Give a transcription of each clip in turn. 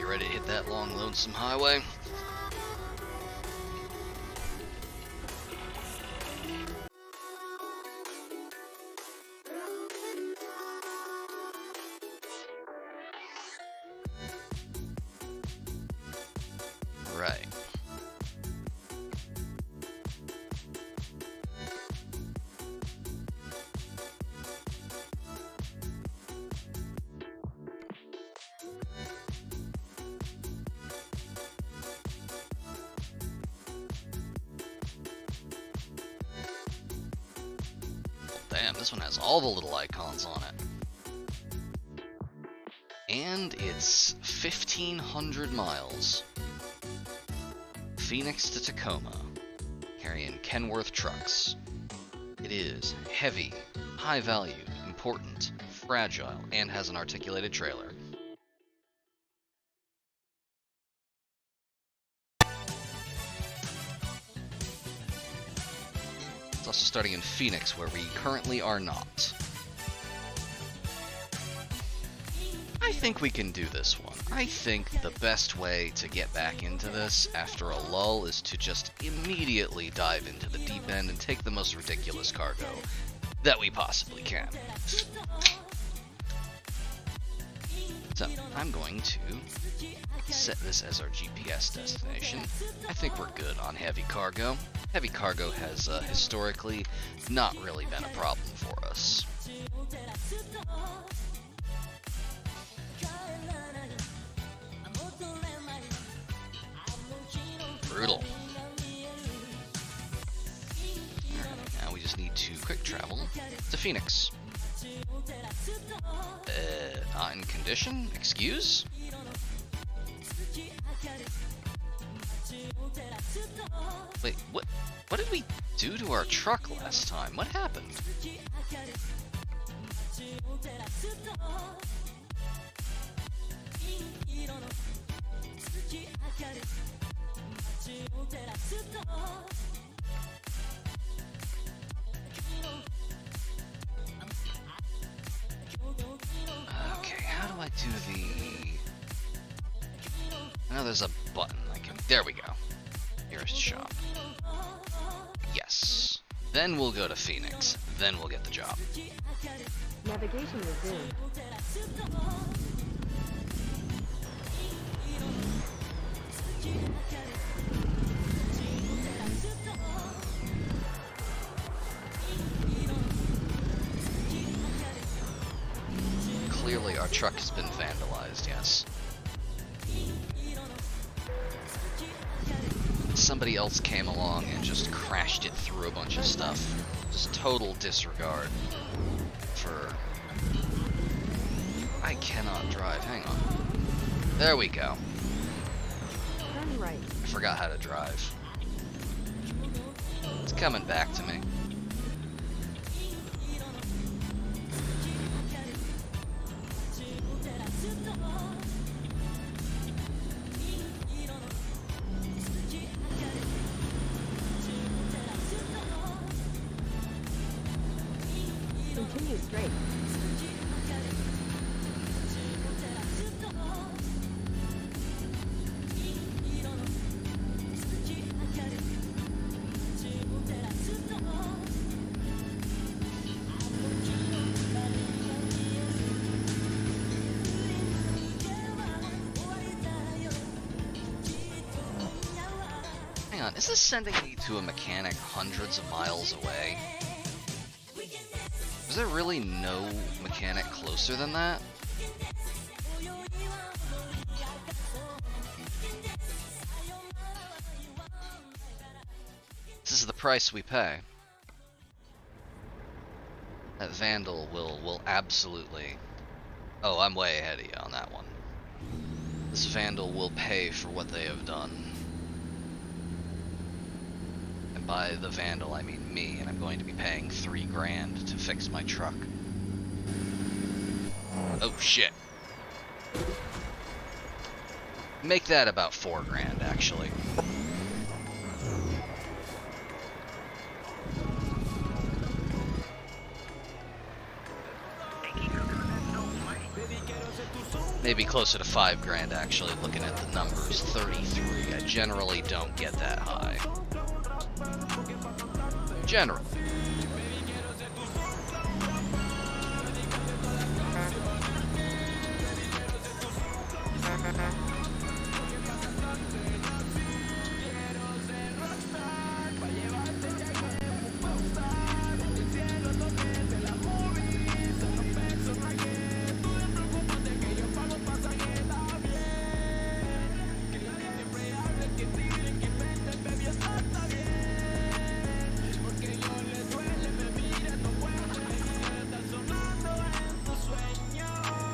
You ready to hit that long, lonesome highway? Right. Damn, this one has all the little icons on it. And it's 1,500 miles. Phoenix to Tacoma, carrying Kenworth trucks. It is heavy, high value, important, fragile, and has an articulated trailer. It's also starting in Phoenix, where we currently are not. I think we can do this one. I think the best way to get back into this after a lull is to just immediately dive into the deep end and take the most ridiculous cargo that we possibly can. So, I'm going to set this as our GPS destination. I think we're good on heavy cargo. Heavy cargo has historically not really been a problem for us. Brutal. Alright, now we just need to quick travel to Phoenix. Not in condition? Excuse? Wait, what did we do to our truck last time? What happened? Okay, how do I do the... I know there's a button I can... There we go. Nearest shop. Yes. Then we'll go to Phoenix. Then we'll get the job. Navigation resumed. Clearly our truck has been vandalized, yes. Somebody else came along and just crashed it through a bunch of stuff. Just total disregard for... I cannot drive, hang on. There we go. Turn right. I forgot how to drive. It's coming back to me. Continue straight. Hang on, is this sending me to a mechanic hundreds of miles away? Is there really no mechanic closer than that? This is the price we pay. That Vandal will absolutely... Oh, I'm way ahead of you on that one. This Vandal will pay for what they have done. And by the Vandal, I mean me, and I'm going to be paying $3 grand to fix my truck. Oh shit. Make that about $4 grand, actually. Maybe closer to 5 grand actually, looking at the numbers. 33. I generally don't get that high. Generally.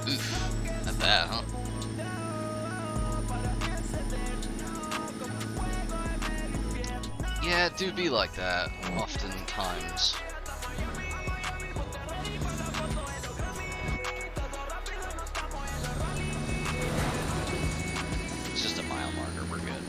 Oof, not bad, huh? Yeah, it do be like that, oftentimes. It's just a mile marker, we're good.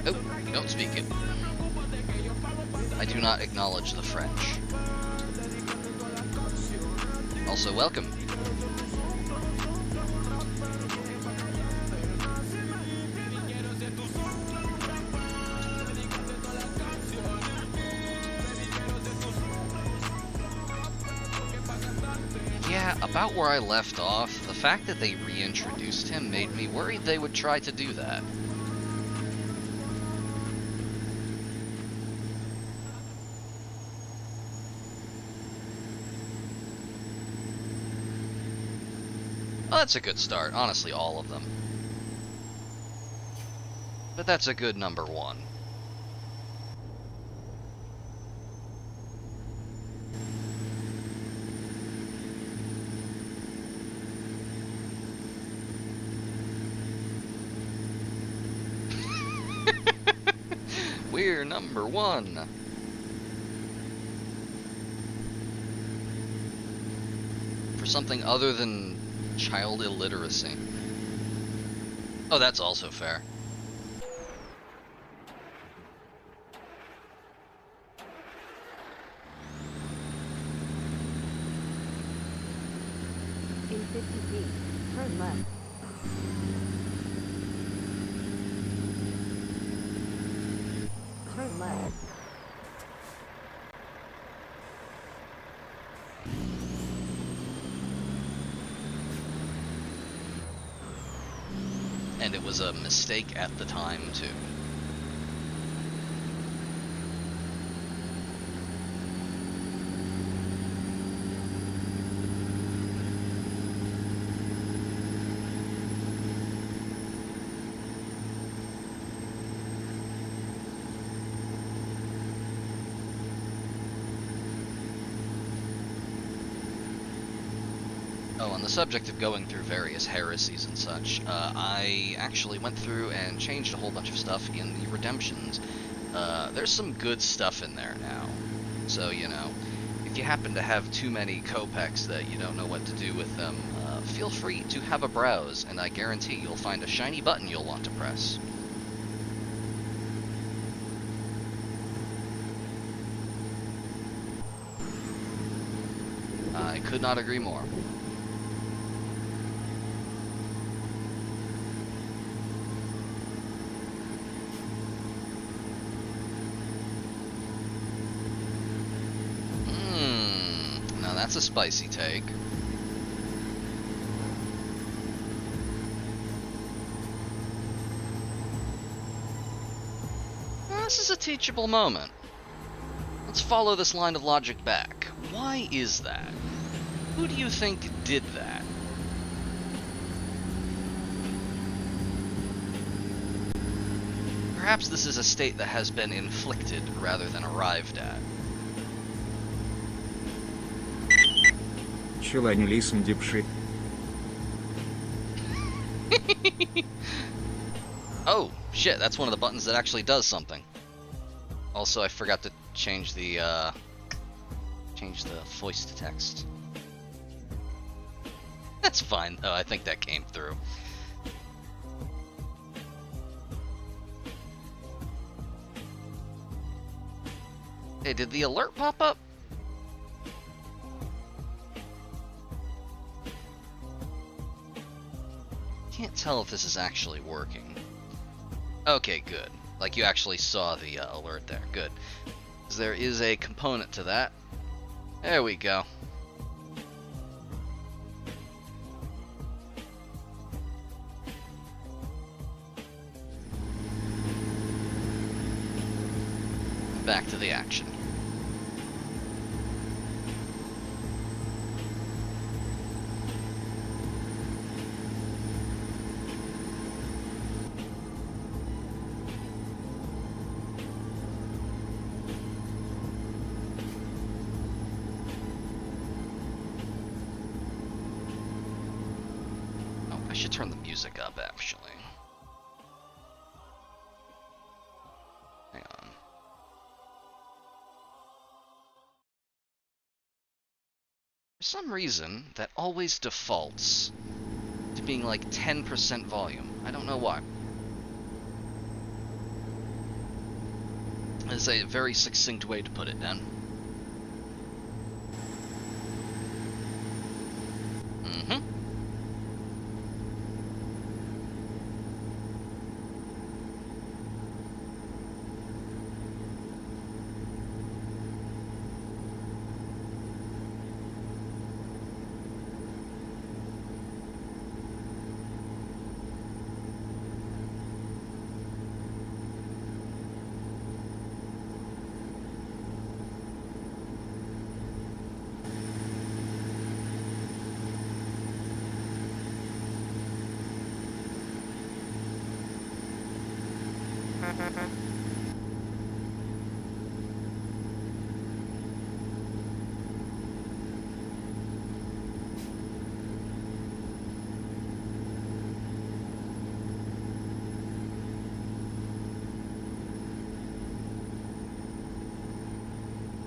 Oh, don't speak it. I do not acknowledge the French. Also, welcome. Yeah, about where I left off, the fact that they reintroduced him made me worried they would try to do that. Well, that's a good start. Honestly, all of them. But that's a good number one. We're number one. For something other than child illiteracy. Oh, that's also fair. In 50 feet, turn left. Turn left. And it was a mistake at the time, too. Oh, on the subject of going through various heresies and such, I actually went through and changed a whole bunch of stuff in the Redemptions. There's some good stuff in there now. So, you know, if you happen to have too many Copex that you don't know what to do with them, feel free to have a browse, and I guarantee you'll find a shiny button you'll want to press. I could not agree more. Now that's a spicy take. This is a teachable moment. Let's follow this line of logic back. Why is that? Who do you think did that? Perhaps this is a state that has been inflicted rather than arrived at. Лисом дипшит. Oh, shit, that's one of the buttons that actually does something. Also, I forgot to change the voice to text. That's fine, though. I think that came through. Hey, did the alert pop up? Can't tell if this is actually working. Okay, good. Like, you actually saw the alert there. Good. 'Cause there is a component to that. There we go. Back to the action. Oh, I should turn the music up, actually. Hang on. For some reason, that always defaults to being like 10% volume. I don't know why. That's a very succinct way to put it, Dan. Mm-hmm.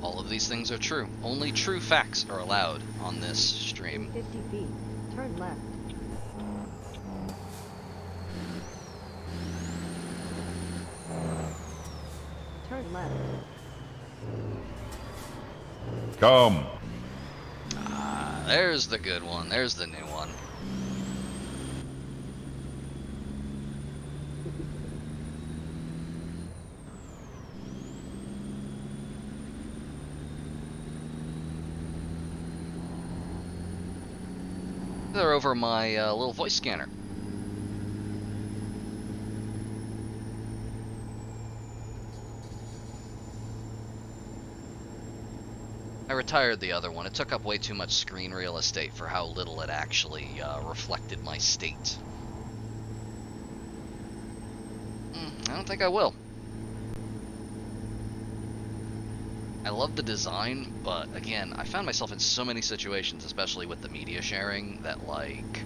All of these things are true. Only true facts are allowed on this stream. 50 feet. Turn left. Turn left. Come. Ah, there's the good one. There's the new one. They're over my little voice scanner. I retired the other one. It took up way too much screen real estate for how little it actually reflected my state. I don't think I will. I love the design, but again, I found myself in so many situations, especially with the media sharing, that like,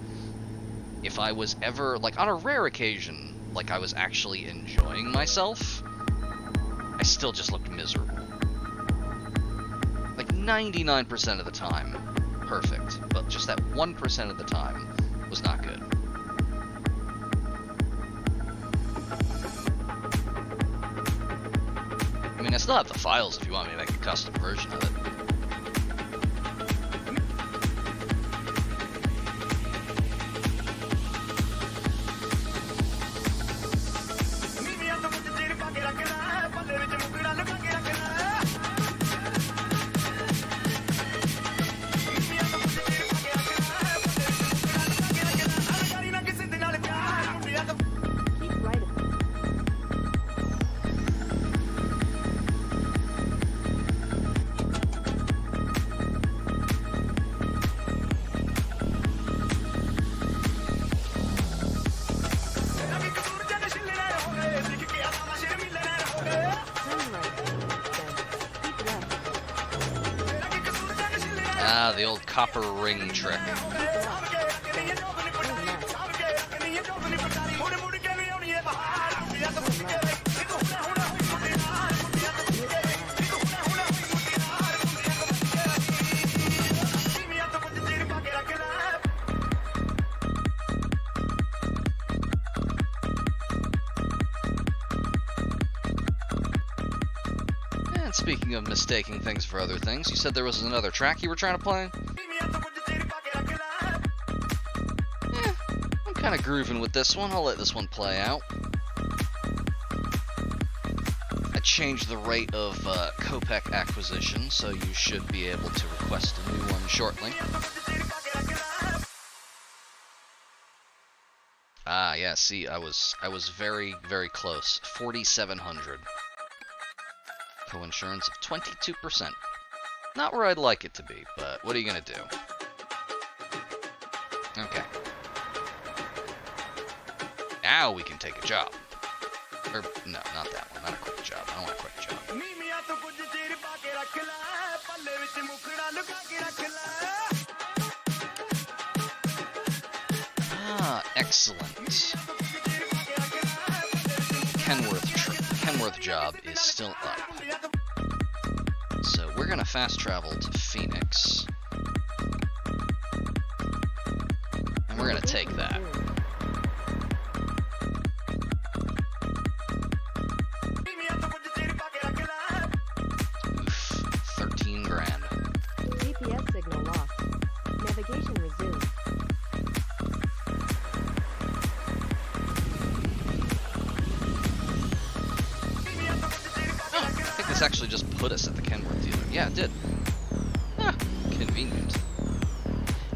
if I was ever, like on a rare occasion, like I was actually enjoying myself, I still just looked miserable. Like 99% of the time, perfect, but just that 1% of the time was not good. I mean, I still have the files if you want me to make a custom version of it. Keep right of it. Turn right. Then keep left. Ah, the old copper ring trick. Keep left. Then turn left. speaking of mistaking things for other things, you said there was another track you were trying to play? I'm kind of grooving with this one. I'll let this one play out. I changed the rate of Kopek acquisition, so you should be able to request a new one shortly. Ah, yeah, see, I was very, very close. 4,700. Coinsurance of 22%. Not where I'd like it to be, but what are you gonna do? Okay. Now we can take a job. Or, no, not that one. Not a quick job. I don't want a quick job. Ah, excellent. Kenworth job is still up. So we're gonna fast travel to Phoenix. And we're gonna take that. Oof, 13 grand. GPS signal lost. Navigation resumed. Oh, I think this actually just put us at the Kenworth dealer. Yeah, it did. Ah, convenient.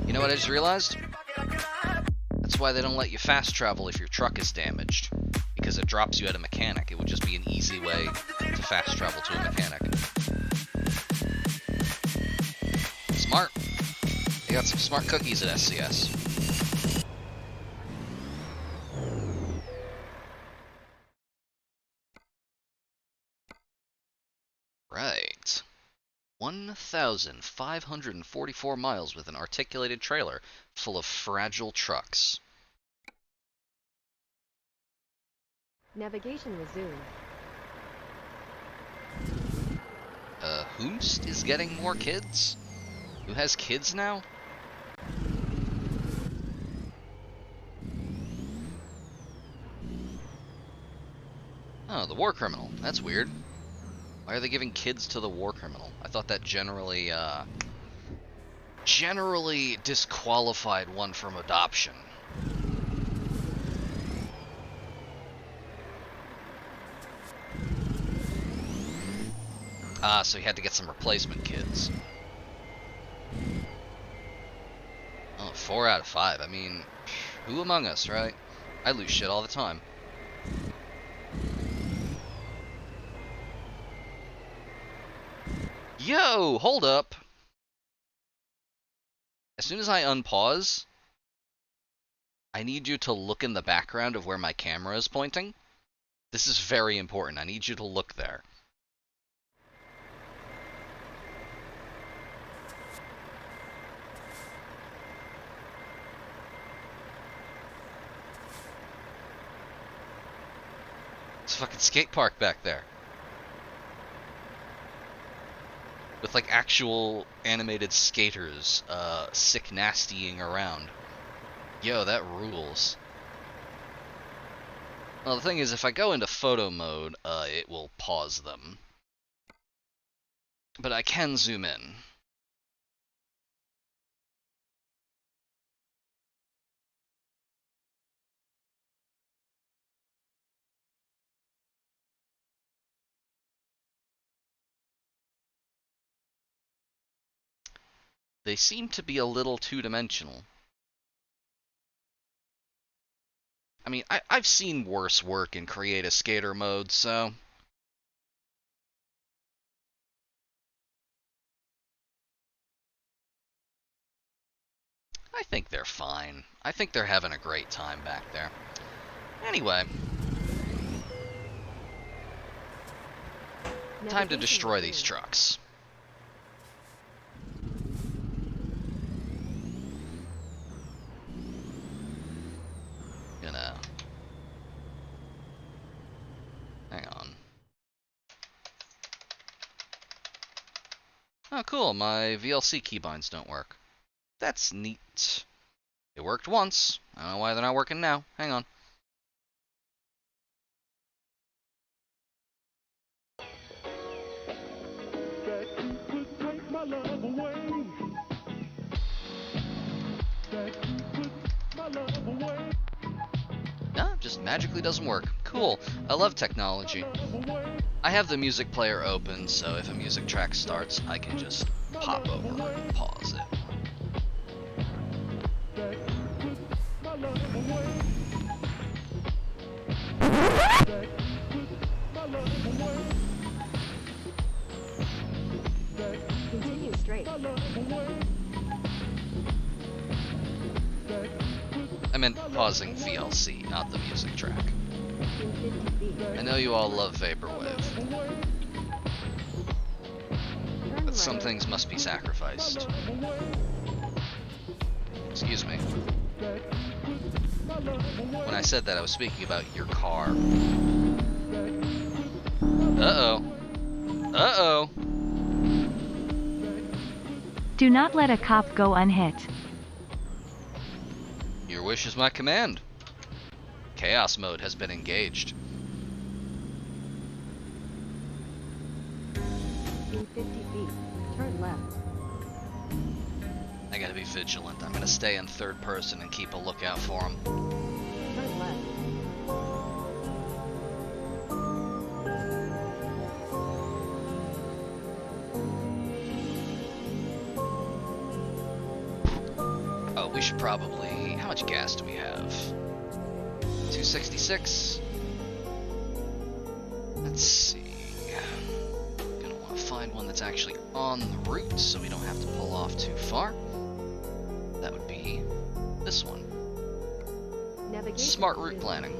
You know what I just realized? That's why they don't let you fast travel if your truck is damaged. Because it drops you at a mechanic. It would just be an easy way to fast travel to a mechanic. Smart. They got some smart cookies at SCS. Right. 1,544 miles with an articulated trailer full of fragile trucks. Navigation resumed. Whomst is getting more kids? Who has kids now? Oh, the war criminal. That's weird. Why are they giving kids to the war criminal? I thought that generally disqualified one from adoption. Ah, so he had to get some replacement kids. Oh, 4 out of 5. I mean, who among us, right? I lose shit all the time. Yo, hold up. As soon as I unpause, I need you to look in the background of where my camera is pointing. This is very important. I need you to look there. It's a fucking skate park back there. With like actual animated skaters, sick nastying around. Yo, that rules. Well, the thing is, if I go into photo mode, it will pause them. But I can zoom in. They seem to be a little two-dimensional. I mean, I've seen worse work in create a skater mode, so... I think they're fine. I think they're having a great time back there. Anyway. Time to destroy these trucks. Gonna... Hang on. Oh, cool. My VLC keybinds don't work. That's neat. It worked once. I don't know why they're not working now. Hang on. No, just magically doesn't work. Cool. I love technology. I have the music player open, so if a music track starts, I can just pop over and pause it. Continue straight. I meant pausing VLC, not the music track. In 50 feet. I know you all love Vaporwave, Turn but some right. things must be sacrificed. Excuse me. When I said that, I was speaking about your car. Uh-oh. Uh-oh. Do not let a cop go unhit. Your wish is my command. Chaos mode has been engaged. In 50 feet. Turn left. I gotta be vigilant. I'm gonna stay in third person and keep a lookout for him. Turn left. Oh, we should probably... How much gas do we have? 266? Let's see. Gonna want to find one that's actually on the route so we don't have to pull off too far. That would be this one. Navigation Smart route resumed. planning.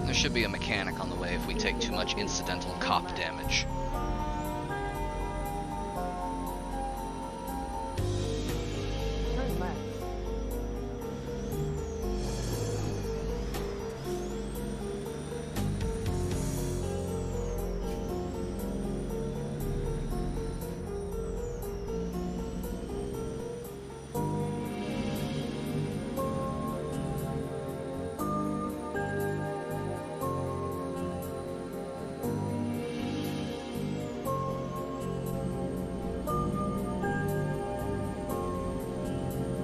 There should be a mechanic on the way if we take too much incidental cop damage. Turn left.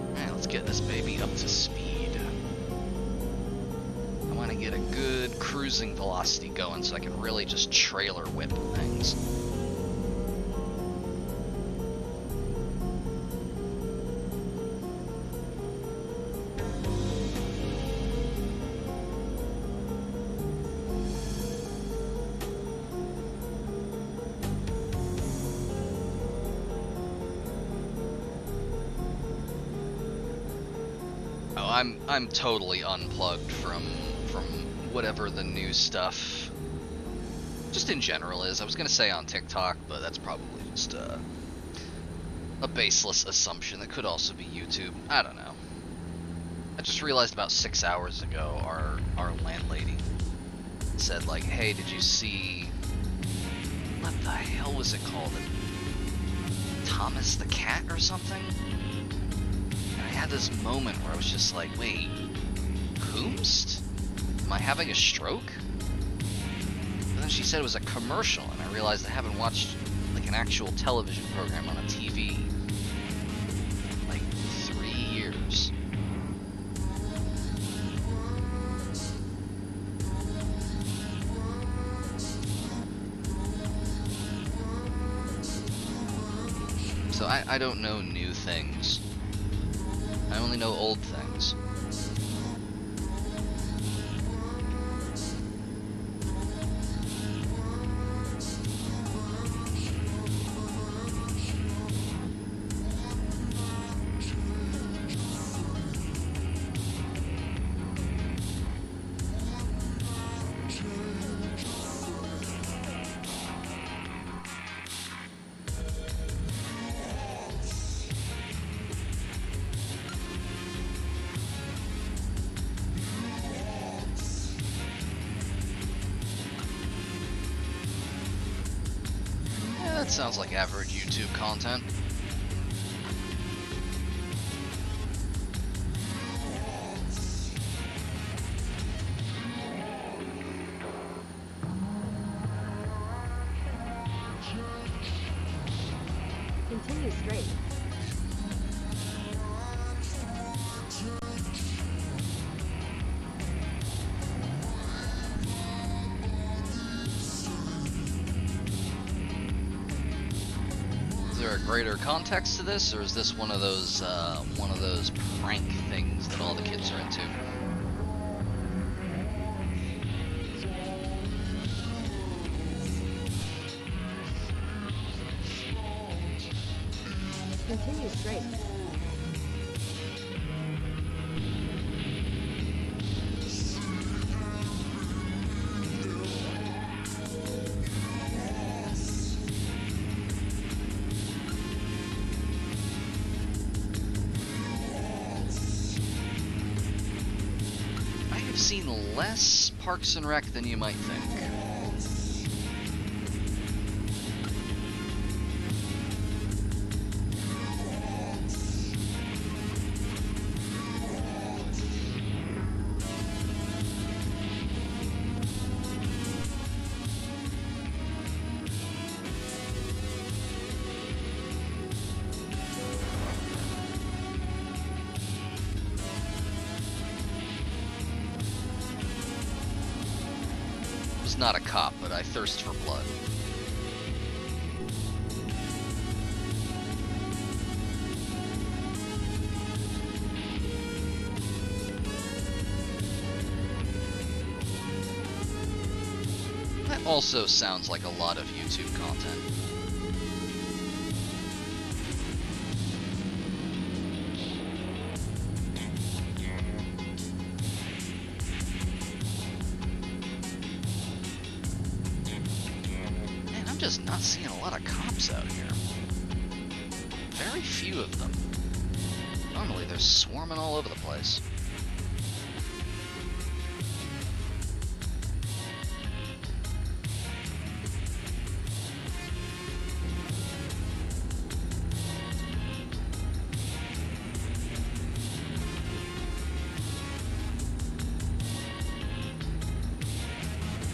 Alright, let's get this baby up to speed. I want to get a good cruising velocity going so I can really just trailer whip things. Oh, I'm totally unplugged from whatever the new stuff just in general is. I was gonna say on TikTok, but that's probably just a baseless assumption. That could also be YouTube. I don't know. I just realized about 6 hours ago our landlady said like, hey, did you see what the hell was it called? Thomas the Cat or something? And I had this moment where I was just like, wait, Coomst? Am I having a stroke? And then she said it was a commercial, and I realized I haven't watched like an actual television program on a TV in like 3 years. So I don't know new things. I only know old things. Yeah, that sounds like average YouTube content. there greater context to this, or is this one of those prank things that all the kids are into? Continue straight. I have seen less Parks and Rec than you might think. Was not a cop, but I thirst for blood. That also sounds like a lot of YouTube content. Man, I'm just not seeing a lot of cops out here. Very few of them. Normally they're swarming all over the place.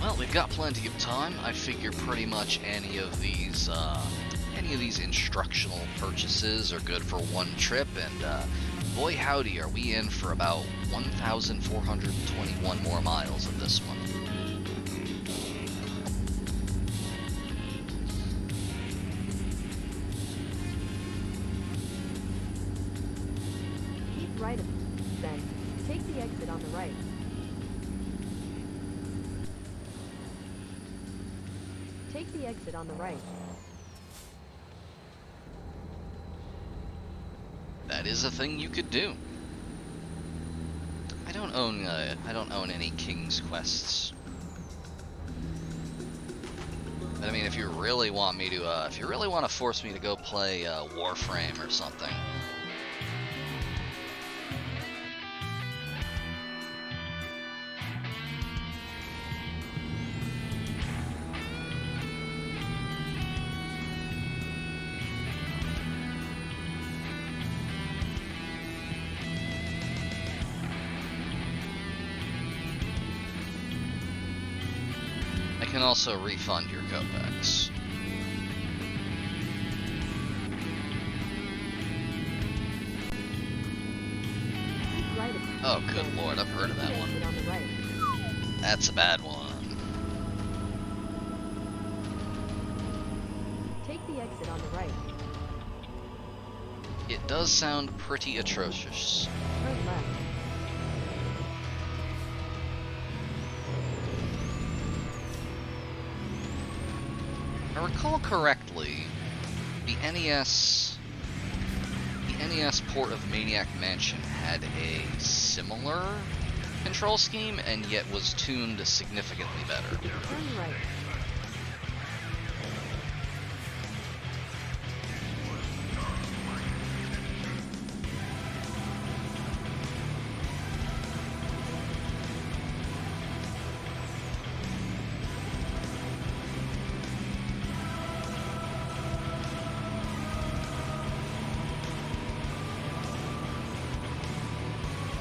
Well, we've got plenty of time. I figure pretty much any of these instructional purchases are good for one trip, and boy howdy, are we in for about 1,421 more miles of this one. Keep right, then. Take the exit on the right. Take the exit on the right. That is a thing you could do. I don't own any King's Quests. But I mean, if you really want me to, if you really want to force me to go play Warframe or something. I can also refund your Copex. Keep right. Oh, good lord, I've heard of that Take the one. exit on the right. That's a bad one. Take the exit on the right. It does sound pretty atrocious. Turn left. If I recall correctly, the NES port of Maniac Mansion had a similar control scheme, and yet was tuned significantly better. Turn right.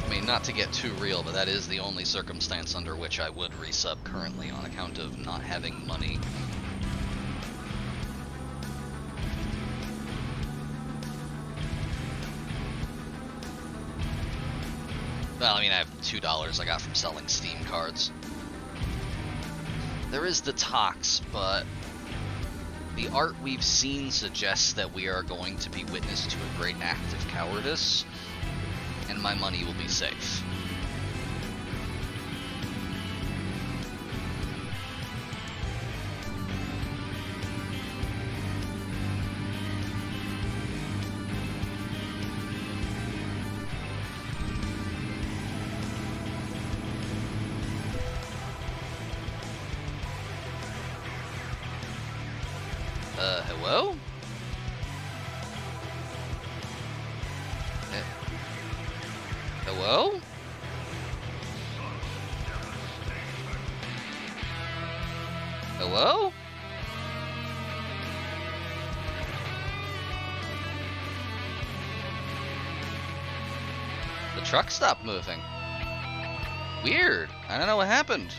I mean, not to get too real, but that is the only circumstance under which I would resub currently, on account of not having money. Well, I mean, I have $2 I got from selling Steam cards. There is the Tox, but The art we've seen suggests that we are going to be witness to a great act of cowardice, and my money will be safe. Hello? Hello? Hello? The truck stopped moving. Weird. I don't know what happened.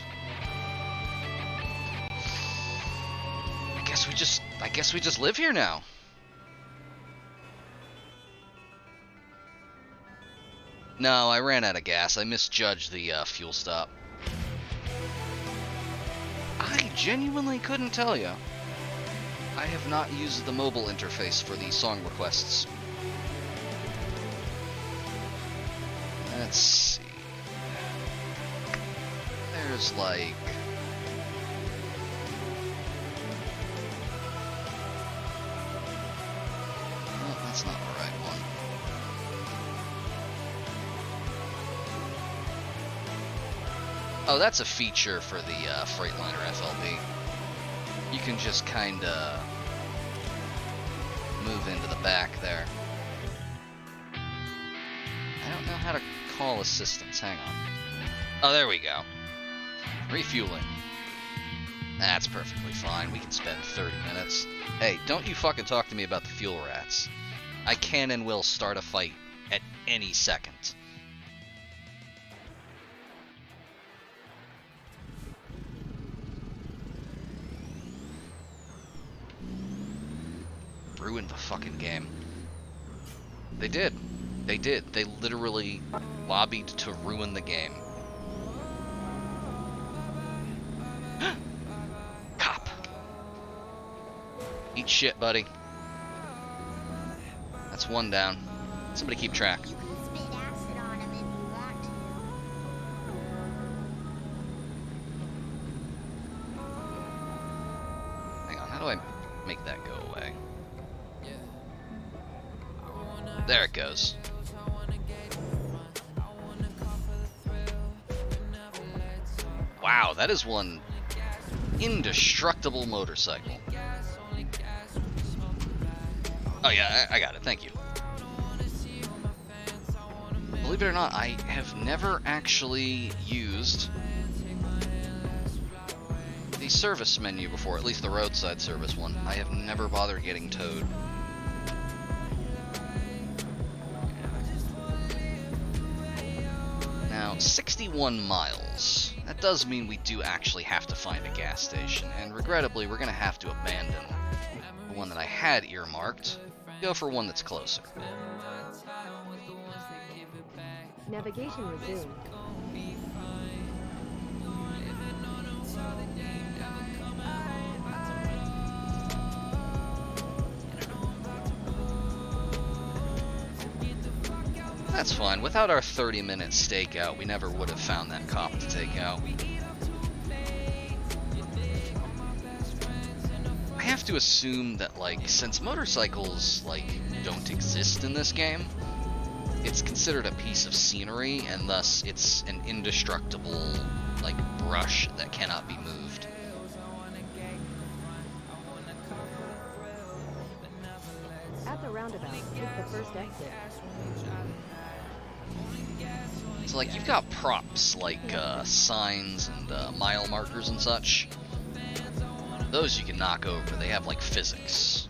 I guess we just live here now. No, I ran out of gas. I misjudged the fuel stop. I genuinely couldn't tell you. I have not used the mobile interface for the song requests. Let's see. There's like... Oh, that's not the right one. Oh, that's a feature for the Freightliner FLB. You can just kinda move into the back there. I don't know how to call assistance. Hang on. Oh, there we go. Refueling. That's perfectly fine. We can spend 30 minutes. Hey, don't you fucking talk to me about the fuel rats. I can and will start a fight at any second. Ruined the fucking game. They did. They did. They literally lobbied to ruin the game. Cop. Eat shit, buddy. That's one down. Somebody keep track. You can spit acid on him if you want to. Hang on, how do I make that go away? There it goes. Wow, that is one indestructible motorcycle. Oh yeah, I got it, thank you. Believe it or not, I have never actually used the service menu before, at least the roadside service one. I have never bothered getting towed. Now, 61 miles. That does mean we do actually have to find a gas station, and regrettably, we're going to have to abandon the one that I had earmarked, go for one that's closer. Navigation resumed. That's fine. Without our 30-minute stakeout, we never would have found that cop to take out. I have to assume that, like, since motorcycles, like, don't exist in this game, it's considered a piece of scenery, and thus it's an indestructible, like, brush that cannot be moved. At the roundabout, take the first exit. So, like, you've got props, like, signs and mile markers and such. Those you can knock over. They have, like, physics.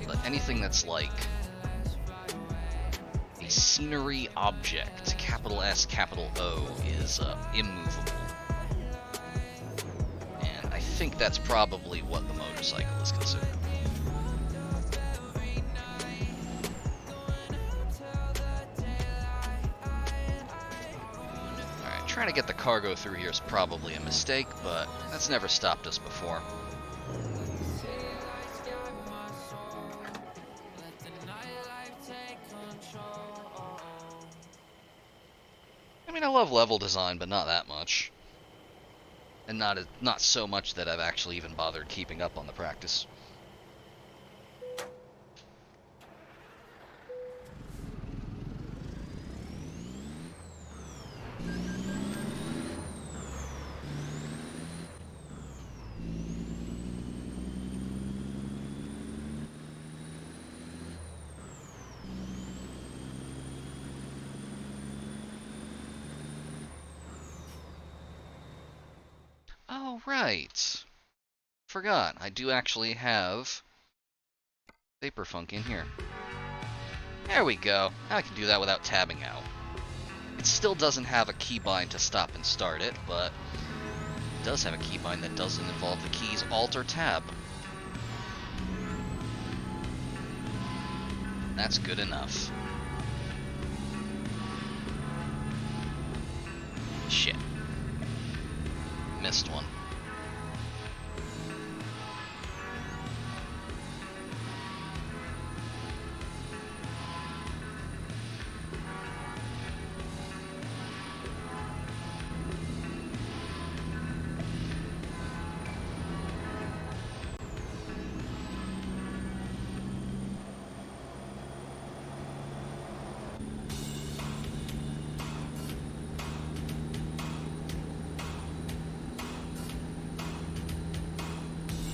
But anything that's, like, a scenery object, capital S, capital O, is immovable. And I think that's probably what the motorcycle is considered. Alright, trying to get the cargo through here is probably a mistake, but that's never stopped us before. mean, I love level design, but not that much. And not so much that I've actually even bothered keeping up on the practice. Oh, right. Forgot, I do actually have Vaporfunk in here. There we go. Now I can do that without tabbing out. It still doesn't have a keybind to stop and start it, but it does have a keybind that doesn't involve the keys Alt or Tab. That's good enough. Shit. Missed one.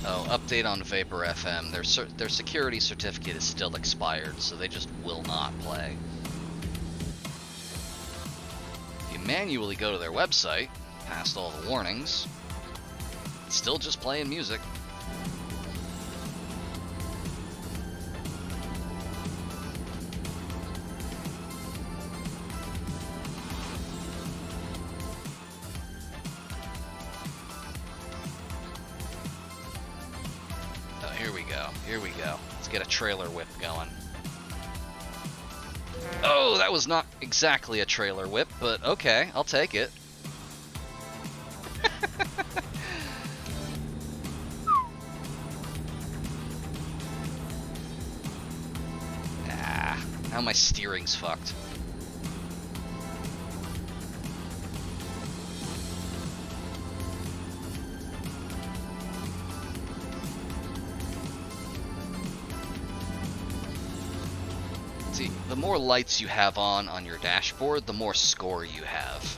Oh, update on Vapor FM. Their security certificate is still expired, so they just will not play. If you manually go to their website, past all the warnings, it's still just playing music. Here we go. Let's get a trailer whip going. Oh, that was not exactly a trailer whip, but okay, I'll take it. Now my steering's fucked. The more lights you have on your dashboard, the more score you have.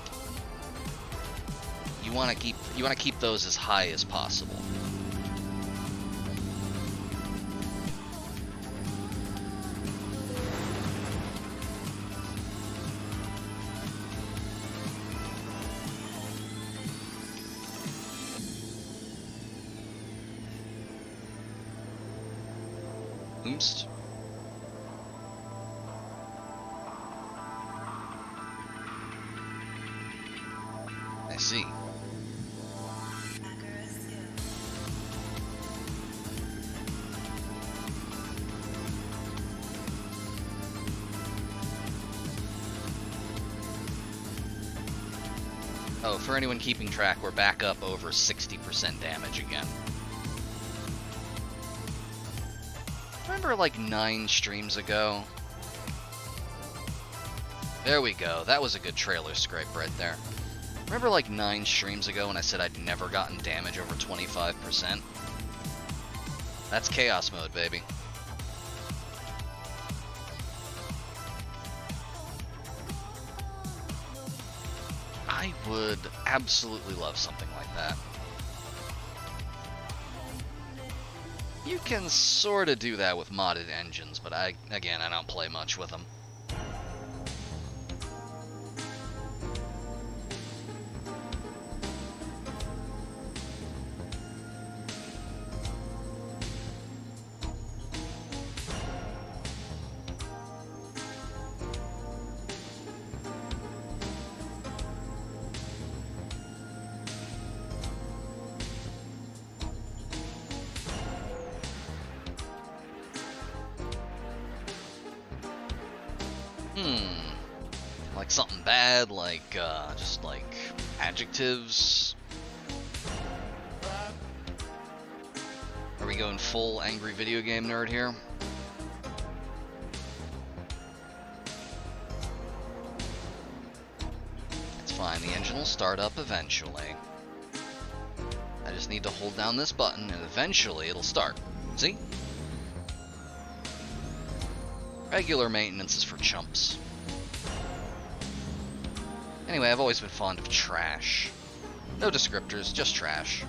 You want to keep those as high as possible. Oops. I see. Oh, for anyone keeping track, we're back up over 60% damage again. Remember like 9 streams ago? There we go. That was a good trailer scrape right there. Remember like 9 streams ago when I said I'd never gotten damage over 25%? That's chaos mode, baby. I would absolutely love something like that. You can sort of do that with modded engines, but I don't play much with them. Like something bad, like, just like adjectives. Are we going full angry video game nerd here? fine. The engine will start up eventually. I just need to hold down this button and eventually it'll start. See? Regular maintenance is for chumps. Anyway, I've always been fond of trash. No descriptors, just trash.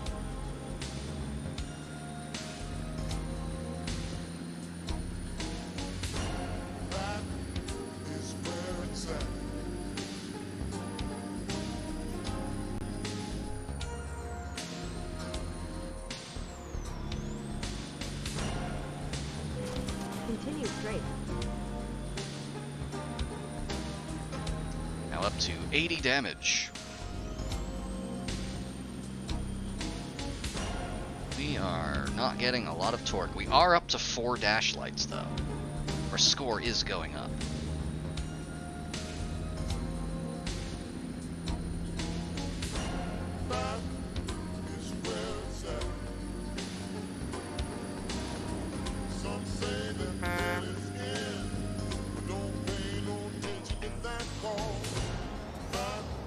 Continue straight. Now up to 80 damage. We are not getting a lot of torque. We are up to 4 dash lights though. Our score is going up.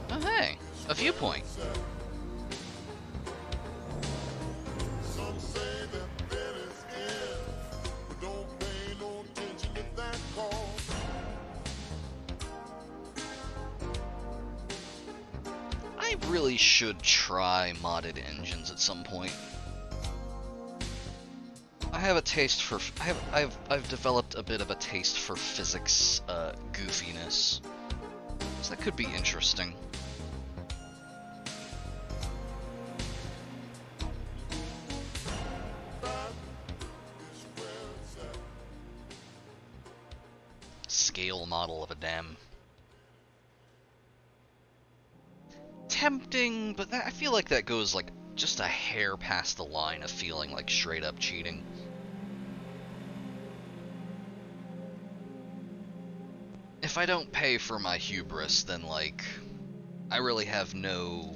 Oh hey, a viewpoint. I really should try modded engines at some point. I have a taste for I've developed a bit of a taste for physics goofiness. So that could be interesting. Scale model of a dam. Tempting, but I feel like that goes like just a hair past the line of feeling like straight up cheating. If I don't pay for my hubris, then like I really have no,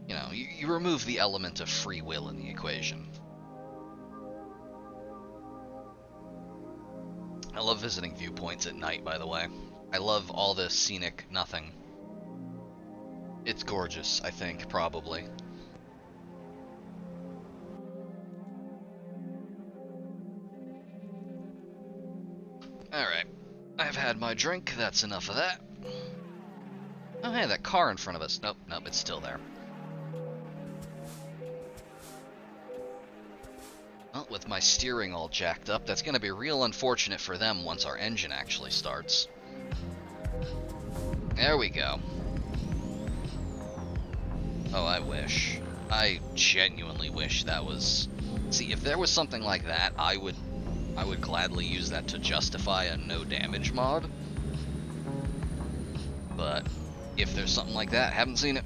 you know, you remove the element of free will in the equation. I love visiting viewpoints at night, by the way. I love all the scenic nothing. It's gorgeous, I think, probably. Alright. I've had my drink, that's enough of that. Oh hey, that car in front of us. Nope, nope, it's still there. Well, with my steering all jacked up, that's gonna be real unfortunate for them once our engine actually starts. There we go. Oh, I wish. I genuinely wish that was... See, if there was something like that, I would gladly use that to justify a no damage mod. But if there's something like that, haven't seen it.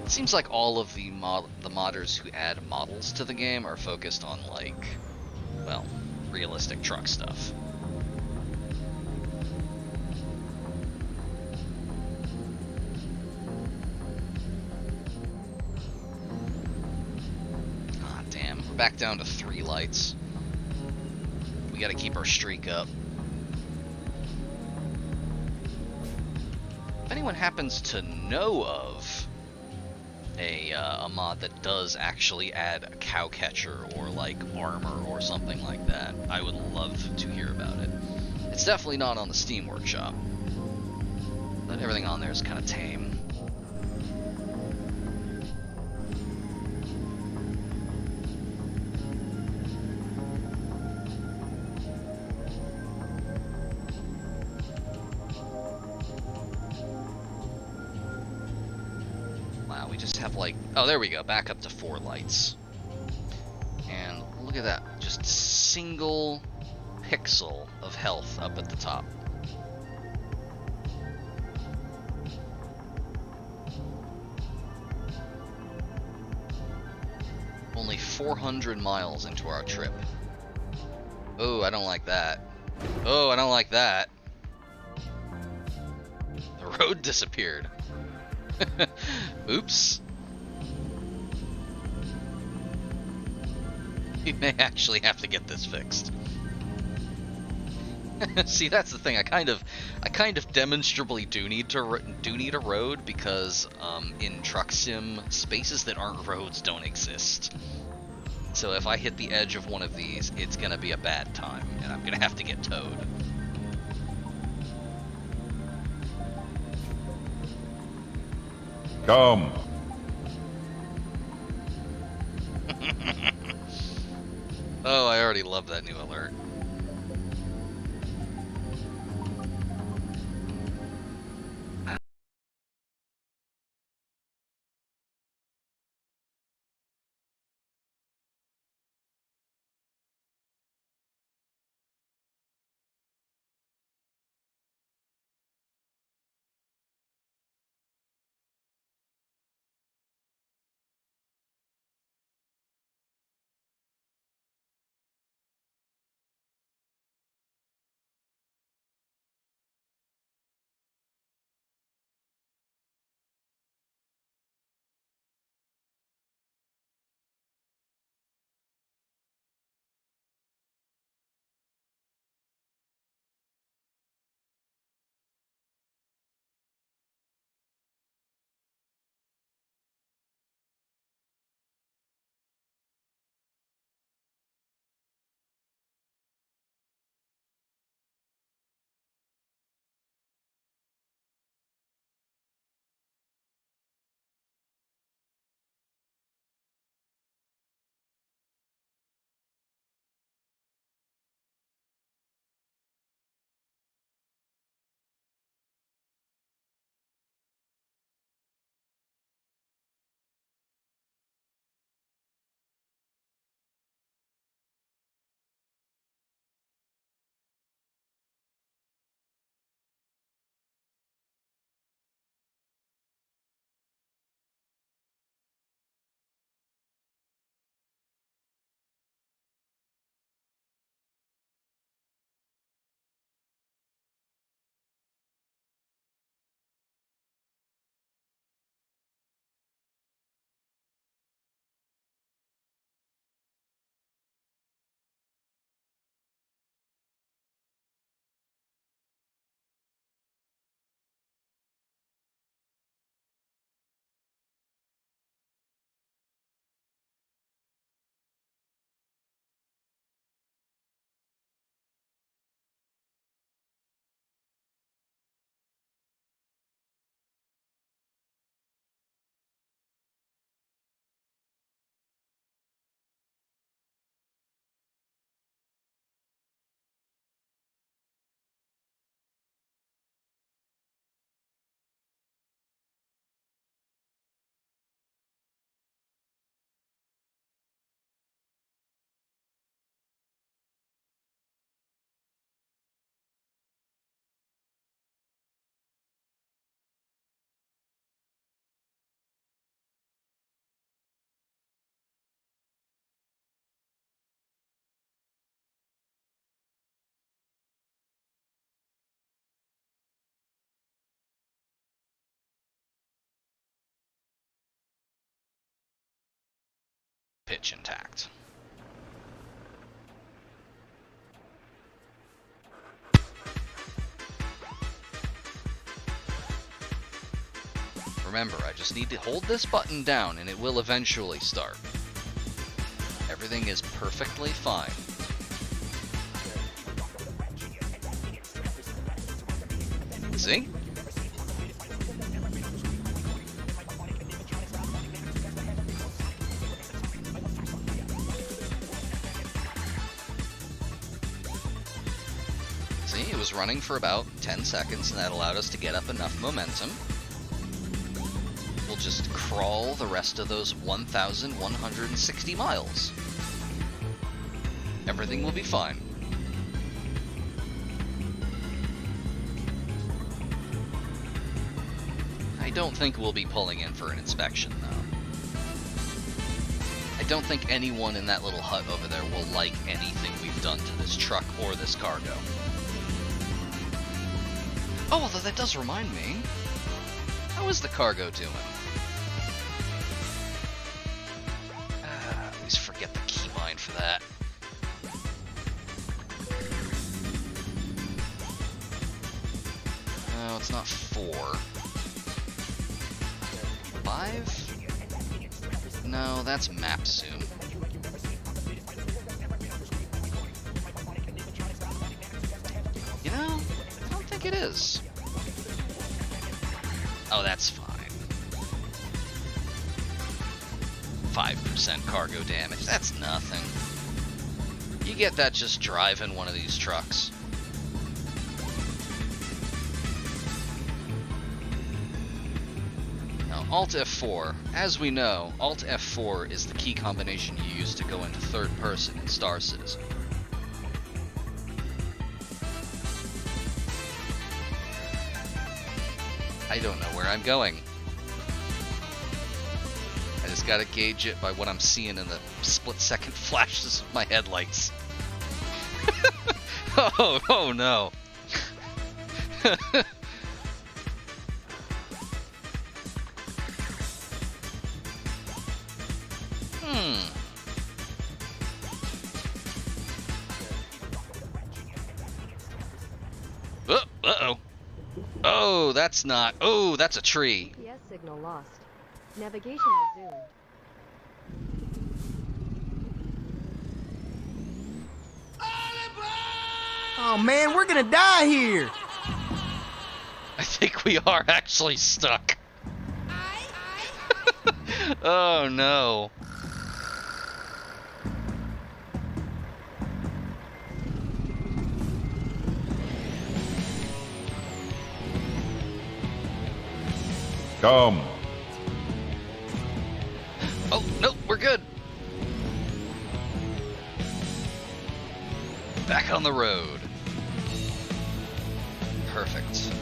It seems like all of the modders who add models to the game are focused on, like, well, realistic truck stuff. Ah, damn. We're back down to 3 lights. We gotta keep our streak up. If anyone happens to know of a mod that does actually add a cow catcher or like armor or something like that, I would love to hear about it. It's definitely not on the Steam Workshop, but everything on there is kind of tame. Wow, we just have like, oh, there we go, back up to 4 lights. And look at that, just single pixel of health up at the top. Only 400 miles into our trip. Oh, I don't like that. Oh, I don't like that. The road disappeared. Oops. We may actually have to get this fixed. See, that's the thing. I kind of demonstrably do need a road because in Truck Sim, spaces that aren't roads don't exist. So if I hit the edge of one of these, it's gonna be a bad time, and I'm gonna have to get towed. Come. Oh, I already love that new alert. Pitch intact. Remember, I just need to hold this button down and it will eventually start. Everything is perfectly fine. See? See, it was running for about 10 seconds and that allowed us to get up enough momentum. We'll just crawl the rest of those 1,160 miles. Everything will be fine. I don't think we'll be pulling in for an inspection, though. I don't think anyone in that little hut over there will like anything we've done to this truck or this cargo. Oh, although that does remind me. How is the cargo doing? I always forget the keybind for that. it's not 4. 5? No, that's map zoom. You know, I don't think it is. Oh, that's fine. 5% cargo damage, that's nothing. You get that just driving one of these trucks. Now, Alt F4, as we know, Alt F4 is the key combination you use to go into third person in Star Citizen. I don't know where I'm going. I just gotta gauge it by what I'm seeing in the split-second flashes of my headlights. Oh no. Uh-oh. Oh, that's not. Oh, that's a tree. GPS signal lost. Navigation resumed. Oh man, we're gonna die here! I think we are actually stuck. Oh no. Come. Oh, no, we're good. Back on the road. Perfect.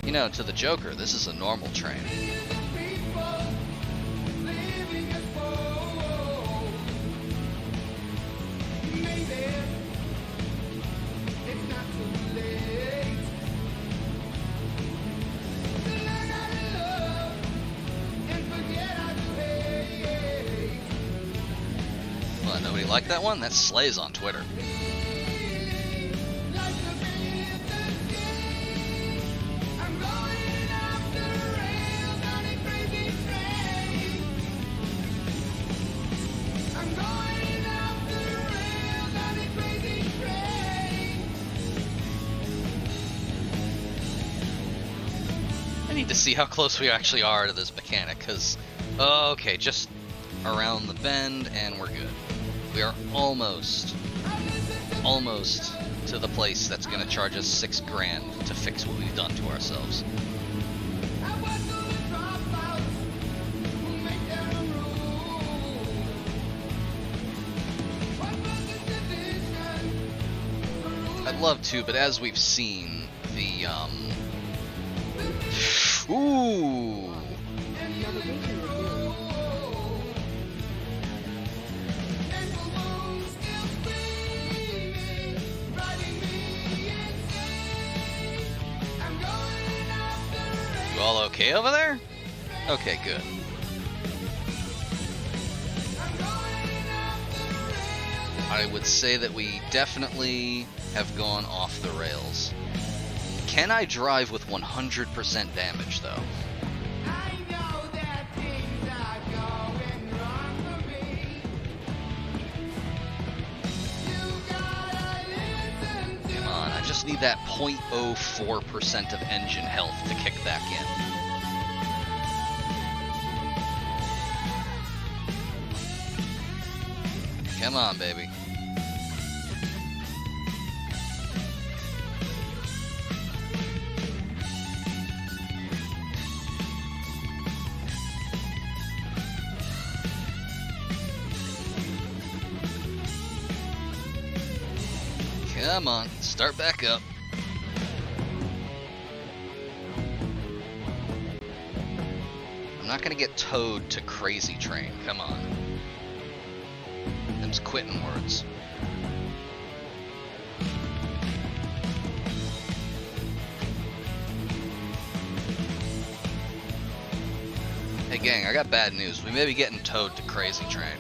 You know, to the Joker, this is a normal train. Well, nobody liked that one? That slays on Twitter. I need to see how close we actually are to this mechanic, because, okay, just around the bend and we're good. We are almost to the place that's going to charge us $6 grand to fix what we've done to ourselves. I'd love to, but as we've seen, the, ooh! Navigation resumed. You all okay over there? Okay, good. I would say that we definitely have gone off the rails. Can I drive with 100% damage, though? Come on, I just need that 0.04% of engine health to kick back in. Come on, baby. Come on, start back up. I'm not gonna get towed to Crazy Train, come on. Them's quitting words. Hey gang, I got bad news. We may be getting towed to Crazy Train.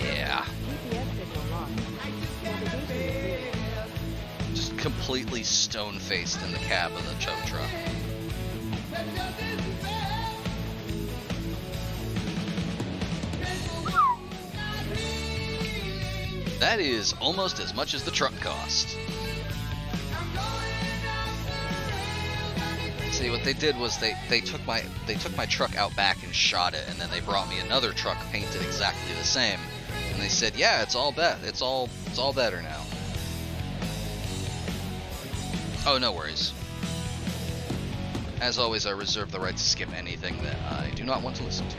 Yeah. GPS signal lost. Navigation resumed. Just completely stone-faced in the cab of the tow truck. That is almost as much as the truck cost. See, what they did was they took my truck out back and shot it, and then they brought me another truck painted exactly the same, and they said, yeah, it's all better now. Oh, no worries. As always, I reserve the right to skip anything that I do not want to listen to.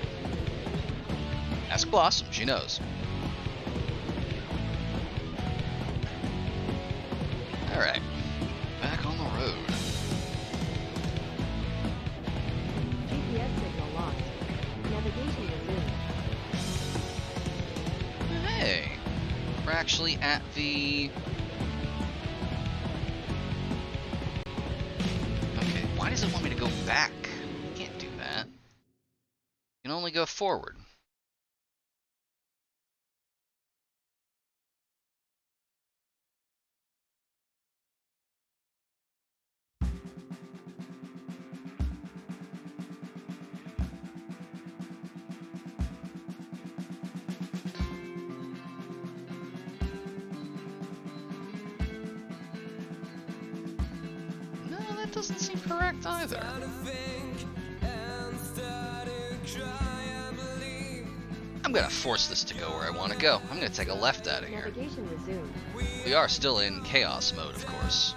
Ask Blossom, she knows. Alright, back on the road. GPS signal lost. Navigation resumed. Hey, we're actually at the... Okay, why does it want me to go back? Can't do that. You can only go forward. No, that doesn't seem correct either. I'm gonna force this to go where I want to go. I'm gonna take a left out of here. Navigation resumed. We are still in chaos mode, of course.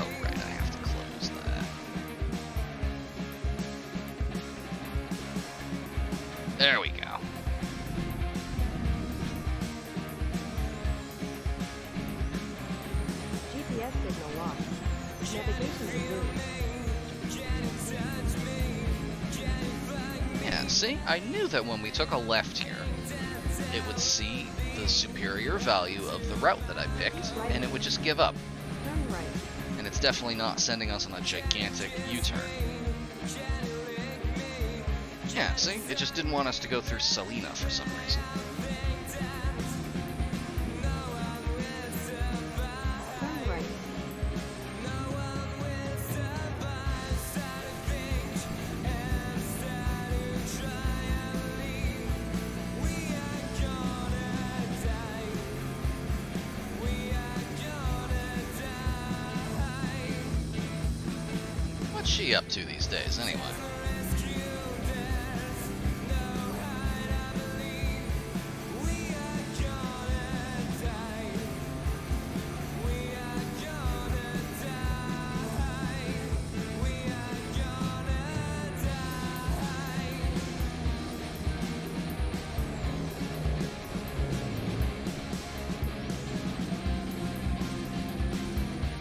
Oh, right, I have to close that. There we go. GPS signal lost. Navigation resumed. Yeah, see? I knew that when we took a left here, it would see the superior value of the route that I picked, and it would just give up. Turn right. And it's definitely not sending us on a gigantic U-turn. Yeah, see? It just didn't want us to go through Salina for some reason. Turn right. What's she up to these days, anyway?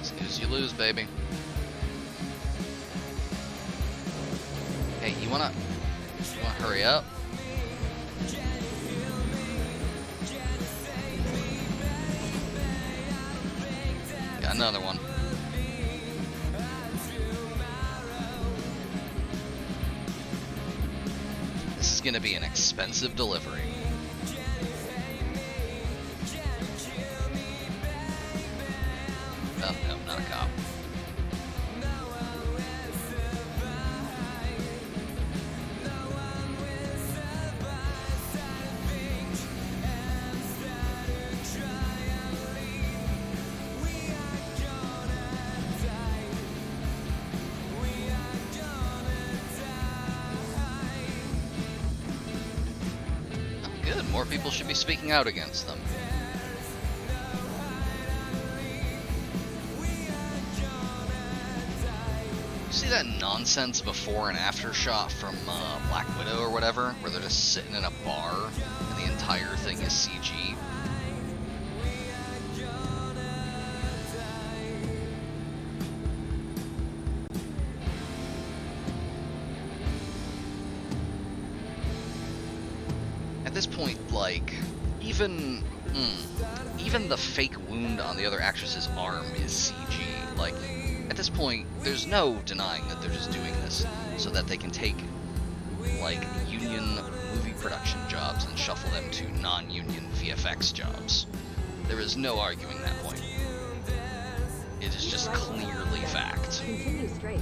Snooze, you lose, baby. Hey, you wanna hurry up? Got another one. This is gonna be an expensive delivery. Oh, no, not a cop. Oh, good. More people should be speaking out against them. See that nonsense before and after shot from Black Widow or whatever, where they're just sitting in a bar and the entire thing is CG? At this point, like, even the fake wound on the other actress's arm is CG. Like, at this point, there's no denying that they're just doing this so that they can take, like, union movie production jobs and shuffle them to non-union VFX jobs. There is no arguing that point. It is just clearly fact. Continue straight.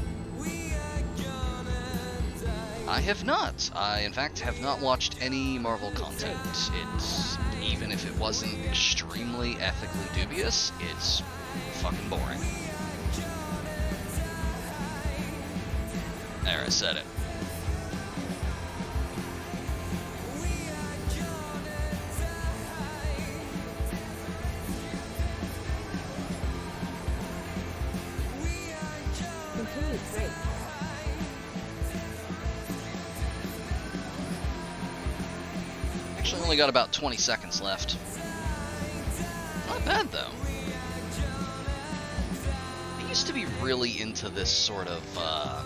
I have not. I, in fact, have not watched any Marvel content. It's, even if it wasn't extremely ethically dubious, it's fucking boring. There, I said it. Continue straight. Actually, only got about 20 seconds left. Not bad, though. I used to be really into this sort of, I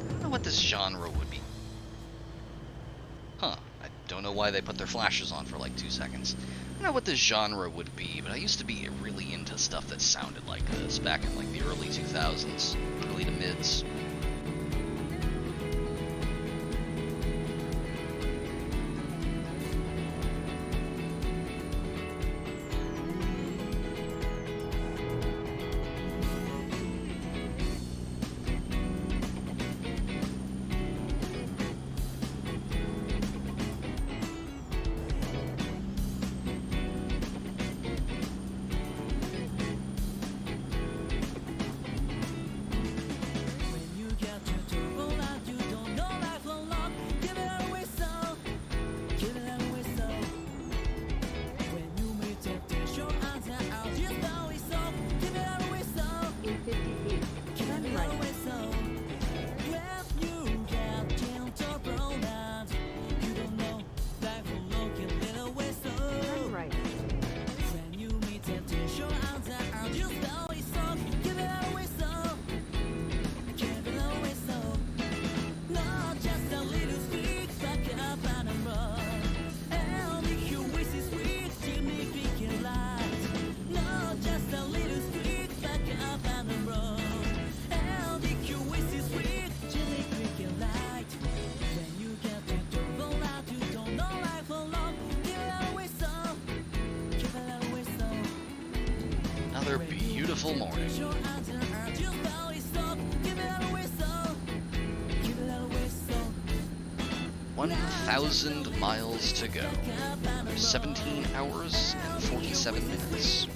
don't know what this genre would be. Huh. I don't know why they put their flashes on for like 2 seconds. I don't know what this genre would be, but I used to be really into stuff that sounded like this back in like the early 2000s, early to mids. In 50 feet. Turn right. Turn right. Another beautiful morning. 1,000 miles to go. 17 hours and 47 minutes.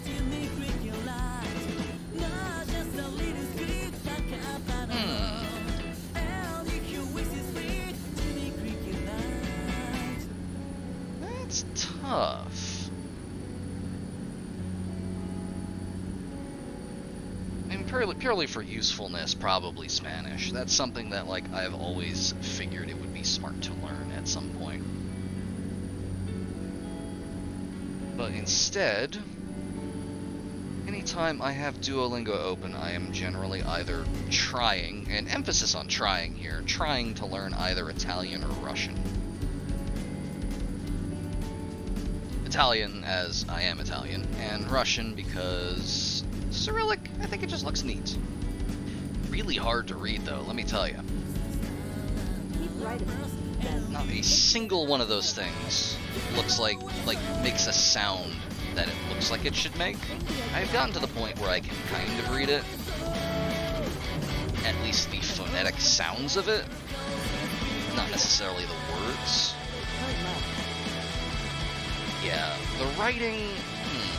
That's tough. I mean, purely for usefulness, probably Spanish. That's something that, like, I've always figured it would be smart to learn at some point. But instead, anytime I have Duolingo open, I am generally either trying, and emphasis on trying here, trying to learn either Italian or Russian. Italian, as I am Italian, and Russian because Cyrillic, I think it just looks neat. Really hard to read, though, let me tell you. Keep right. Then. Not a single one of those things looks like makes a sound that it looks like it should make. I've gotten to the point where I can kind of read it. At least the phonetic sounds of it. Not necessarily the words. Turn left. Yeah, the writing,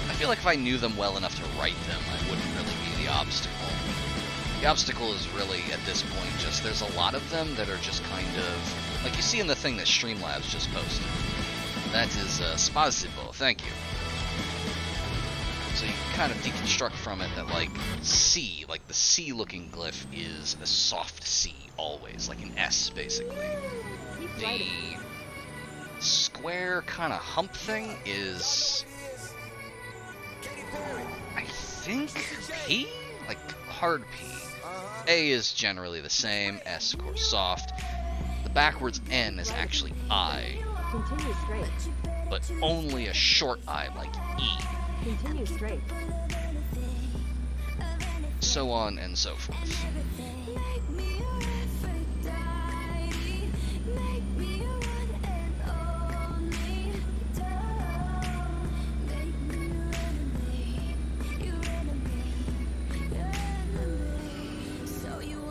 I feel like if I knew them well enough to write them, I wouldn't really be the obstacle. The obstacle is really, at this point, just there's a lot of them that are just kind of, like you see in the thing that Streamlabs just posted. That is spasibo, thank you. So you can kind of deconstruct from it that, like, C, like the C-looking glyph is a soft C, always, like an S, basically. The square kind of hump thing is, I think, P? Like, hard P. A is generally the same, S, of course, soft. The backwards N is actually I, Continue straight. but only a short I, like E. Continue straight. So on and so forth.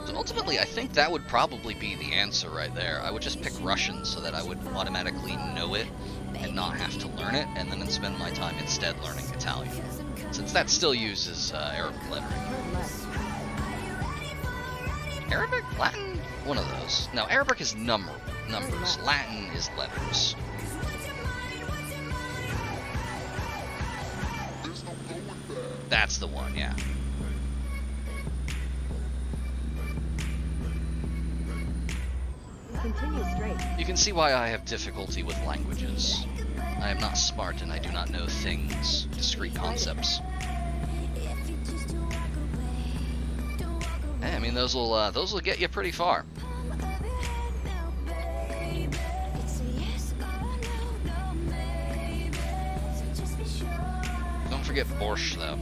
So ultimately, I think that would probably be the answer right there. I would just pick Russian so that I would automatically know it and not have to learn it, and then spend my time instead learning Italian, since that still uses Arabic lettering. Turn left. Arabic? Latin? One of those. No, Arabic is numbers. Latin is letters. That's the one, yeah. Continue straight. You can see why I have difficulty with languages. I am not smart and I do not know things, discrete concepts. Hey, I mean, those will get you pretty far. Don't forget borscht, though.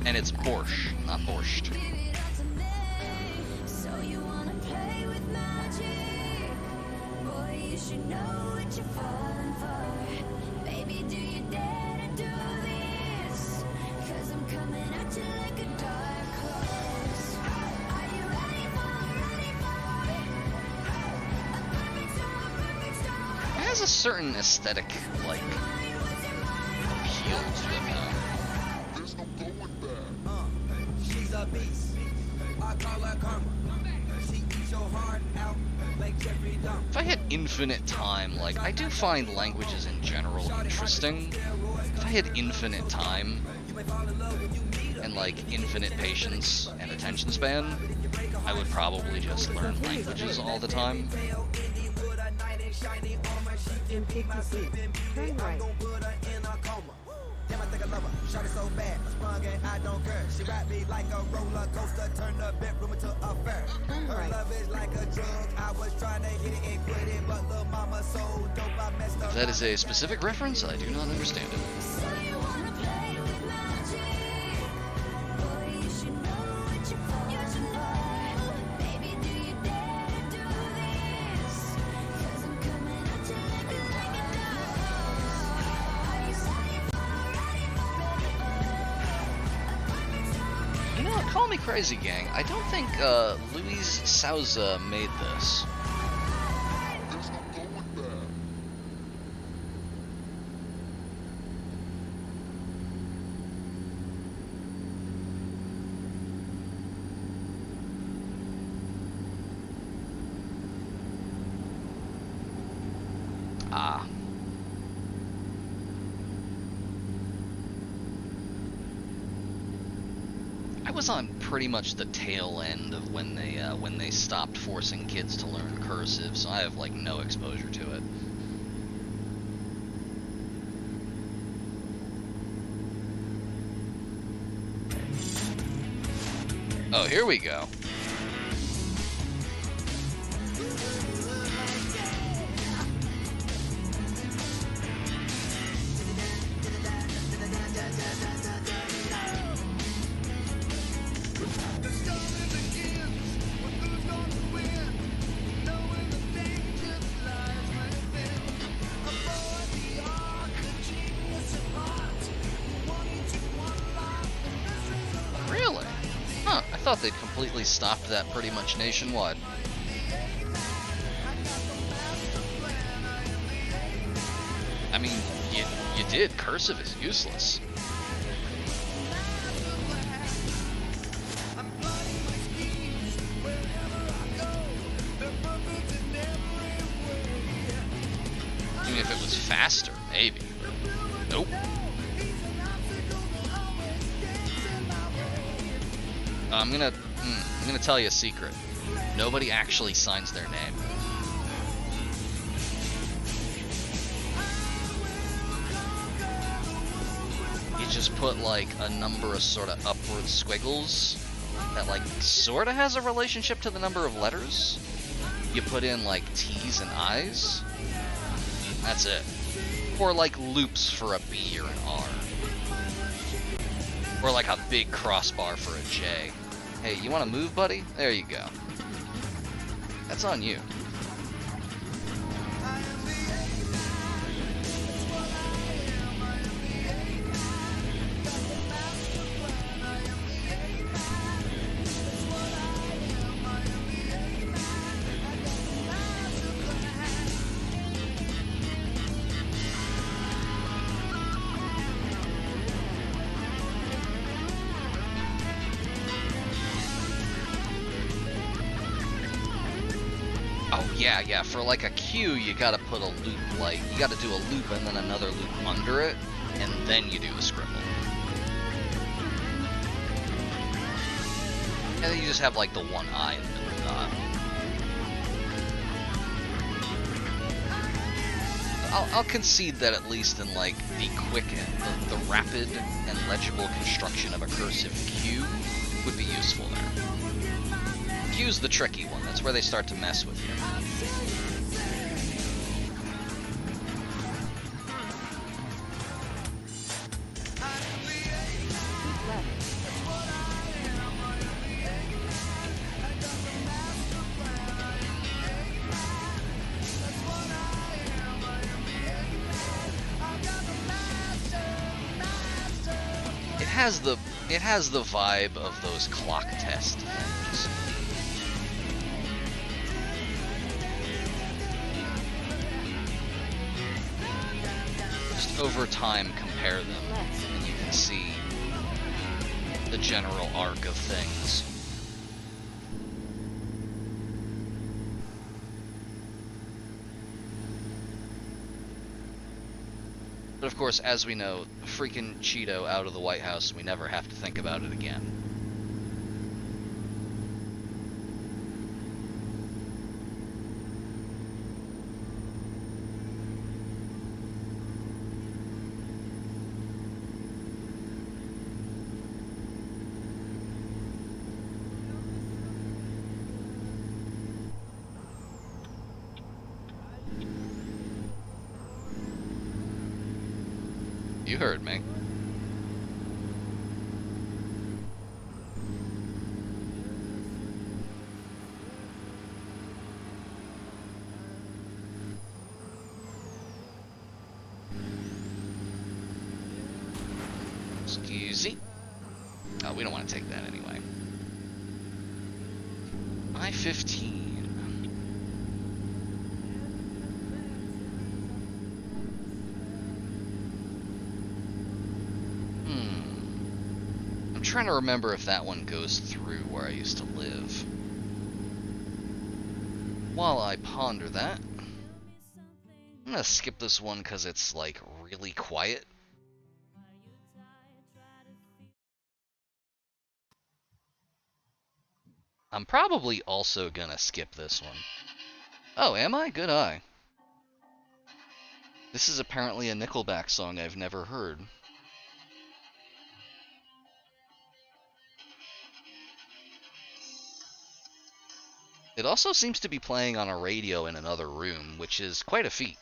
And it's borscht, not borscht. It has a certain aesthetic, like, appeal to it, though. She's a beast. I call her karma. She eats your heart out like Jeffrey Dahmer. If I had infinite time, like, I do find languages in general interesting. If I had infinite time, and, like, infinite patience and attention span, I would probably just learn languages all the time. In 50 feet. Turn right. Damn, I think I love her. Shot it so bad, I sprung and I don't care. She wrapped me like a roller coaster, turned the bedroom into a fair. Her love is like a drug. I was trying to hit it and quit it, but little mama so dope I messed up. If that is a specific reference, I do not understand it. You know what? Call me crazy, gang. I don't think Luis Souza made this. Ah. I was on pretty much the tail end of when they stopped forcing kids to learn cursive, so I have like no exposure to it. Oh, here we go. Really? Huh, I thought they'd completely stopped that pretty much nationwide. I mean, you did. Cursive is useless. Even if it was faster, maybe. Nope. I'm gonna tell you a secret. Nobody actually signs their name. You just put like a number of sort of upward squiggles that like sort of has a relationship to the number of letters. You put in like T's and I's. That's it. Or like loops for a B or an R. Or like a big crossbar for a J. Hey, you want to move, buddy? There you go. That's on you. Yeah, for like a Q, you gotta put a loop, like, you gotta do a loop and then another loop under it, and then you do a scribble. And then you just have like the one I in the middle of the dot. I'll concede that at least in like the quick, the rapid and legible construction of a cursive Q would be useful there. Q's the tricky one, that's where they start to mess with you. It has the vibe of those clock test things. Just over time compare them and you can see the general arc of things. But of course, as we know, freaking Cheeto out of the White House, we never have to think about it again. You heard me. Excuse-y. Oh, we don't want to take that anyway. I-15. I'm trying to remember if that one goes through where I used to live. While I ponder that, I'm gonna skip this one because it's like really quiet. I'm probably also gonna skip this one. Oh, am I? Good eye. This is apparently a Nickelback song I've never heard. It also seems to be playing on a radio in another room, which is quite a feat.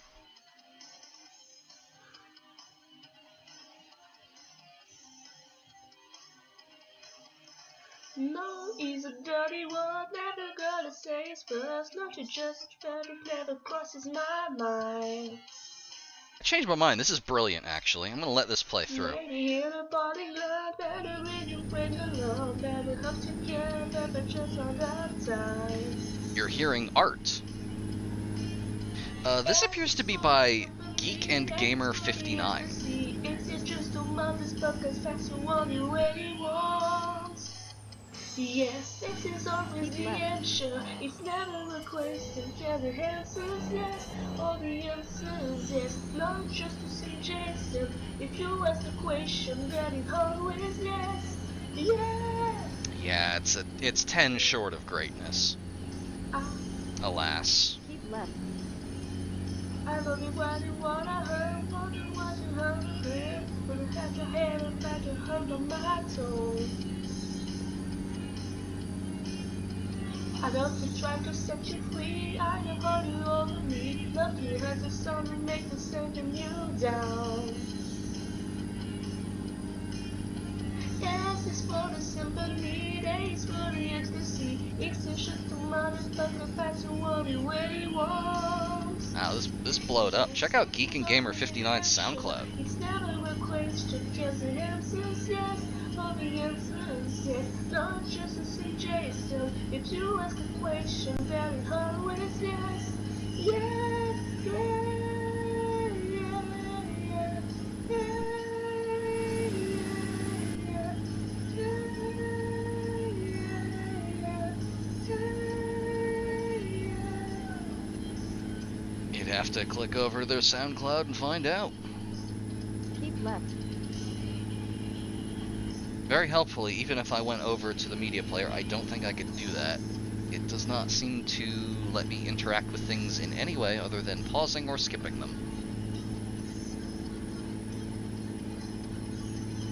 No is a dirty word, never gonna say it first. Not to just never crosses my mind. I changed my mind. This is brilliant, actually. I'm gonna let this play through. Maybe in a body love, better when you bring along, better come together, but just on that time. You're hearing art. This appears to be by Geek and Gamer 59. It's just a mother's buckets, that's the one you really want. Yes, this is always the answer. It's never a question. Yeah, the answer's yes. All the answers yes. Not just a suggestion. If you ask the question, then it always yes. Yes. Yeah, it's 10 short of greatness. Alas. Keep left. I love you what you wanna hurt, wonder what you hurt. When I had your head and back your hand on my toe. I love to try to set you free. I know how you over me. Love you as the sun and make the sinking you down. Yes, it's for the symphony, it's for the ecstasy. It's just a motherfucker that's what he really wants. Wow, this blowed up. Check out Geek and Gamer 59's SoundCloud. It's never a question, cause the answer's yes. For the answer's yes. Not just a suggestion. If you ask a question, then it always yes. Yes, yeah, yeah, yeah, yeah. You'd have to click over to their SoundCloud and find out. Keep left. Very helpfully, even if I went over to the media player, I don't think I could do that. It does not seem to let me interact with things in any way other than pausing or skipping them.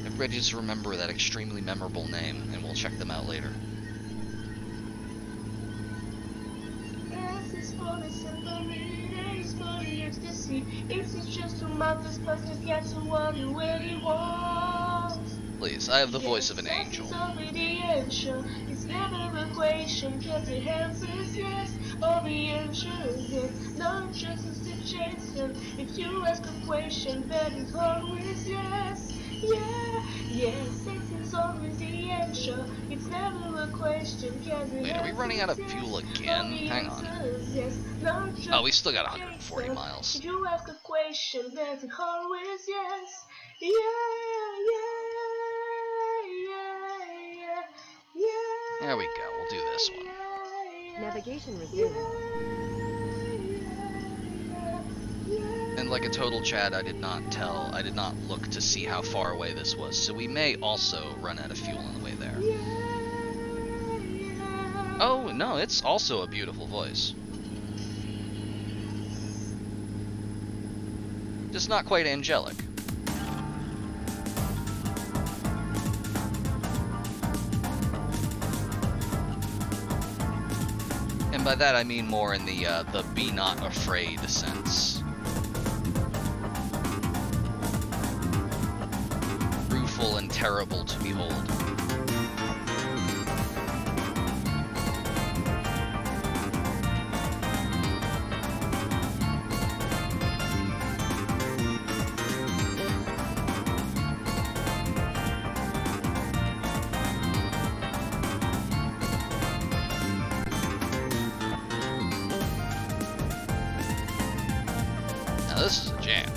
Everybody just remember that extremely memorable name, and we'll check them out later. It's just a mother's person gets what he really wants. Please, I have the voice of an angel. It's never a question, cause the answer is yes. Or the answer is yes. Not just a suggestion. If you ask a question, then it's always yes. Yeah, yes, this is always the answer. It's never a question, cause the Wait, are we running out of fuel again? Hang on. Oh, we still got 140 miles. If you ask a question, then it's always yes. Yeah, yeah. There we go, we'll do this one. Navigation resumed. And like a total Chad, I did not look to see how far away this was, so we may also run out of fuel on the way there. Oh, no, it's also a beautiful voice. Just not quite angelic. And by that I mean more in the be not afraid sense. Rueful and terrible to behold. Now this is a jam.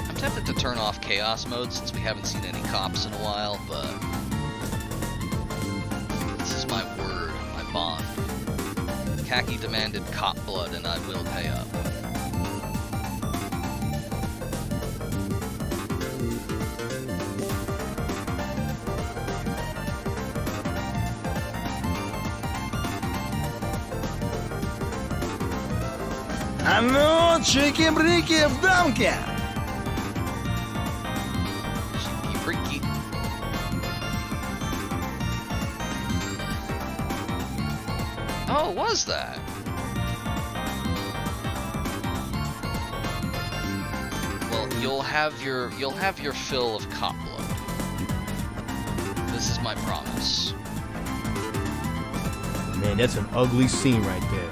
I'm tempted to turn off chaos mode since we haven't seen any cops in a while, but this is my word, my bond. Khaki demanded cop blood and I will pay up. А ну, чики-брики в дамке! Cheeky freaky. Oh, it was that? Well, you'll have your fill of cop blood. This is my promise. Man, that's an ugly scene right there.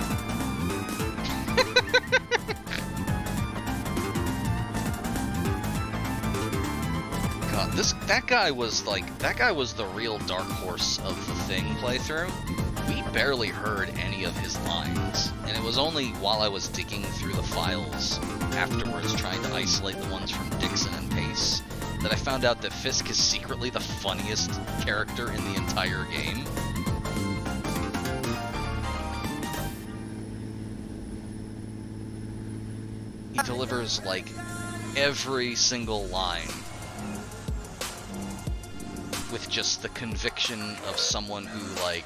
God, that guy was the real dark horse of the Thing playthrough. we barely heard any of his lines, and it was only while I was digging through the files afterwards trying to isolate the ones from Dixon and Pace that I found out that Fisk is secretly the funniest character in the entire game. He delivers, like, every single line with just the conviction of someone who, like,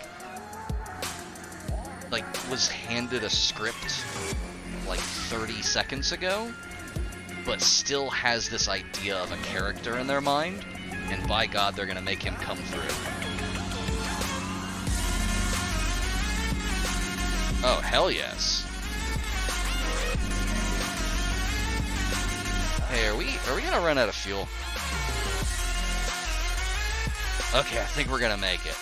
was handed a script, like, 30 seconds ago, but still has this idea of a character in their mind, and by God, they're gonna make him come through. Oh, hell yes. Hey, are we gonna run out of fuel? Okay, I think we're gonna make it.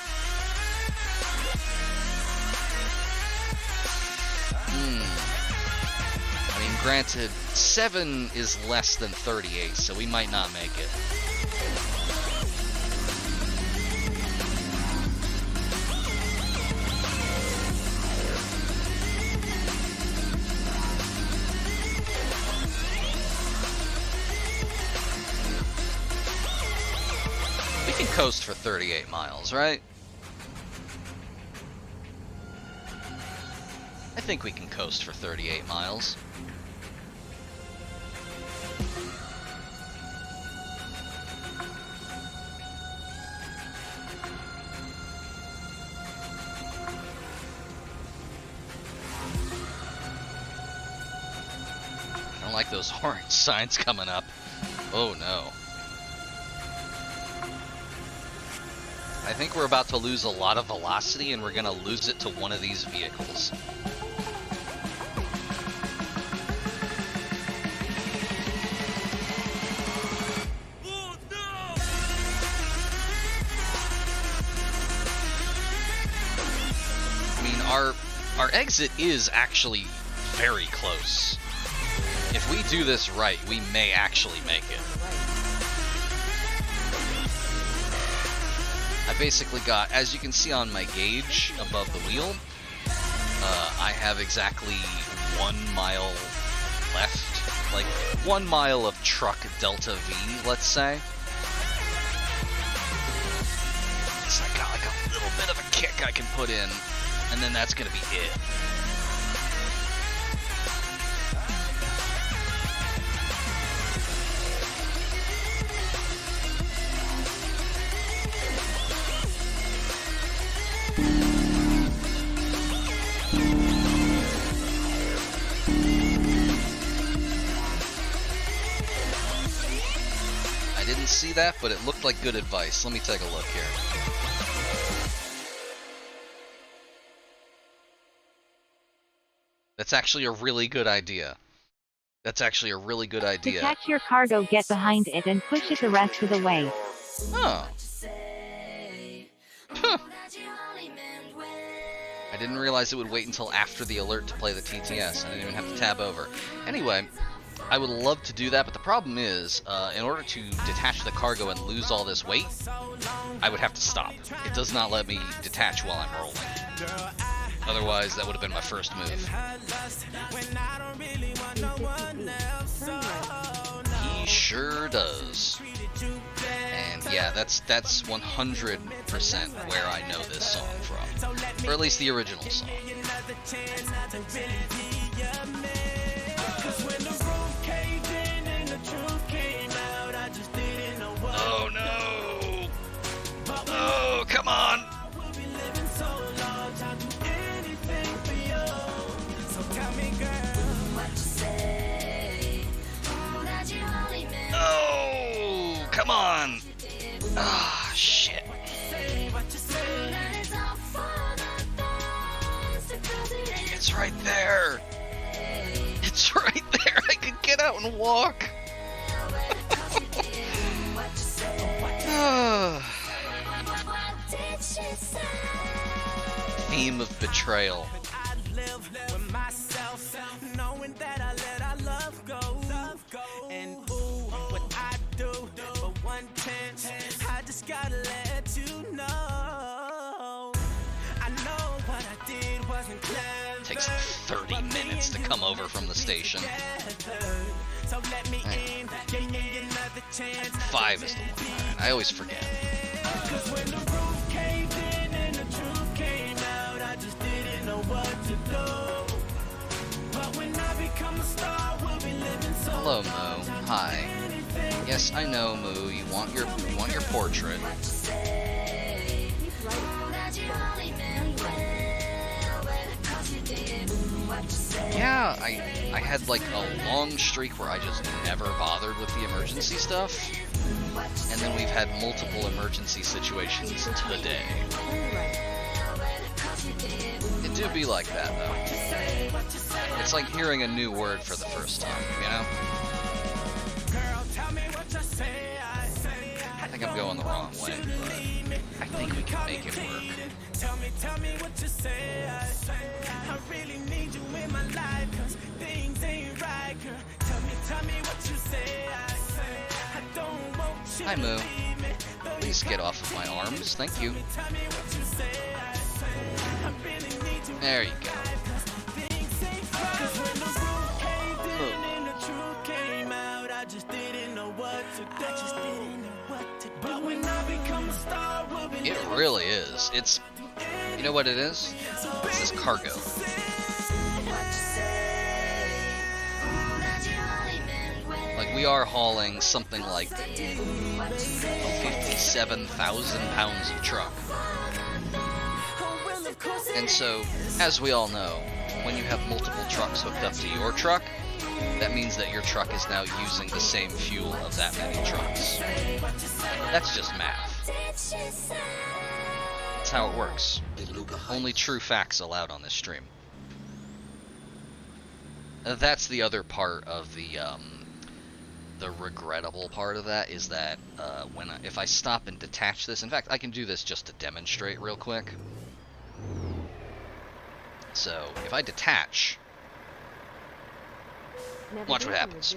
I mean, granted, 7 is less than 38, so we might not make it. We can coast for 38 miles, right? I think we can coast for 38 miles. I don't like those orange signs coming up. Oh no. I think we're about to lose a lot of velocity, and we're gonna lose it to one of these vehicles. I mean, our exit is actually very close. If we do this right, we may actually make it. I basically got, as you can see on my gauge above the wheel, I have exactly 1 mile left. Like, 1 mile of truck Delta V, let's say. So I got like a little bit of a kick I can put in, and then that's gonna be it. See that, but it looked like good advice. Let me take a look here. That's actually a really good idea. That's actually a really good idea. To catch your cargo, get behind it and push it the rest of the way. Oh. Huh. I didn't realize it would wait until after the alert to play the TTS. I didn't even have to tab over. Anyway, I would love to do that, but the problem is, in order to detach the cargo and lose all this weight, I would have to stop. It does not let me detach while I'm rolling. Otherwise, that would have been my first move. He sure does. And yeah, that's 100% where I know this song from. Or at least the original song. Oh no! Oh, come on! Oh, come on! Ah, shit. It's right there! It's right there! I could get out and walk! Theme of betrayal. And ooh, what I do for 1/10, I just gotta let you know. I know what 30 minutes to come over from the station. Hang on. 5 is the one. Alright, I always forget. Hello, Moo. Hi. Yes, I know, Moo. You want your portrait. Yeah, I had like a long streak where I just never bothered with the emergency stuff, and then we've had multiple emergency situations today. It do be like that though. It's like hearing a new word for the first time, you know? I think I'm going the wrong way, but I think we can make it work. Tell me what you say. I really need you in my life, 'cause things ain't right, girl. Tell me what you say. I don't want you. Hi, Moo. Please get off of my arms. Thank you. There you go. It really is. It's, you know what it is? This is cargo. Like, we are hauling something like 57,000 pounds of truck. And so, as we all know, when you have multiple trucks hooked up to your truck, that means that your truck is now using the same fuel of that many trucks. That's just math. That's how it works. Only true facts allowed on this stream. That's the other part of the regrettable part of that, is that if I stop and detach this, in fact, I can do this just to demonstrate real quick. So, if I detach, watch what happens.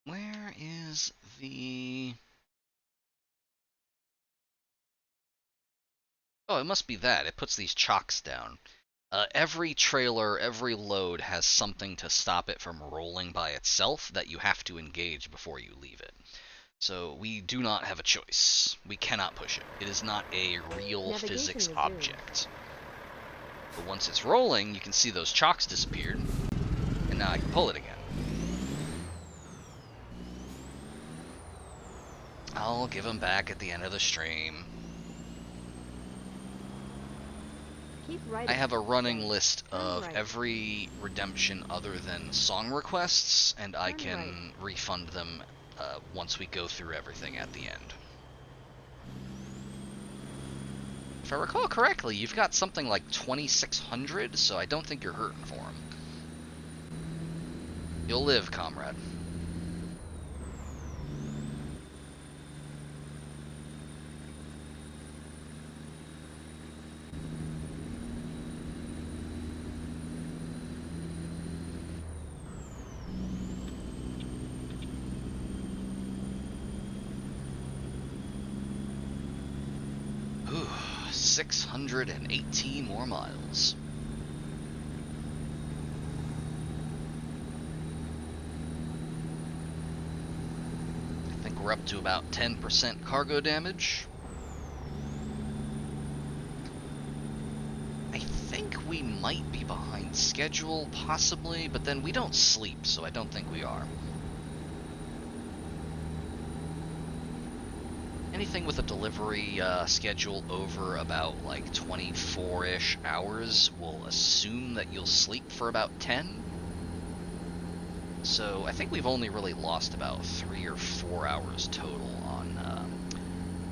Where is the... Oh, it must be that. It puts these chocks down. Every trailer, every load has something to stop it from rolling by itself that you have to engage before you leave it. So we do not have a choice. We cannot push it. It is not a real physics object. But once it's rolling, you can see those chocks disappeared, and now I can pull it again. I'll give them back at the end of the stream. I have a running list of every redemption other than song requests, and I can refund them once we go through everything at the end. If I recall correctly, you've got something like 2,600, so I don't think you're hurting for them. You'll live, comrade. Ooh, 618 more miles. I think we're up to about 10% cargo damage. I think we might be behind schedule, possibly, but then we don't sleep, so I don't think we are. Anything with a delivery schedule over about like 24-ish hours will assume that you'll sleep for about 10. So I think we've only really lost about 3 or 4 hours total on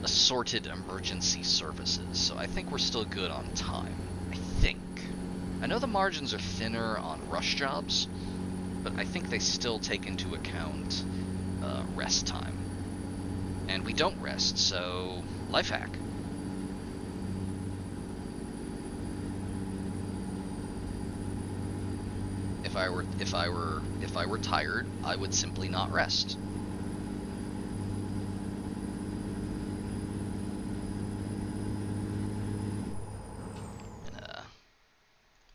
assorted emergency services. So I think we're still good on time. I think. I know the margins are thinner on rush jobs, but I think they still take into account rest time. And we don't rest, so life hack. If if I were tired, I would simply not rest.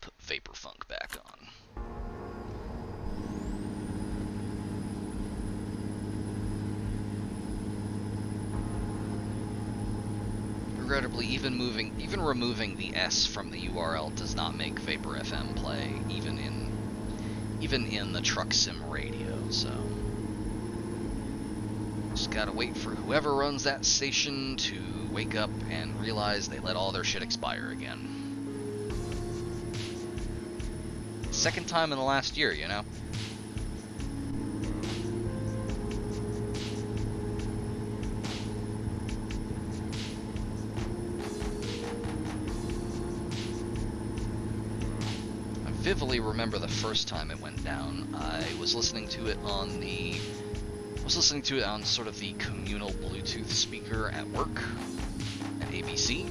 Put Vapor Funk back on. Regrettably, even removing the S from the URL does not make Vapor FM play, even in the Truck Sim radio. So just gotta wait for whoever runs that station to wake up and realize they let all their shit expire again. Second time in the last year, you know? I vividly remember the first time it went down. I was listening to it on sort of the communal Bluetooth speaker at work at ABC.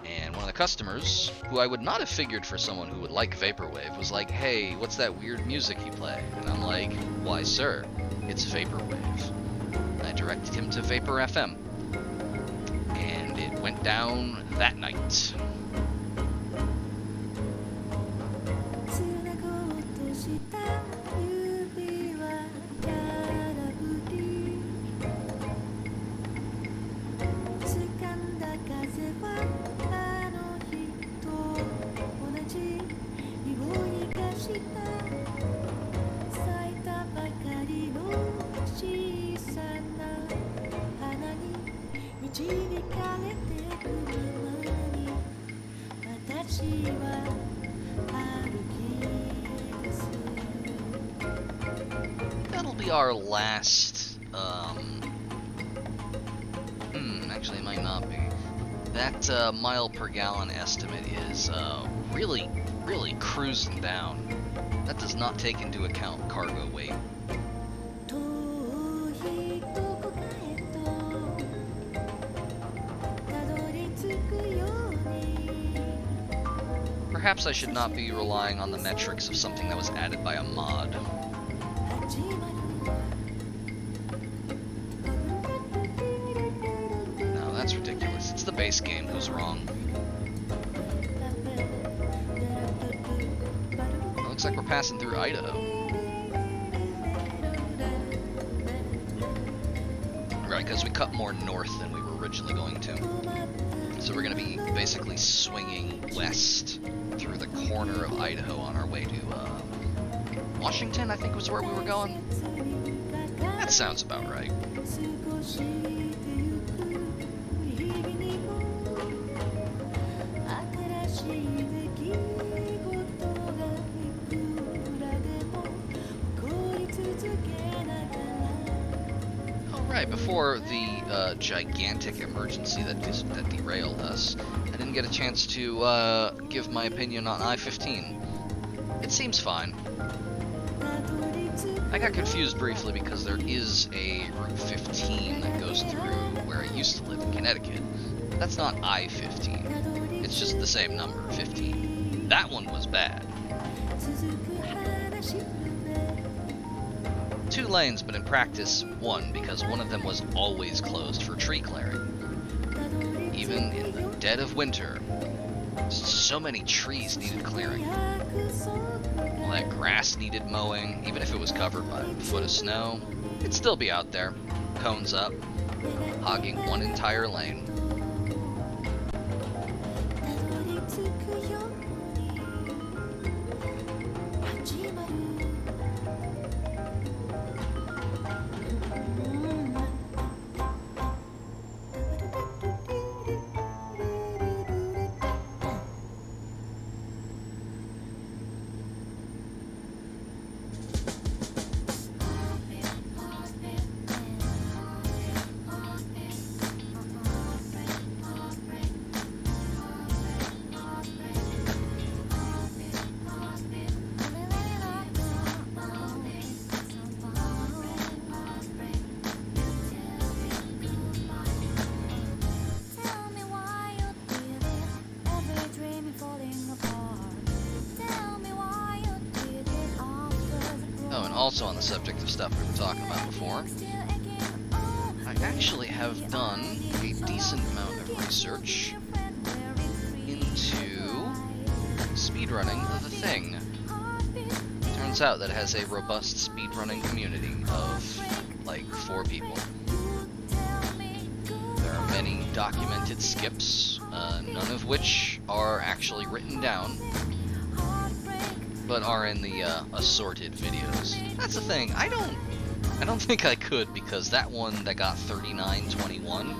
And one of the customers, who I would not have figured for someone who would like Vaporwave, was like, "Hey, what's that weird music you play?" And I'm like, "Why, sir, it's Vaporwave." And I directed him to Vapor FM. And it went down that night. That'll be our last, actually it might not be. That mile per gallon estimate is really cruising down. That does not take into account cargo weight. Perhaps I should not be relying on the metrics of something that was added by a mod. No, that's ridiculous. It's the base game. Who's wrong? It looks like we're passing through Idaho. Right, because we cut more north than we were originally going to. So we're going to be basically swinging west through the corner of Idaho on our way to Washington, I think was where we were going. That sounds about right. Alright, before the gigantic emergency that derailed us, I didn't get a chance to give my opinion on I-15. It seems fine. I got confused briefly because there is a Route 15 that goes through where I used to live in Connecticut. That's not I-15. It's just the same number, 15. That one was bad. 2 lanes, but in practice, 1, because one of them was always closed for tree clearing. Even in the dead of winter, so many trees needed clearing. All that grass needed mowing, even if it was covered by a foot of snow, it'd still be out there, cones up, hogging 1 entire lane. also on the subject of stuff we were talking about before, I actually have done a decent amount of research into speedrunning of The Thing. Turns out that it has a robust speedrunning community of, like, 4 people. There are many documented skips, none of which are actually written down, but are in the assorted videos. That's the thing. I don't think I could, because that one that got 3921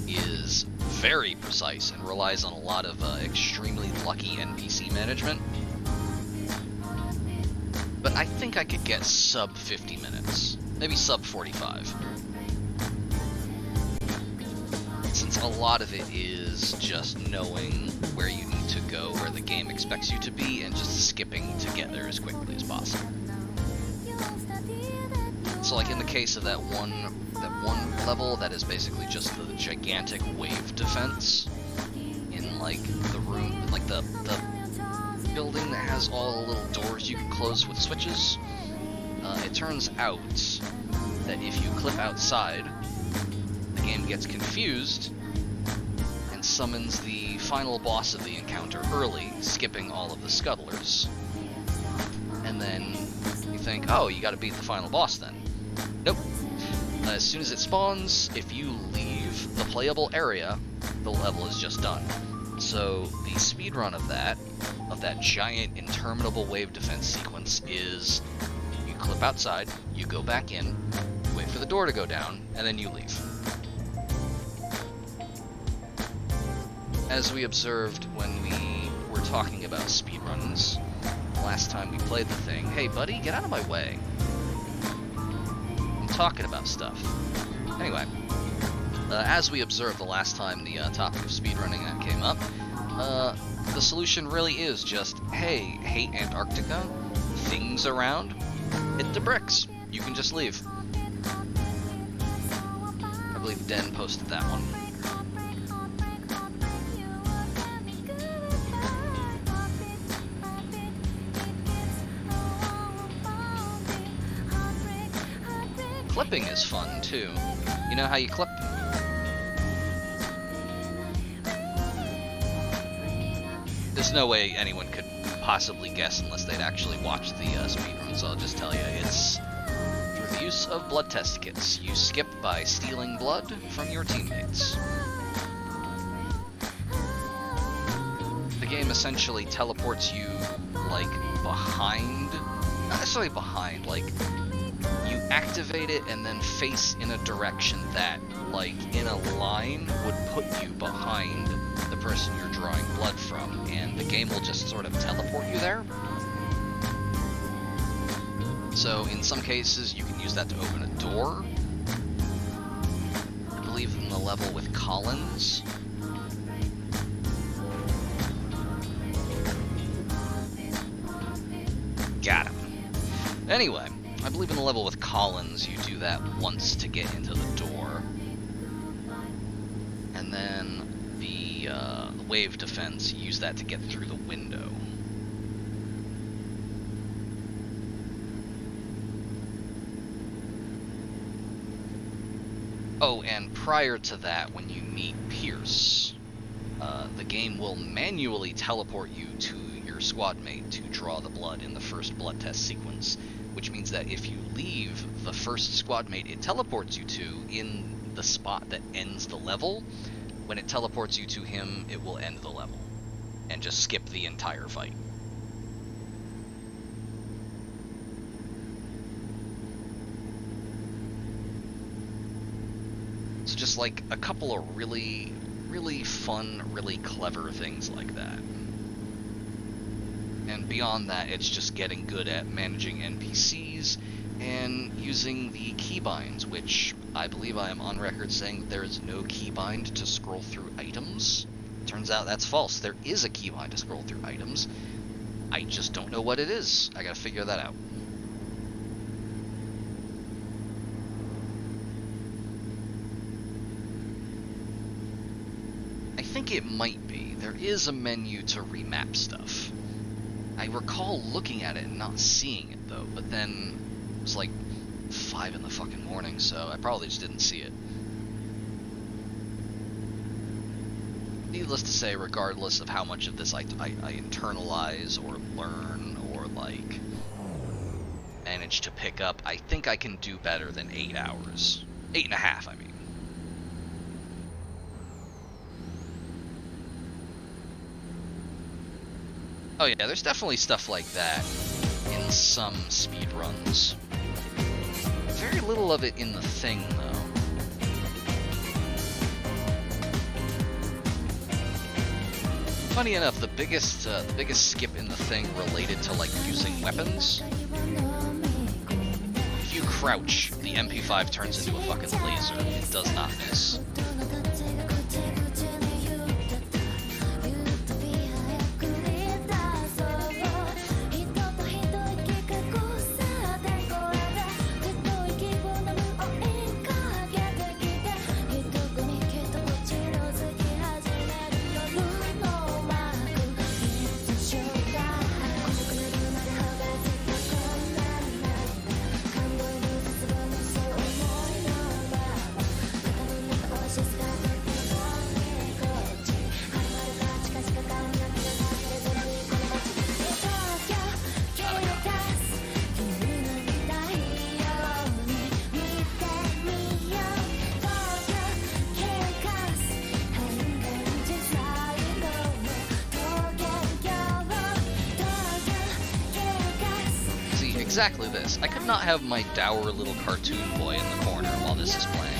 is very precise and relies on a lot of extremely lucky NPC management. But I think I could get sub 50 minutes, maybe sub 45. Since a lot of it is just knowing where you need to go, where the game expects you to be, and just skipping to get there as quickly as possible. So, like in the case of that one level, that is basically just the gigantic wave defense in like the room, like the building that has all the little doors you can close with switches. It turns out that if you clip outside, the game gets confused and summons the final boss of the encounter early, skipping all of the scuttlers. And then you think, oh, you gotta beat the final boss then. Nope. As soon as it spawns, if you leave the playable area, the level is just done. So the speedrun of that giant interminable wave defense sequence is you clip outside, you go back in, wait for the door to go down, and then you leave. As we observed when we were talking about speedruns last time we played The Thing, hey buddy, get out of my way. I'm talking about stuff. Anyway, as we observed the last time the topic of speedrunning that came up, the solution really is just, hey, hate Antarctica, things around, hit the bricks. You can just leave. I believe Den posted that one. Clipping is fun too. You know how you clip? There's no way anyone could possibly guess unless they'd actually watched the speedrun, so I'll just tell you, it's through the use of blood test kits. You skip by stealing blood from your teammates. The game essentially teleports you, like, behind, not necessarily behind, like, you activate it and then face in a direction that, like, in a line would put you behind the person you're drawing blood from, and the game will just sort of teleport you there. So in some cases you can use that to open a door. I believe in the level with Collins. Got him. Anyway, I believe in the level with Collins you do that once to get into the door. And then the wave defense, you use that to get through the window. Oh, and prior to that, when you meet Pierce, the game will manually teleport you to your squad mate to draw the blood in the first blood test sequence, which means that if you leave the first squad mate it teleports you to in the spot that ends the level, when it teleports you to him, it will end the level and just skip the entire fight. So just like a couple of really, really fun, really clever things like that. And beyond that, it's just getting good at managing NPCs and using the keybinds, which I believe I am on record saying that there is no keybind to scroll through items. Turns out that's false. There is a keybind to scroll through items. I just don't know what it is. I gotta figure that out. I think it might be. There is a menu to remap stuff. I recall looking at it and not seeing it though, but then was like 5 in the fucking morning, so I probably just didn't see it. Needless to say, regardless of how much of this I internalize or learn or like manage to pick up, I think I can do better than 8 hours. 8.5, I mean. Oh yeah, there's definitely stuff like that in some speedruns. Very little of it in the thing, though. Funny enough, the biggest skip in the thing related to like using weapons. If you crouch, the MP5 turns into a fucking laser. It does not miss. Exactly this. I could not have my dour little cartoon boy in the corner while this is playing.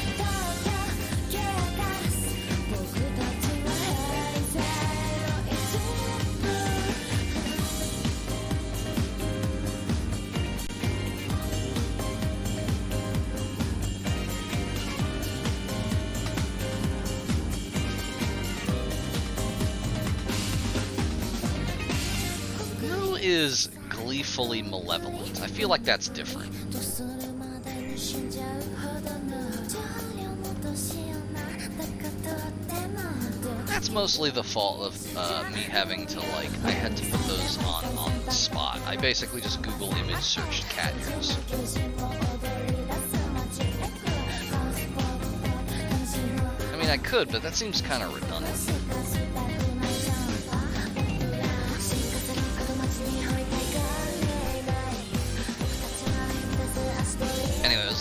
Who is gleefully malevolent? I feel like that's different. That's mostly the fault of me having to, like, I had to put those on the spot. I basically just Google image searched cat ears. I mean, I could, but that seems kind of redundant.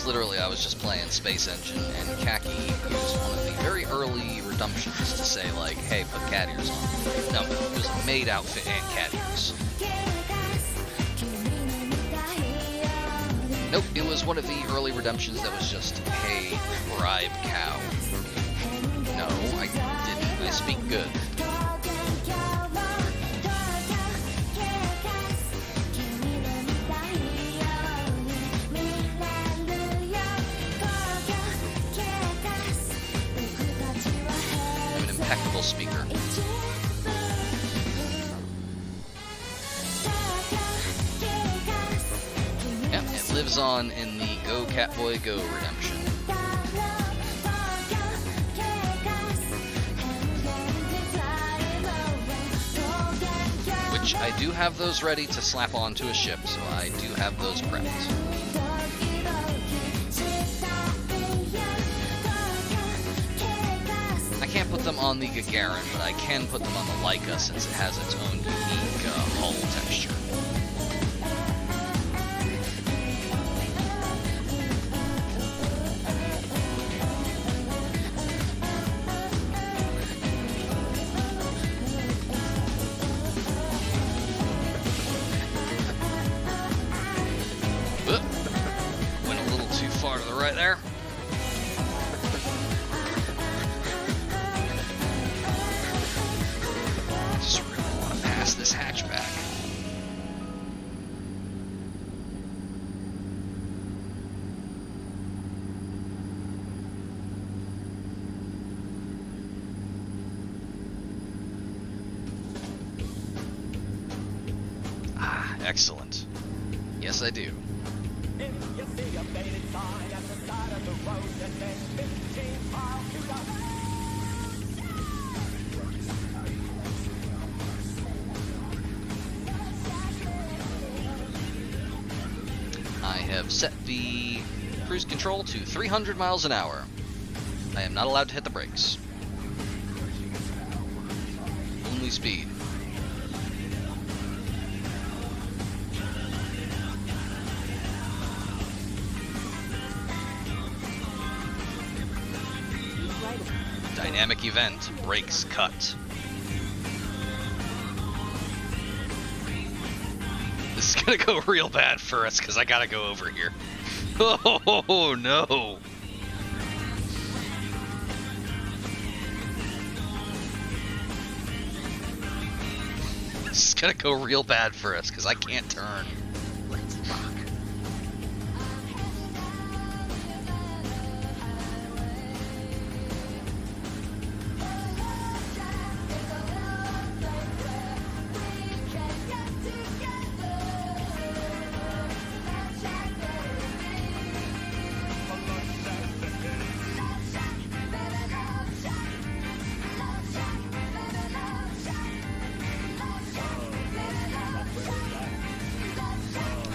Literally, I was just playing Space Engine, and Kaki used one of the very early redemptions to say, like, hey, put cat ears on. No, it was a maid outfit and cat ears. Nope, it was one of the early redemptions that was just, hey, bribe cow. No, I didn't. I speak good. Impeccable speaker. Yep, it lives on in the Go Catboy Go redemption. Which I do have those ready to slap onto a ship, so I do have those prepped. I can't put them on the Gagarin, but I can put them on the Leica since it has its own unique hull texture. Oop. Went a little too far to the right there. This hatchback. Ah, excellent. Yes, I do. If you see a faded sign at the side of the road that says 15 miles to the have set the cruise control to 300 miles an hour. I am not allowed to hit the brakes. Only speed. Dynamic event, brakes cut. This is gonna go real bad for us because I gotta go over here. Oh no! This is gonna go real bad for us because I can't turn.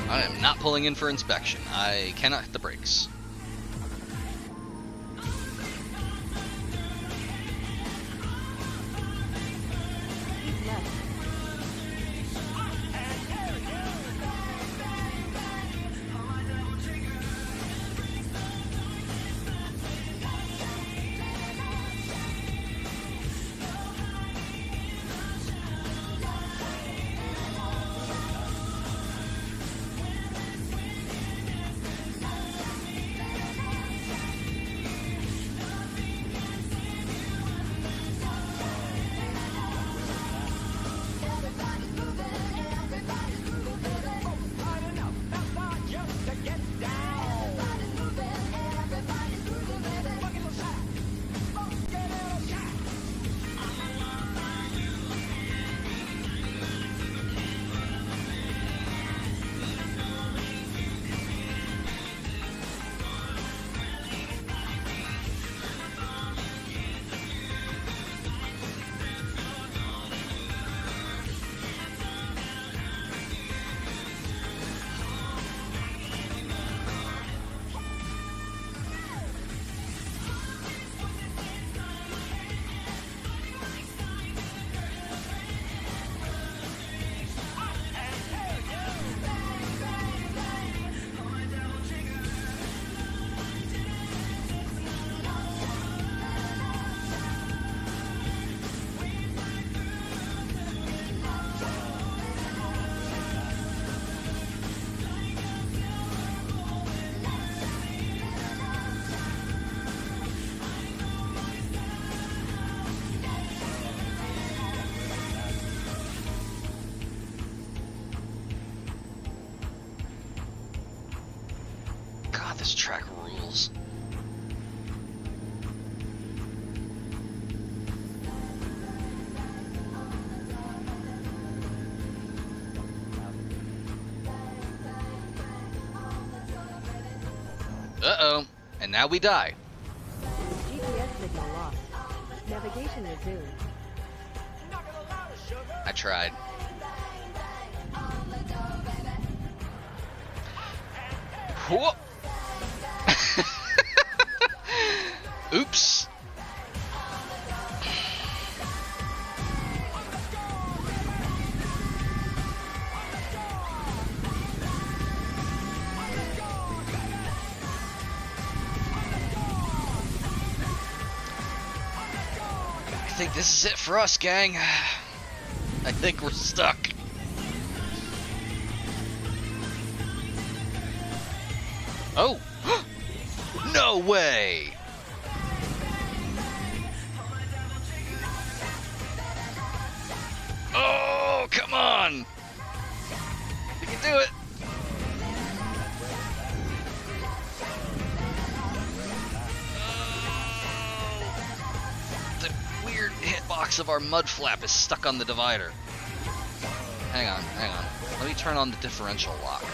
I am not pulling in for inspection. I cannot hit the brakes. God, this track rules. Uh-oh. And now we die. GPS signal lost. Navigation resumed. I tried. Whoop! Oops. I think this is it for us, gang. I think we're stuck. Oh! No way! Oh, come on! We can do it! Oh, the weird hitbox of our mud flap is stuck on the divider. Hang on, hang on. Let me turn on the differential lock.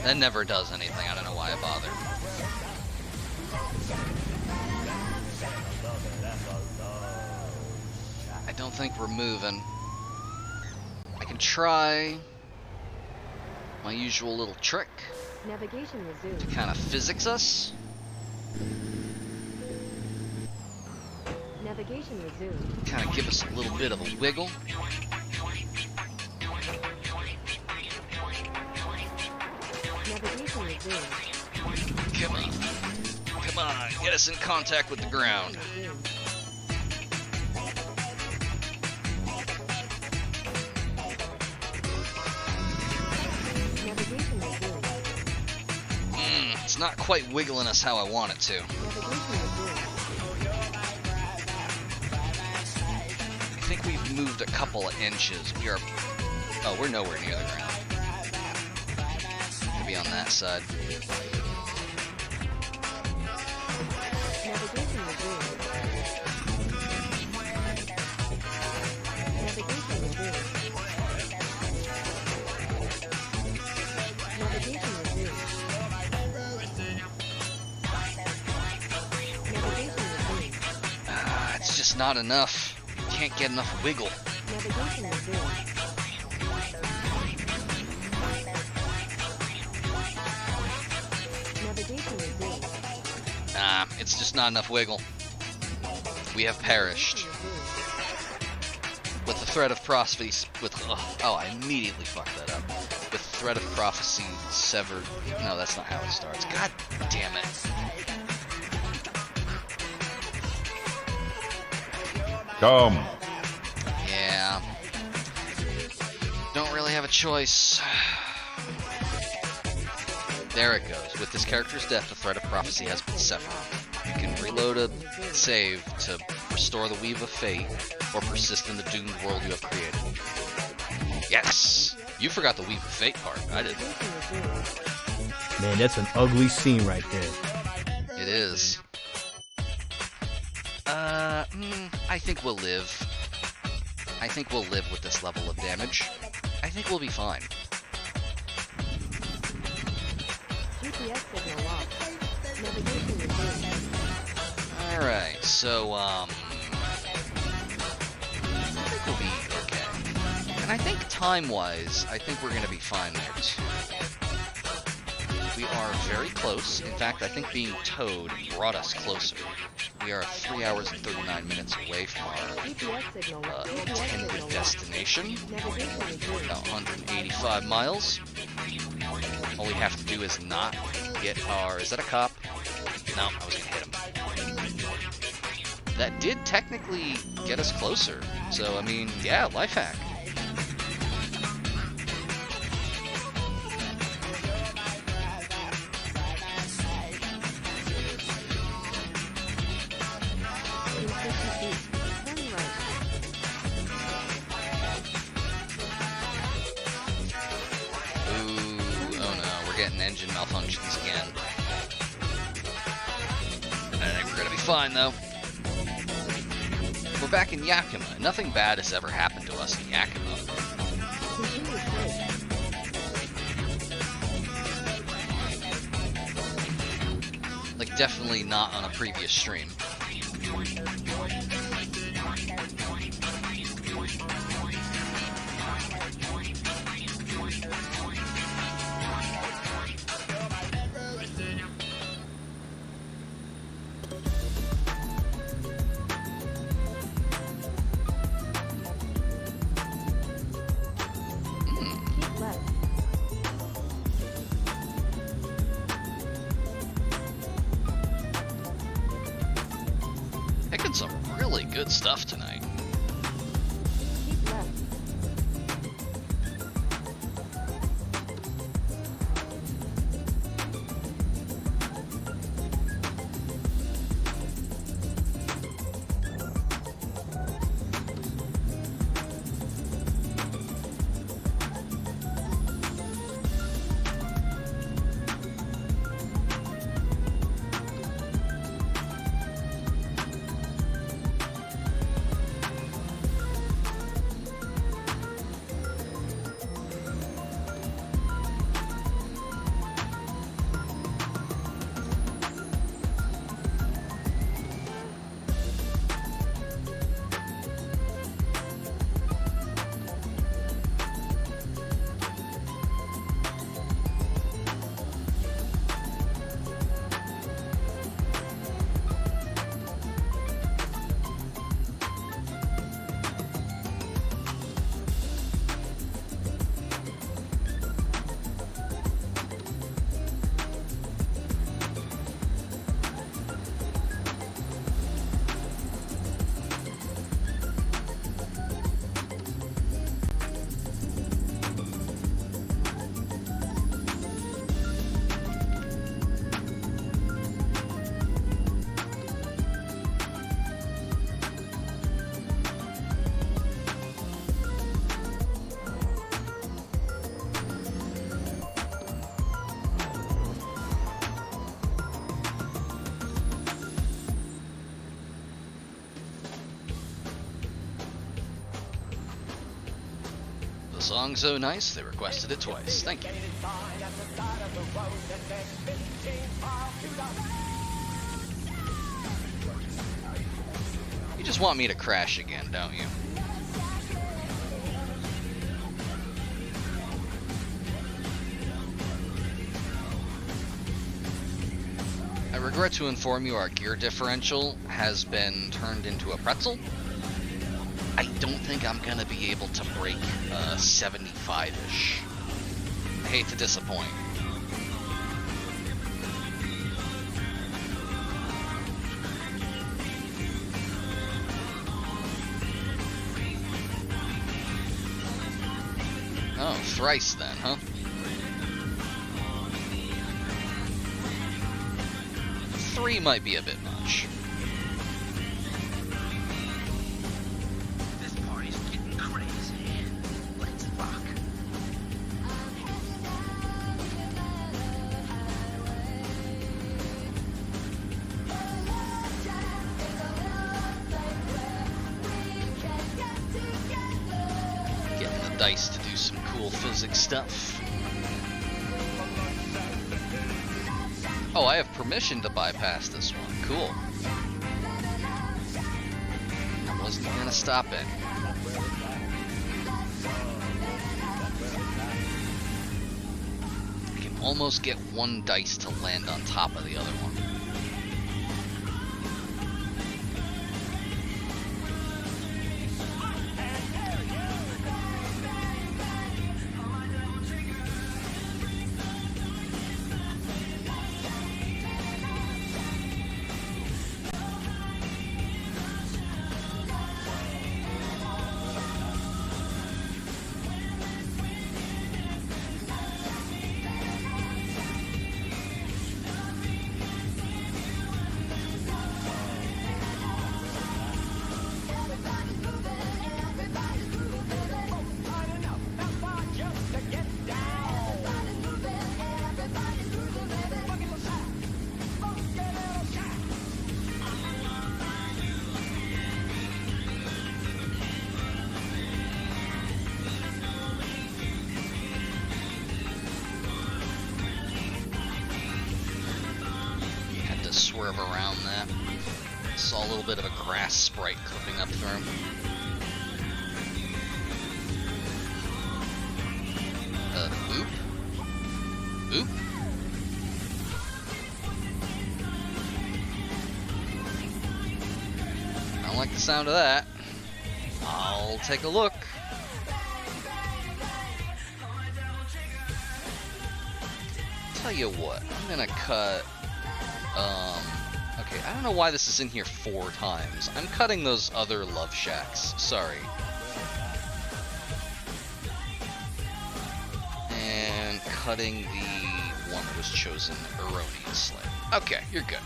That never does anything. I don't know why I bothered. I don't think we're moving. I can try my usual little trick Navigation to resumed. kind of physics us. Navigation resumed. Kind of give us a little bit of a wiggle. Navigation resumed. Come on. Come on, get us in contact with the ground. Resumed. Navigation resumed. It's not quite wiggling us how I want it to. Navigation resumed. I think we've moved a couple of inches. Oh, we're nowhere near the ground. Maybe on that side. Navigation resumed. Navigation resumed. Navigation resumed. Navigation resumed. It's just not enough. Can't get enough wiggle. Navigation resumed. Navigation resumed. It's just not enough wiggle. We have perished. With the threat of prophecy, I immediately fucked that up. With the threat of prophecy severed. No, that's not how it starts. God damn it. Come. Yeah. Don't really have a choice. There it goes. With this character's death, the threat of prophecy has been severed. You can reload a save to restore the Weave of Fate, or persist in the doomed world you have created. Yes! You forgot the Weave of Fate part. I didn't. Man, that's an ugly scene right there. It is. I think we'll live. I think we'll live with this level of damage. I think we'll be fine. GPS signal lost. Navigation resumed. Alright, so, I think we'll be okay. And I think time-wise, I think we're gonna be fine there, too. We are very close. In fact, I think being towed brought us closer. We are 3 hours and 39 minutes away from our GPS signal lost. GPS intended signal lost. destination. Navigation resumed. About 185 miles. All we have to do is not get our... Is that a cop? No, I was gonna hit him. That did technically get us closer. So, I mean, yeah, life hack. In 50 feet. Turn right. Ooh, oh no, we're getting engine malfunctions again. I think we're gonna be fine, though. We're back in Yakima. Nothing bad has ever happened to us in Yakima. Continue straight. Like, definitely not on a previous stream. Keep left. Picking some really good stuff tonight. Keep left. Song so nice, they requested it twice. Thank you. You just want me to crash again, don't you? I regret to inform you our gear differential has been turned into a pretzel. I don't think I'm gonna be able to break 75-ish. I hate to disappoint. Oh, thrice then, huh? Three might be a bit much. This party's getting crazy. Let's rock. Getting the dice to do some cool physics stuff. Oh, I have permission to bypass this one. Cool. I wasn't gonna stop it. I can almost get one dice to land on top of the other one. Swerve around that. Saw a little bit of a grass sprite clipping up through him. Oop. Oop. I don't like the sound of that. I'll take a look. Tell you what, I'm gonna cut. Okay, I don't know why this is in here 4 times. I'm cutting those other love shacks. Sorry. And cutting the one that was chosen erroneously. Okay, you're good.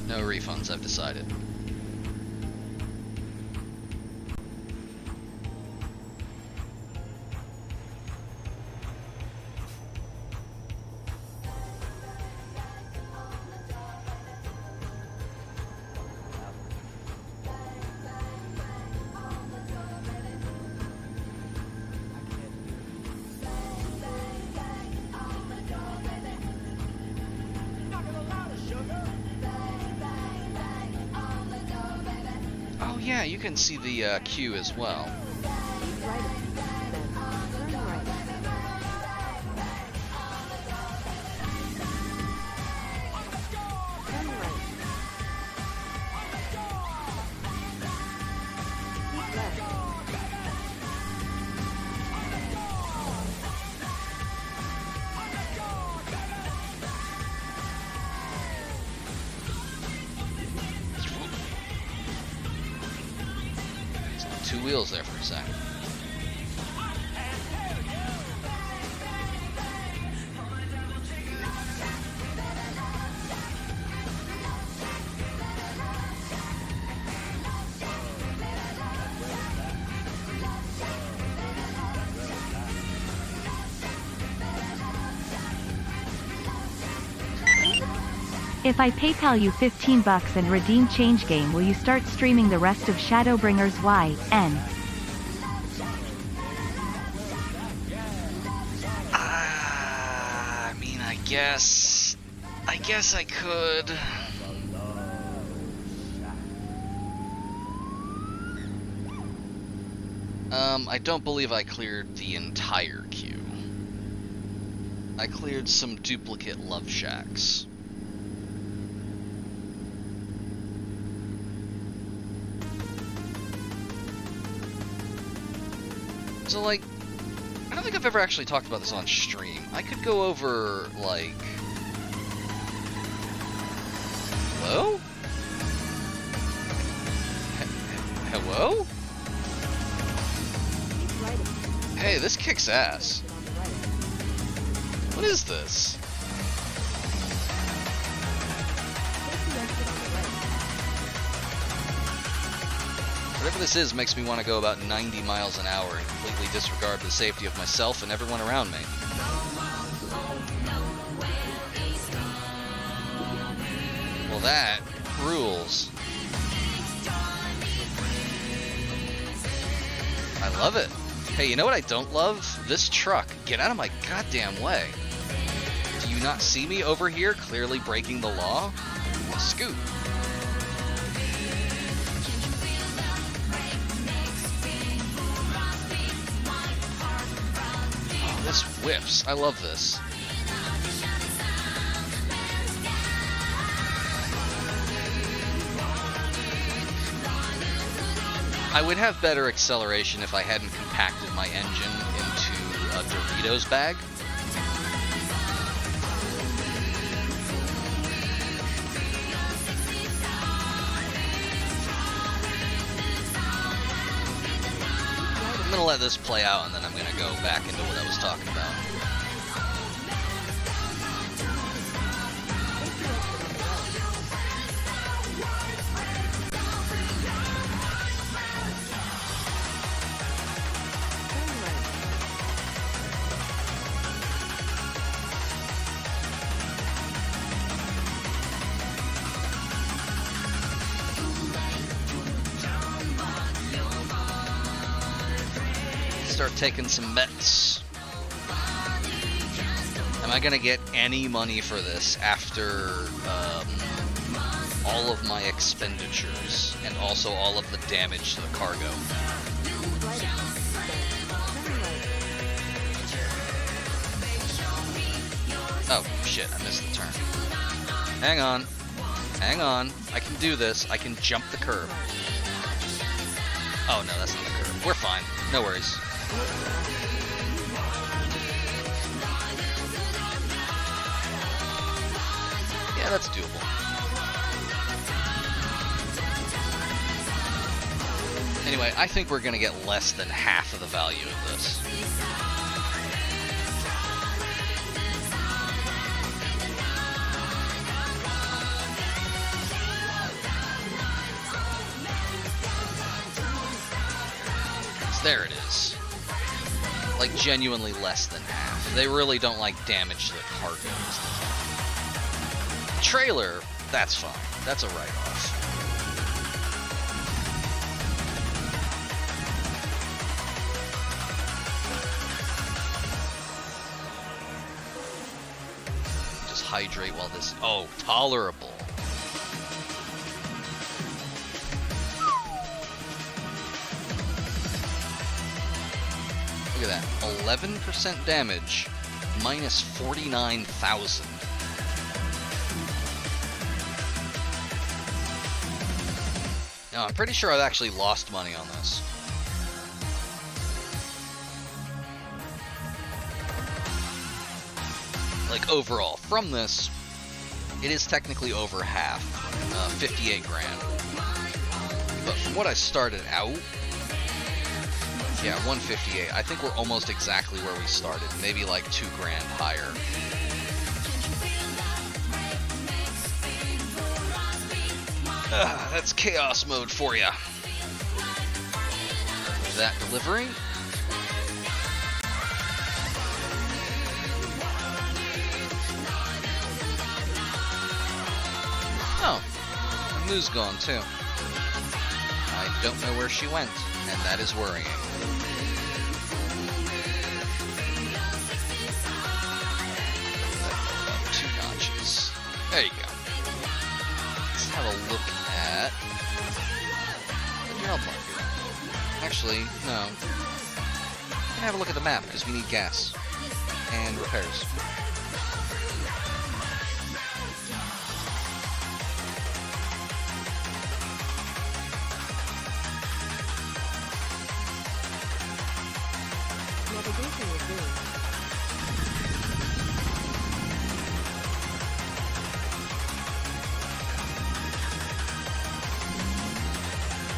No refunds, I've decided. Yeah, you can see the queue as well. Keep right, then turn right. Turn right. Keep left. Two wheels there for a second. If I PayPal you $15 and redeem change game, will you start streaming the rest of Shadowbringers YN? I mean, I guess I could. I don't believe I cleared the entire queue. I cleared some duplicate Love Shacks. So, like, I don't think I've ever actually talked about this on stream. I could go over, like... Hello? Hello? Hey, this kicks ass. What is this? Whatever this is makes me want to go about 90 miles an hour and completely disregard the safety of myself and everyone around me. Well, that rules. I love it. Hey, you know what I don't love? This truck. Get out of my goddamn way. Do you not see me over here clearly breaking the law? Scoot. Oh, this whips. I love this. I would have better acceleration if I hadn't compacted my engine into a Doritos bag. I'm gonna let this play out and then I'm gonna go back into what I was talking about. Start taking some bets. Am I gonna get any money for this after all of my expenditures and also all of the damage to the cargo? Oh shit, I missed the turn. Hang on. Hang on. I can do this. I can jump the curb. Oh no, that's not the curb. We're fine. No worries. Yeah, that's doable. Anyway, I think we're gonna get less than half of the value of this. There it is. Like, genuinely less than half. They really don't like damage to the cargo. Trailer, that's fine. That's a write-off. Just hydrate while this... Oh, tolerable. Look at that. 11% damage, minus 49,000. Now, I'm pretty sure I've actually lost money on this. Like, overall. From this, it is technically over half. 58 grand. But from what I started out... Yeah, 158. I think we're almost exactly where we started. Maybe like 2 grand higher. That's chaos mode for ya. Is that delivery? Moo's gone too. I don't know where she went, and that is worrying. About 2 notches. There you go. Let's have a look at the job market. Actually, no. We're gonna have a look at the map because we need gas and repairs. Navigation resumed.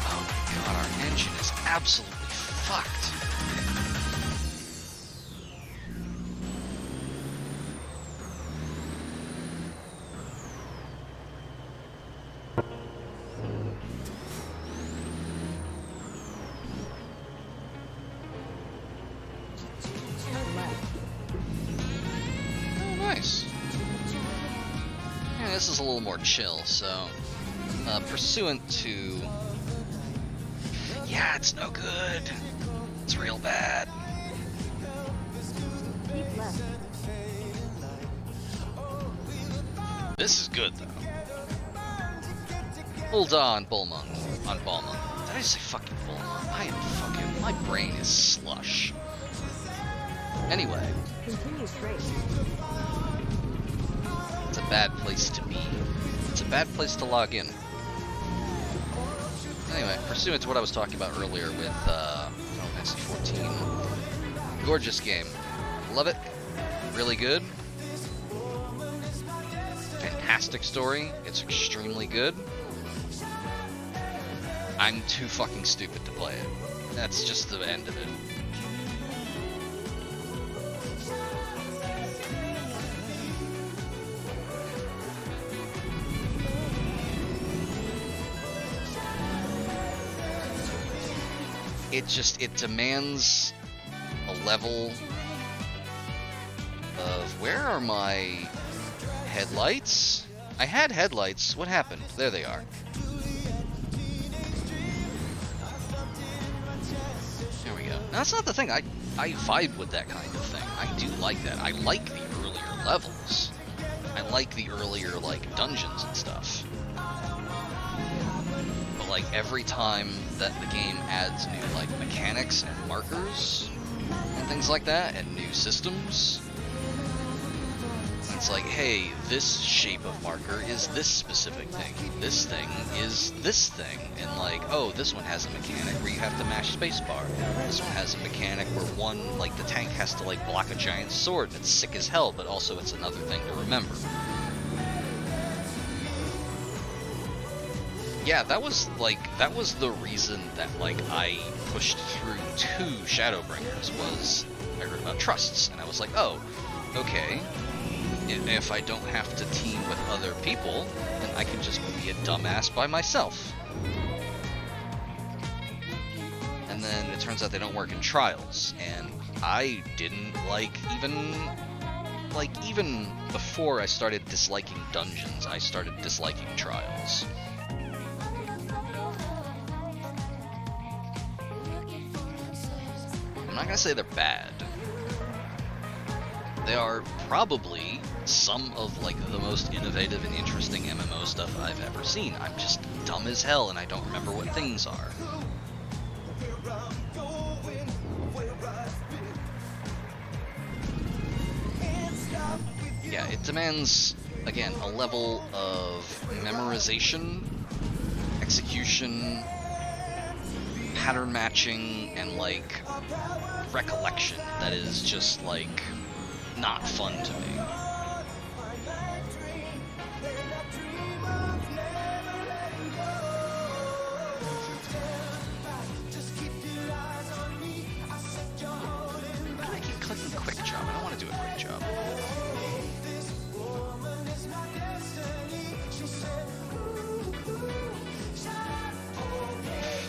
Oh my god, our engine is absolutely fucked. Turn left. Oh, nice. Yeah, this is a little more chill, so pursuant to... Yeah, it's no good. It's real bad. Keep left. This is good, though. Hold on, Bullmonk. On Bullmonk. Did I say fucking Bullmonk? I am fucking... My brain is slush. Anyway, Continue straight. it's a bad place to be. It's a bad place to log in. Anyway, pursuant to what I was talking about earlier with Final Fantasy 14. Gorgeous game. Love it. Really good. Fantastic story. It's extremely good. I'm too fucking stupid to play it. That's just the end of it. It demands a level of, where are my headlights? I had headlights. What happened? There they are. There we go. Now, that's not the thing. I vibe with that kind of thing. I do like that. I like the earlier levels. I like the earlier, like, dungeons and stuff. But, like, every time that the game adds new, like, mechanics and markers and things like that, and new systems, it's like, hey, this shape of marker is this specific thing. This thing is this thing. And like, oh, this one has a mechanic where you have to mash spacebar. This one has a mechanic where one, like, the tank has to, like, block a giant sword, and it's sick as hell, but also it's another thing to remember. Yeah, that was the reason that, like, I pushed through 2 Shadowbringers, was I heard about trusts, and I was like, oh, okay, if I don't have to team with other people, then I can just be a dumbass by myself. And then it turns out they don't work in trials, and I didn't even before I started disliking dungeons, I started disliking trials. I'm not gonna say they're bad. They are probably some of, like, the most innovative and interesting MMO stuff I've ever seen. I'm just dumb as hell and I don't remember what things are. Yeah, it demands, again, a level of memorization, execution, pattern matching, and, like, recollection that is just, like, not fun to me. I keep clicking quick job. I don't want to do a quick job.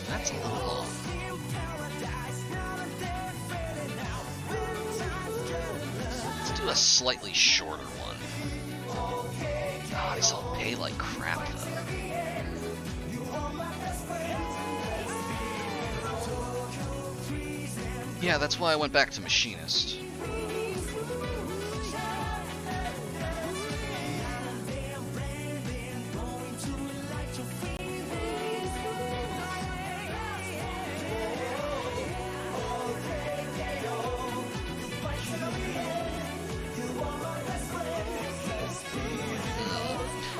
That's a little long. Let's do a slightly shorter one. God, these all pay like crap, though. Yeah, that's why I went back to Machinist.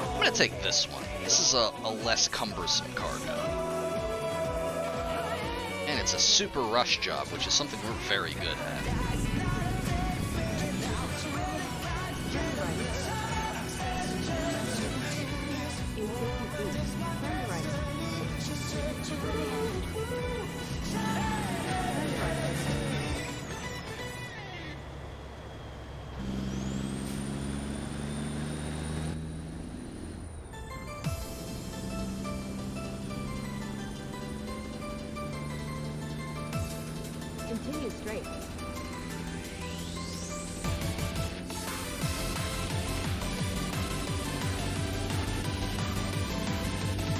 I'm gonna take this one. This is a less cumbersome cargo. And it's a super rush job, which is something we're very good at. In 50 feet, turn right. Continue straight.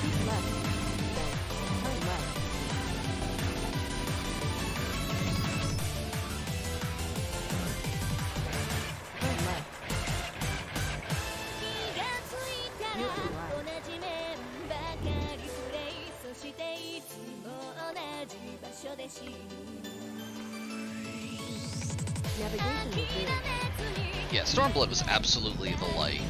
Keep left. Then turn left. Turn left. You'll be right. Navigation resumed. Yeah, Stormblood was absolutely the, like...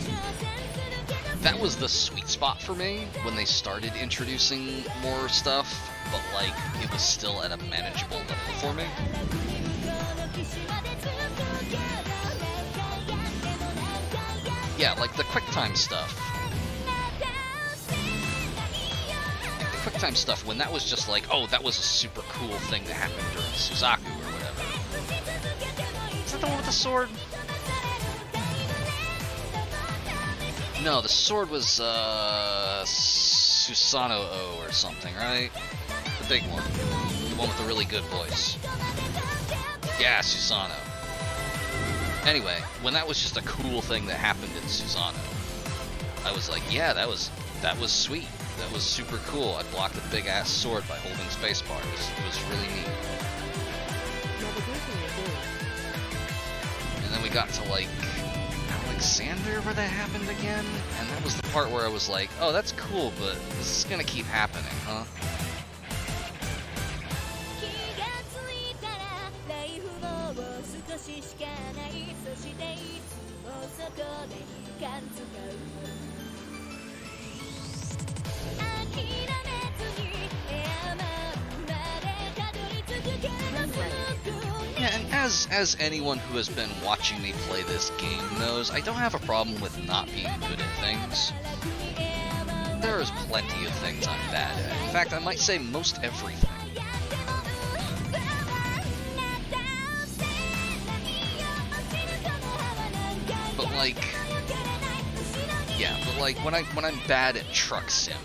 That was the sweet spot for me when they started introducing more stuff, but, like, it was still at a manageable level for me. Yeah, like the QuickTime stuff. Like the QuickTime stuff, when that was just like, oh, that was a super cool thing that happened during Suzaku or whatever. Is that the one with the sword? No, the sword was, Susanoo or something, right? The big one. The one with the really good voice. Yeah, Susanoo. Anyway, when that was just a cool thing that happened in Susanoo, I was like, yeah, that was sweet. That was super cool. I blocked a big ass sword by holding spacebar. It was really neat. Navigation resumed. And then we got to like Alexander where that happened again, and that was the part where I was like, oh, that's cool, but this is gonna keep happening, huh? Yeah, and as anyone who has been watching me play this game knows, I don't have a problem with not being good at things. There is plenty of things I'm bad at. In fact, I might say most everything. But like, yeah, but like when I'm bad at truck sim,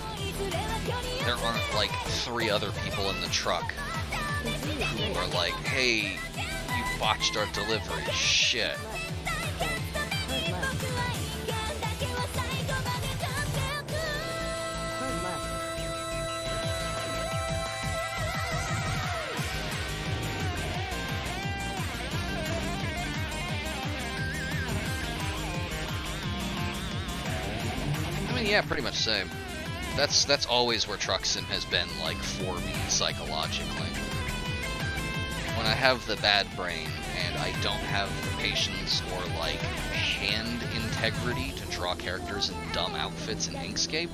there aren't like 3 other people in the truck who are like, hey, you botched our delivery, shit. Turn left. Turn left. I mean, yeah, pretty much same. That's always where truck sim has been, like, for me, psychologically. When I have the bad brain, and I don't have the patience or, like, hand integrity to draw characters in dumb outfits in Inkscape,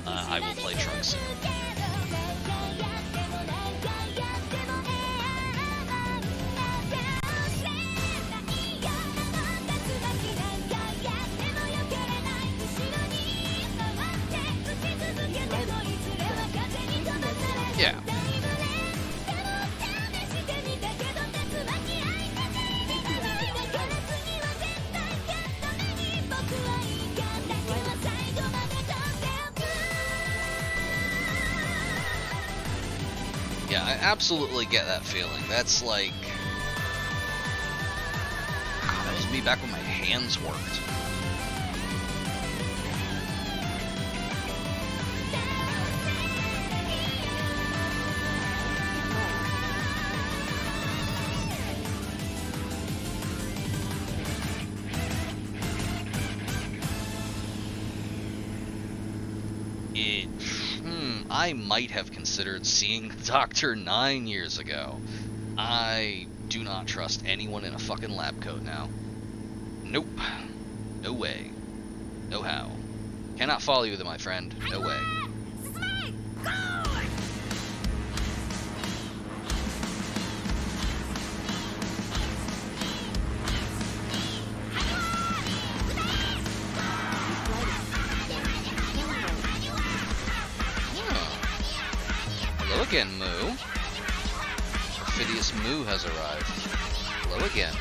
I will play truck sim. Yeah. Yeah, I absolutely get that feeling. That's like... God, that was me back when my hands worked. I might have considered seeing the doctor 9 years ago. I do not trust anyone in a fucking lab coat now. Nope. No way. No how. Cannot follow you, my friend. No way. Hello again, Moo. Perfidious Moo has arrived. Hello again.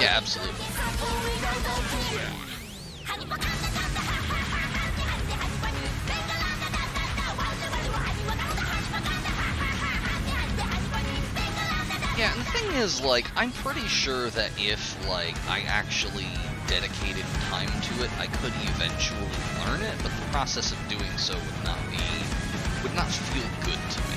Yeah, absolutely. Yeah, and the thing is, like, I'm pretty sure that if, like, I actually dedicated time to it, I could eventually learn it, but the process of doing so would not feel good to me.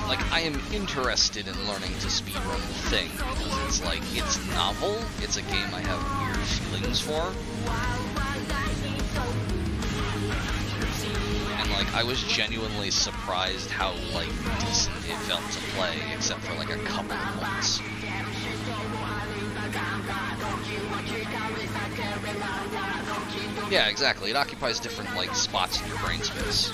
Like, I am interested in learning to speedrun the thing, because it's like, it's novel, it's a game I have weird feelings for. And like, I was genuinely surprised how like decent it felt to play, except for like a couple of months. Yeah, exactly. It occupies different like spots in your brain space.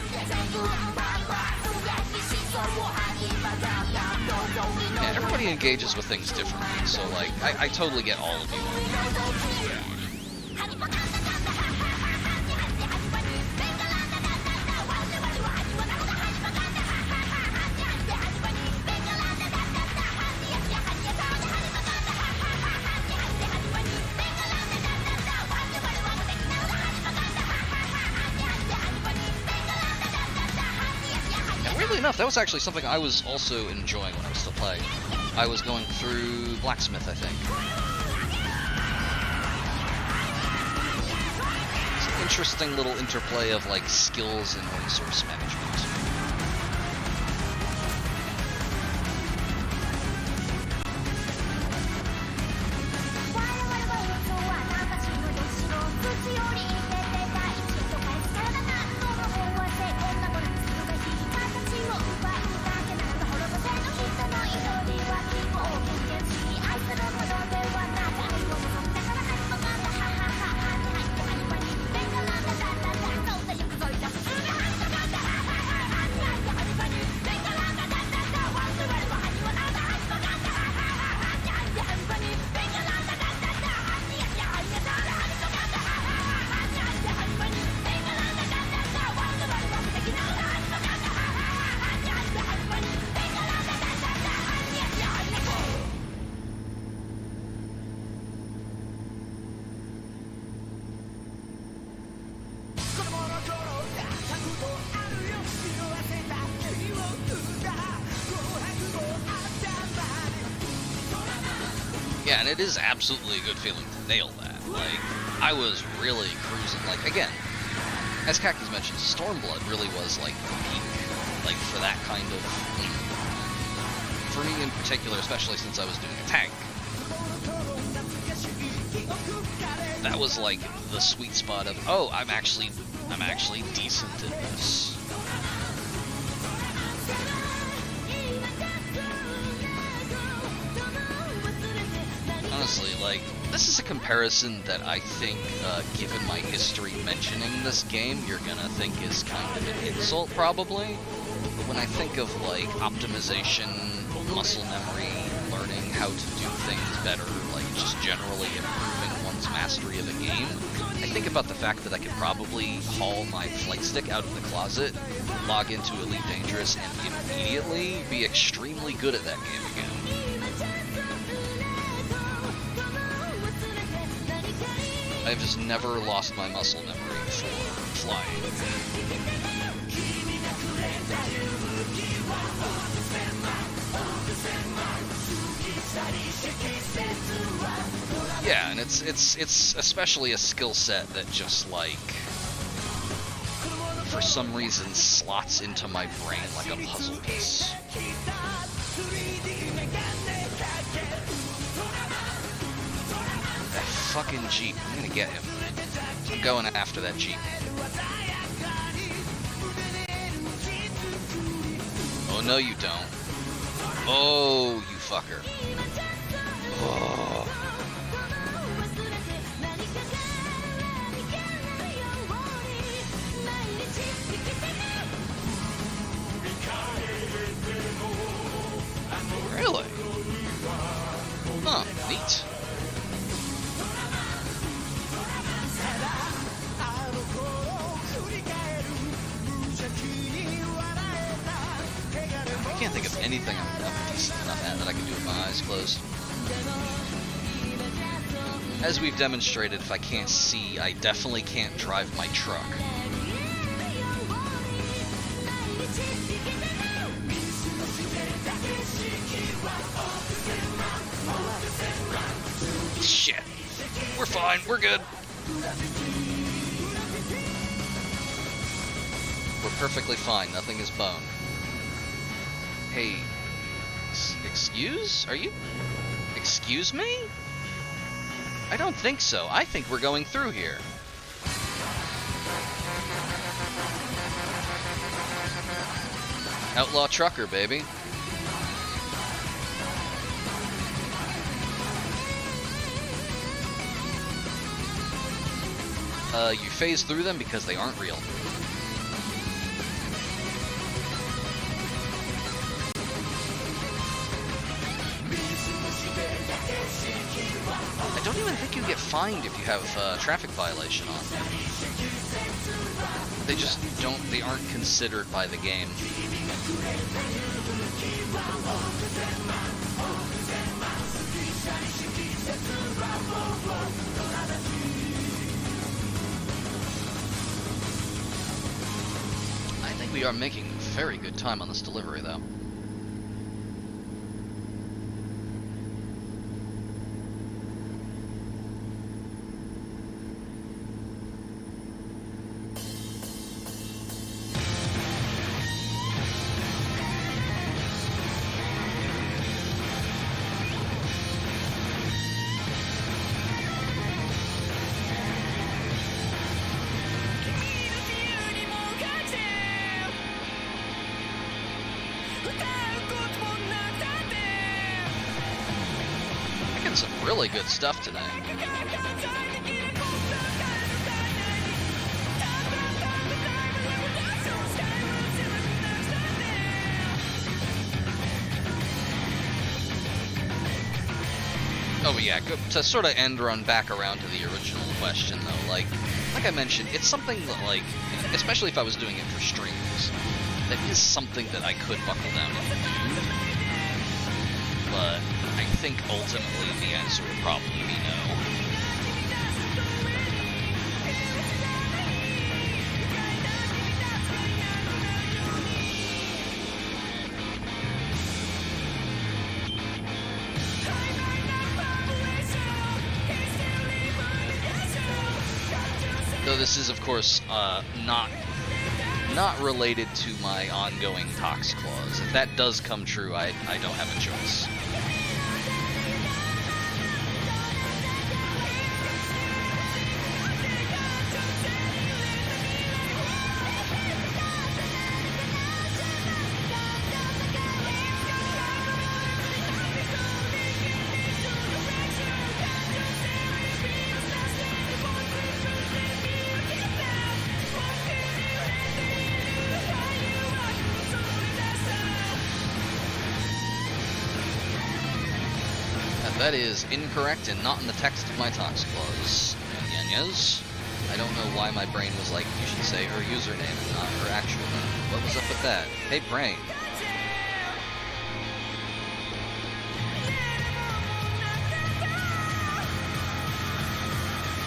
Yeah, everybody engages with things differently, so like, I totally get all of you. Enough, that was actually something I was also enjoying when I was still playing. I was going through Blacksmith, I think. It's an interesting little interplay of like skills and resource management. Yeah, and it is absolutely a good feeling to nail that. Like, I was really cruising. Like, again, as Kaki's mentioned, Stormblood really was, like, the peak, like, for that kind of thing. For me in particular, especially since I was doing a tank. That was, like, the sweet spot of, oh, I'm actually decent at this. Honestly, like, this is a comparison that I think, given my history mentioning this game, you're gonna think is kind of an insult, probably. But when I think of, like, optimization, muscle memory, learning how to do things better, like, just generally improving one's mastery of a game, I think about the fact that I could probably haul my flight stick out of the closet, log into Elite Dangerous, and immediately be extremely good at that game again. I've just never lost my muscle memory for flying. It's especially a skill set that just like for some reason slots into my brain like a puzzle piece. That fucking Jeep. I'm gonna get him. I'm going after that Jeep. Oh no you don't. Oh, you fucker. Oh. Really? Huh, neat. I can't think of anything I'm decent enough at that I can do with my eyes closed. As we've demonstrated, if I can't see, I definitely can't drive my truck. Shit. We're fine. We're good. We're perfectly fine. Nothing is bone. Hey, excuse? Are you... Excuse me? I don't think so. I think we're going through here. Outlaw trucker, baby. You phase through them because they aren't real. I don't even think you get fined if you have a traffic violation on. They just don't, they aren't considered by the game. I think we are making very good time on this delivery, though. Some really good stuff today. Oh yeah, to sort of end run back around to the original question though, like I mentioned, it's something that like, especially if I was doing it for streams, that is something that I could buckle down and do. But I think ultimately the answer would probably be no. Though this is, of course, not related to my ongoing Tox clause. If that does come true, I don't have a choice. That is incorrect and not in the text of my Tox clause. Yes. I don't know why my brain was like, you should say her username and not her actual name. What was up with that? Hey, brain.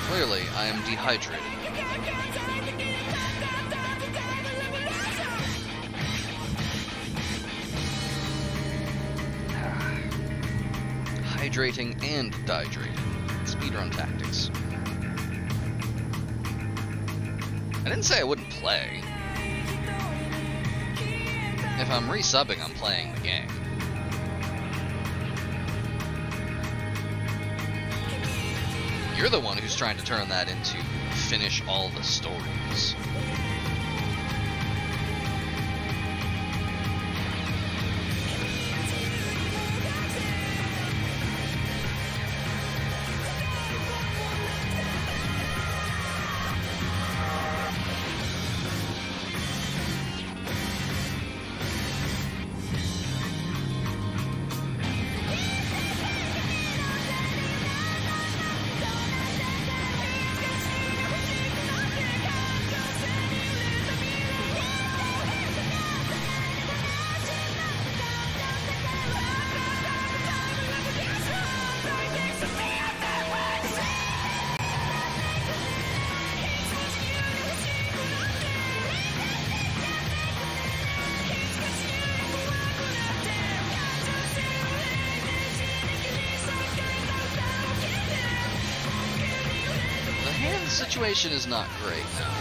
Clearly, I am dehydrated. Hydrating and dehydrating. It's speedrun tactics. I didn't say I wouldn't play. If I'm resubbing, I'm playing the game. You're the one who's trying to turn that into finish all the stories. Situation is not great now.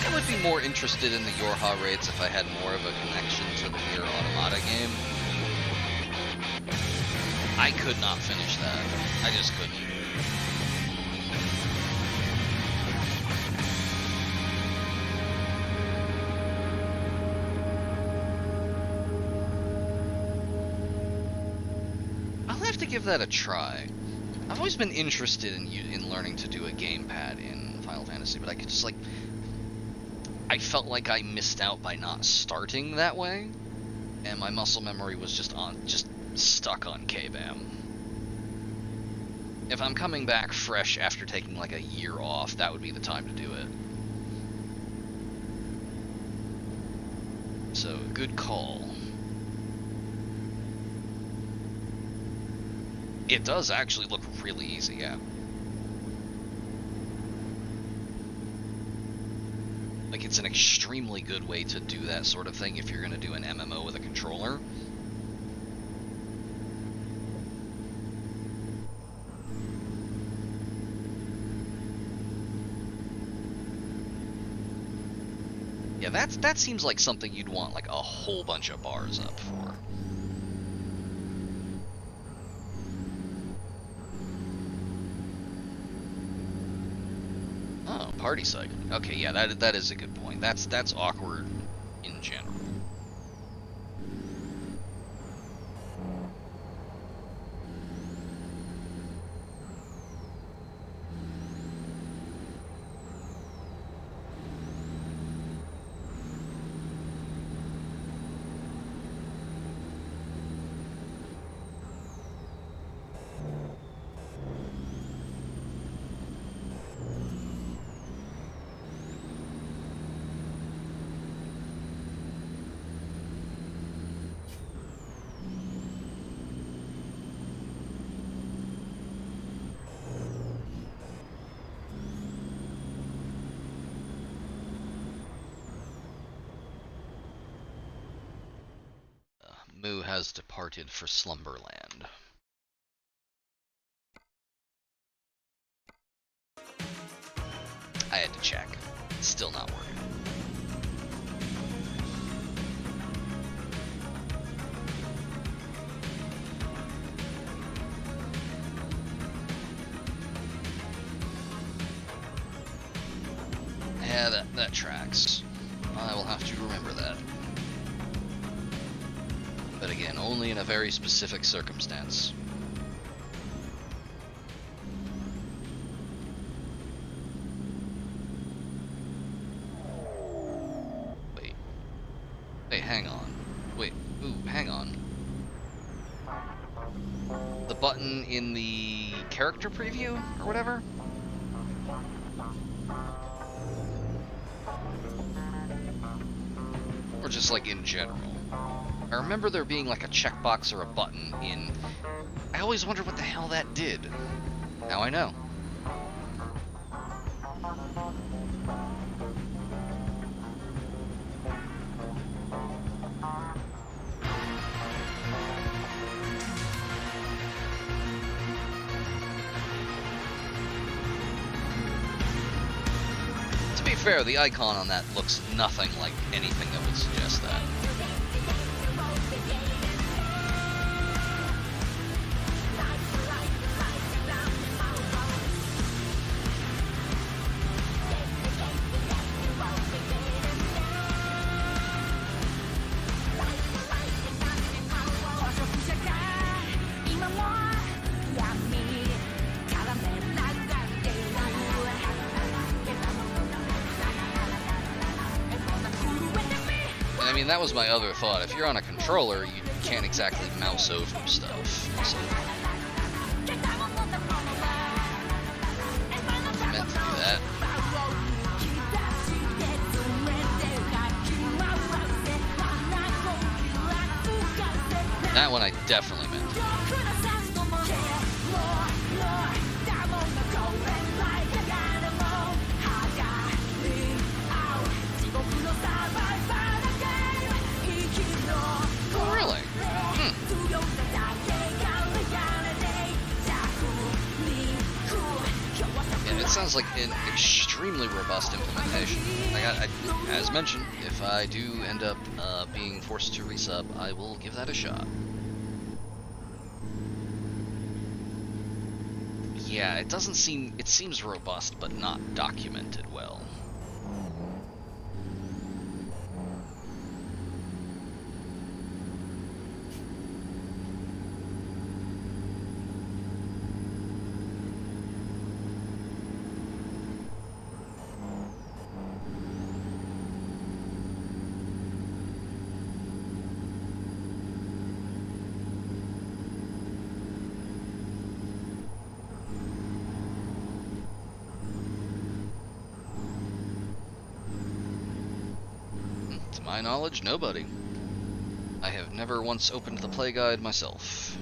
I would be more interested in the Yorha raids if I had more of a connection to the Nier Automata game. I could not finish that. I just couldn't. Give that a try. I've always been interested in learning to do a gamepad in Final Fantasy, but I could just I felt like I missed out by not starting that way, and my muscle memory was just stuck on K-Bam. If I'm coming back fresh after taking like a year off, that would be the time to do it. So, good call. It does actually look really easy, yeah. Like, it's an extremely good way to do that sort of thing if you're going to do an MMO with a controller. Yeah, that seems like something you'd want like a whole bunch of bars up for. Party cycling. Okay, yeah, that is a good point. That's awkward in general. Mu has departed for Slumberland. I had to check. It's still not working. Yeah, that tracks. I will have to remember that. But again, only in a very specific circumstance. Wait, hang on. Wait, hang on. The button in the character preview, or whatever? Or just like in general? I remember there being like a checkbox or a button in... I always wondered what the hell that did. Now I know. fair, the icon on that looks nothing like anything that would suggest that. I mean, that was my other thought. If you're on a controller, you can't exactly mouse over stuff. So I meant to do that. That one I definitely meant to do. Oh, really? Yeah, it sounds like an extremely robust implementation. As mentioned, if I do end up being forced to resub, I will give that a shot. Yeah, it seems robust, but not documented well. To my knowledge, nobody. I have never once opened the play guide myself.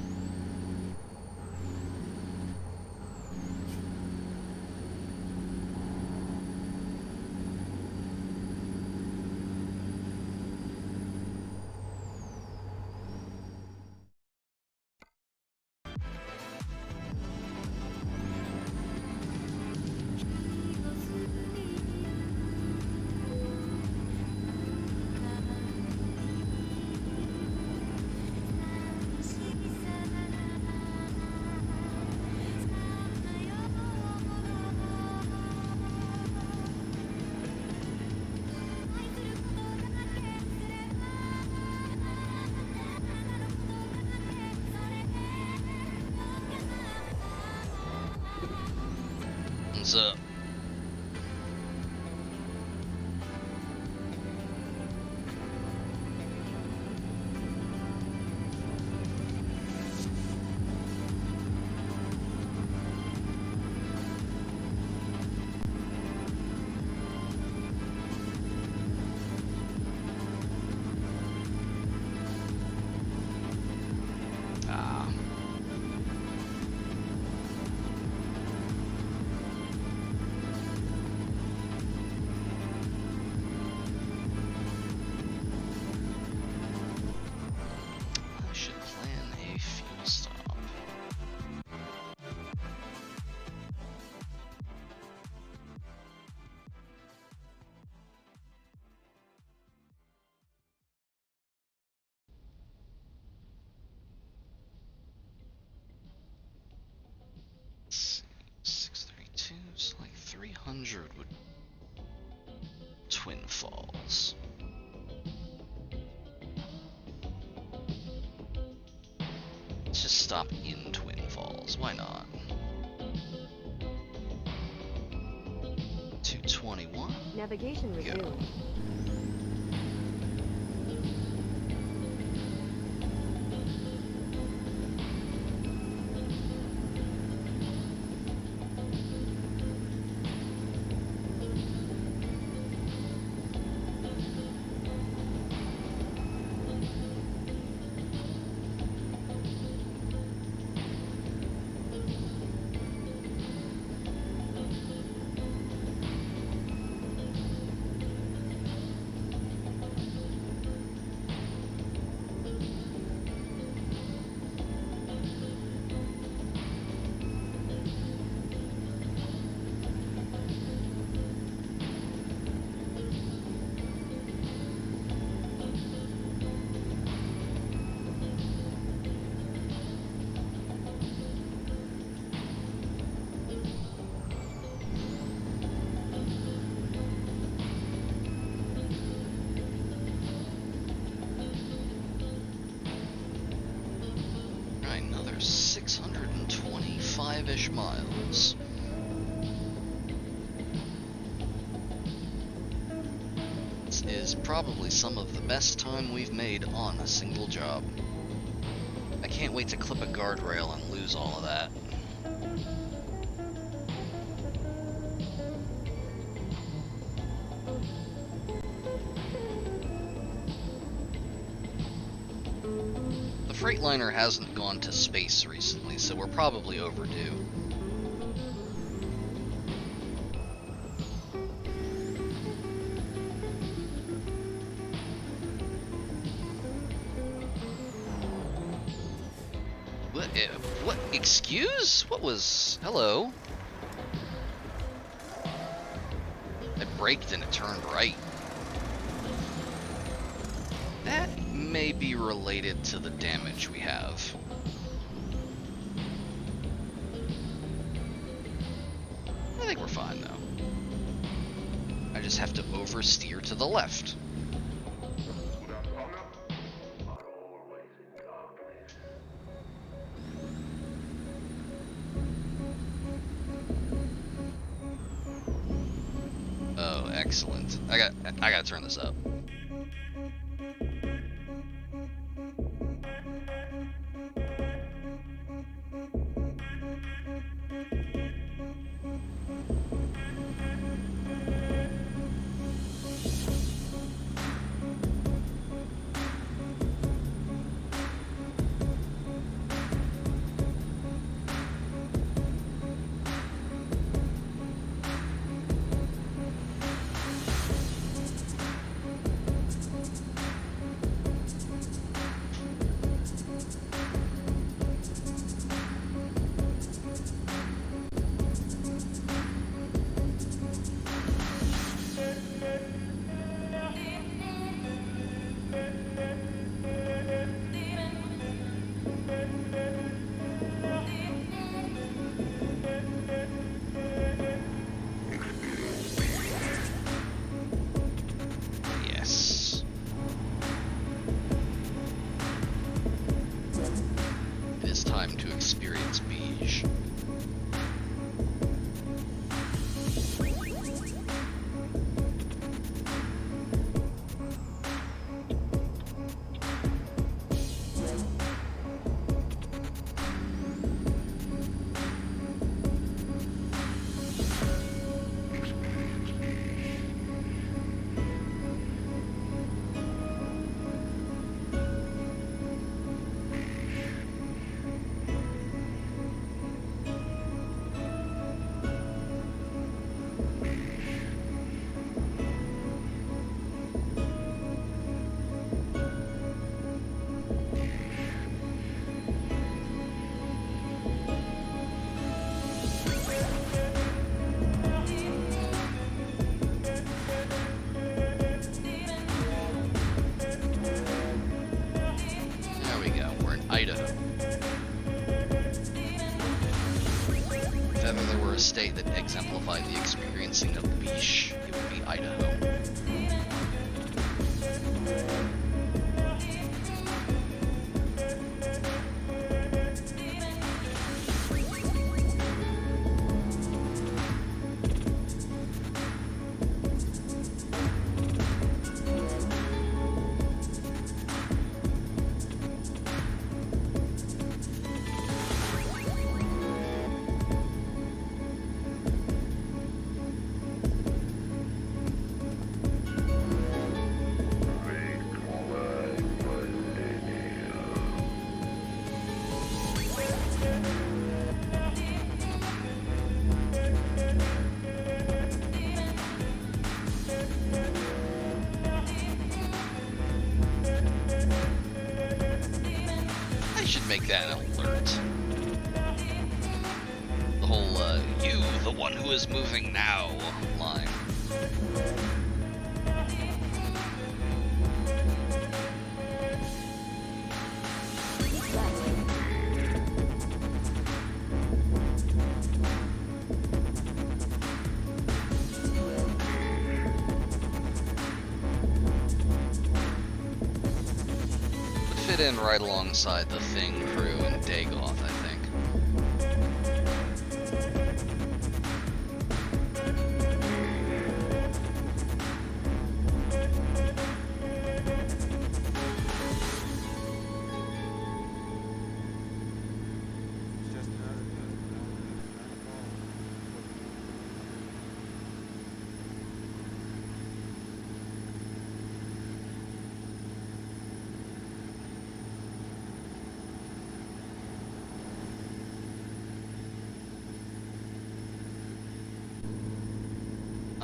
What's up? I should plan a fuel stop. Let's see, 632, so like 300 would Twin Falls. Let's just stop in Twin Falls. Why not? 221. Navigation resumed. Go. 5-ish miles. This is probably some of the best time we've made on a single job. I can't wait to clip a guardrail and lose all of that. The Freightliner hasn't gone to space recently, so we're probably overdue. What? Excuse? What was... Hello? I braked and it turned right. That may be related to the damage we have. I think we're fine, though. I just have to oversteer to the left. Oh, excellent. I gotta turn this up. Yes. It is time to experience beige. There we go, we're in Idaho. If ever there were a state that exemplified the experiencing of beige, it would be Idaho. I should make that an alert. The whole, you, the one who is moving now line. Fit in right alongside the Thing crew and Dagoth, I think.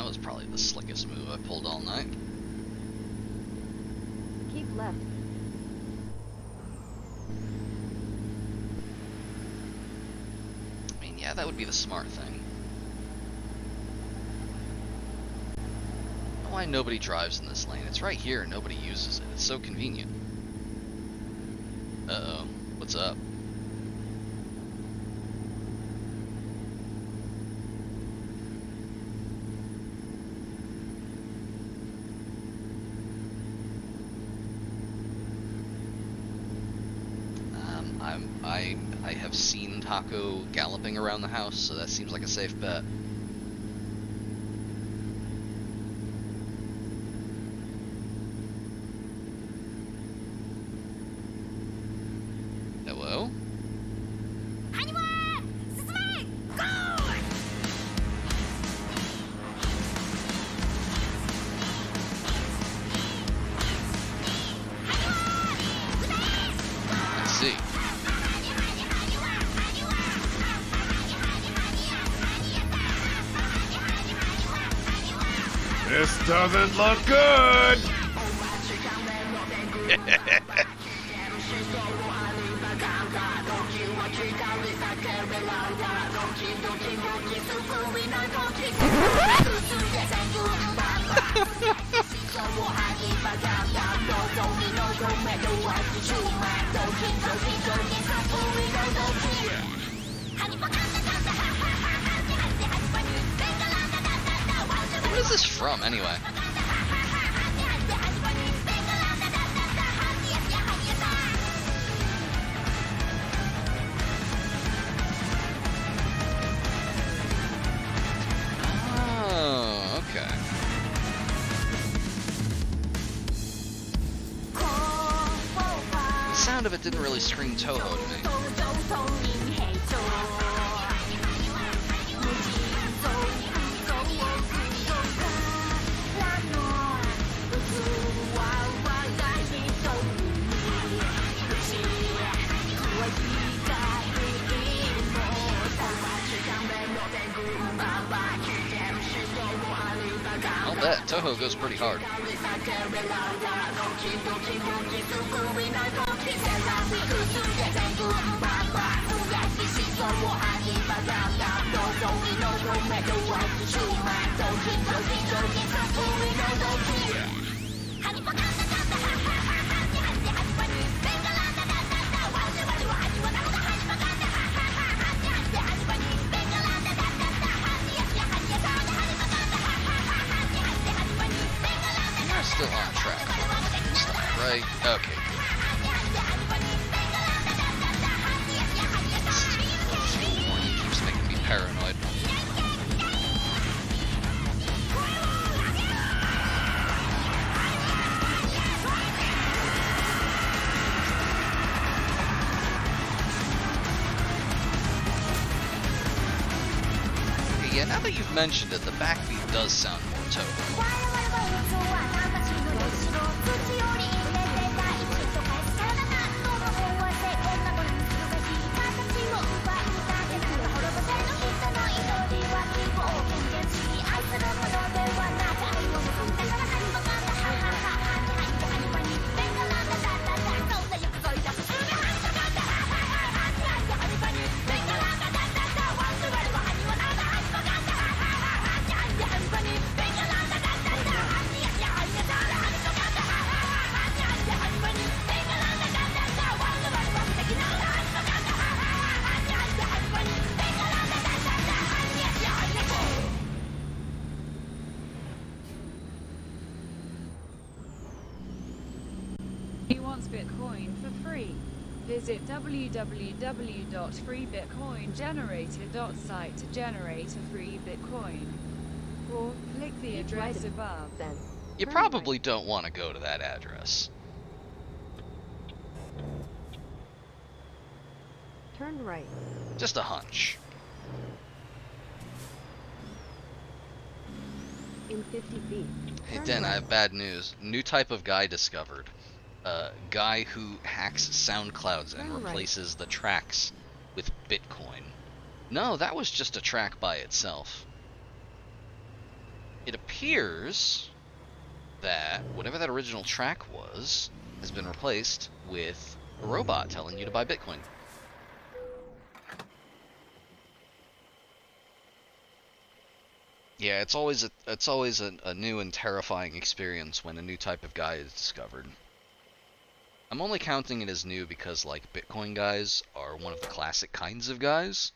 was probably the slickest move I pulled all night. Keep left. I mean, yeah, that would be the smart thing. I don't know why nobody drives in this lane. It's right here and nobody uses it. It's so convenient. Uh-oh. What's up? I have seen Taco galloping around the house, so that seems like a safe bet. Hello? Let's see. This doesn't look good! What is this from, anyway? Oh, okay. The sound of it didn't really scream Toho to me. I'll bet Toho goes pretty hard. You're still on track. Stop, right? Okay. This warning keeps making me paranoid. Okay, yeah, now that you've mentioned it, the backbeat does sound more Toho. He wants Bitcoin for free. Visit www.freebitcoingenerator.site to generate a free Bitcoin. Or click the address above. Then. You Turn probably don't want to go to that address. Right. Turn right. Just a hunch. In 50 feet. Hey Turn Den, I right. have bad news. New type of guy discovered. Guy who hacks SoundClouds and Turn right. replaces the tracks with Bitcoin. No, that was just a track by itself. it appears that whatever that original track was has been replaced with a robot telling you to buy Bitcoin. Yeah, it's always a new and terrifying experience when a new type of guy is discovered. I'm only counting it as new because, like, Bitcoin guys are one of the classic kinds of guys.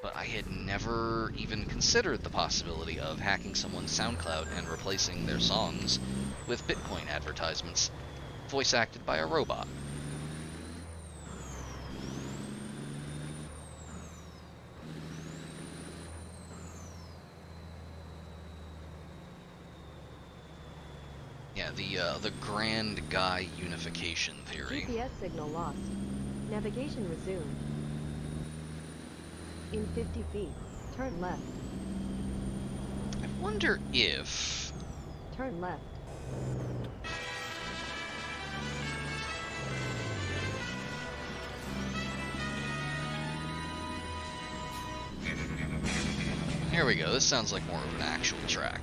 But I had never even considered the possibility of hacking someone's SoundCloud and replacing their songs with Bitcoin advertisements, voice acted by a robot. Yeah, the grand guy unification theory. GPS signal lost. Navigation resumed. In 50 feet, turn left. I wonder if... Turn left. Here we go, this sounds like more of an actual track.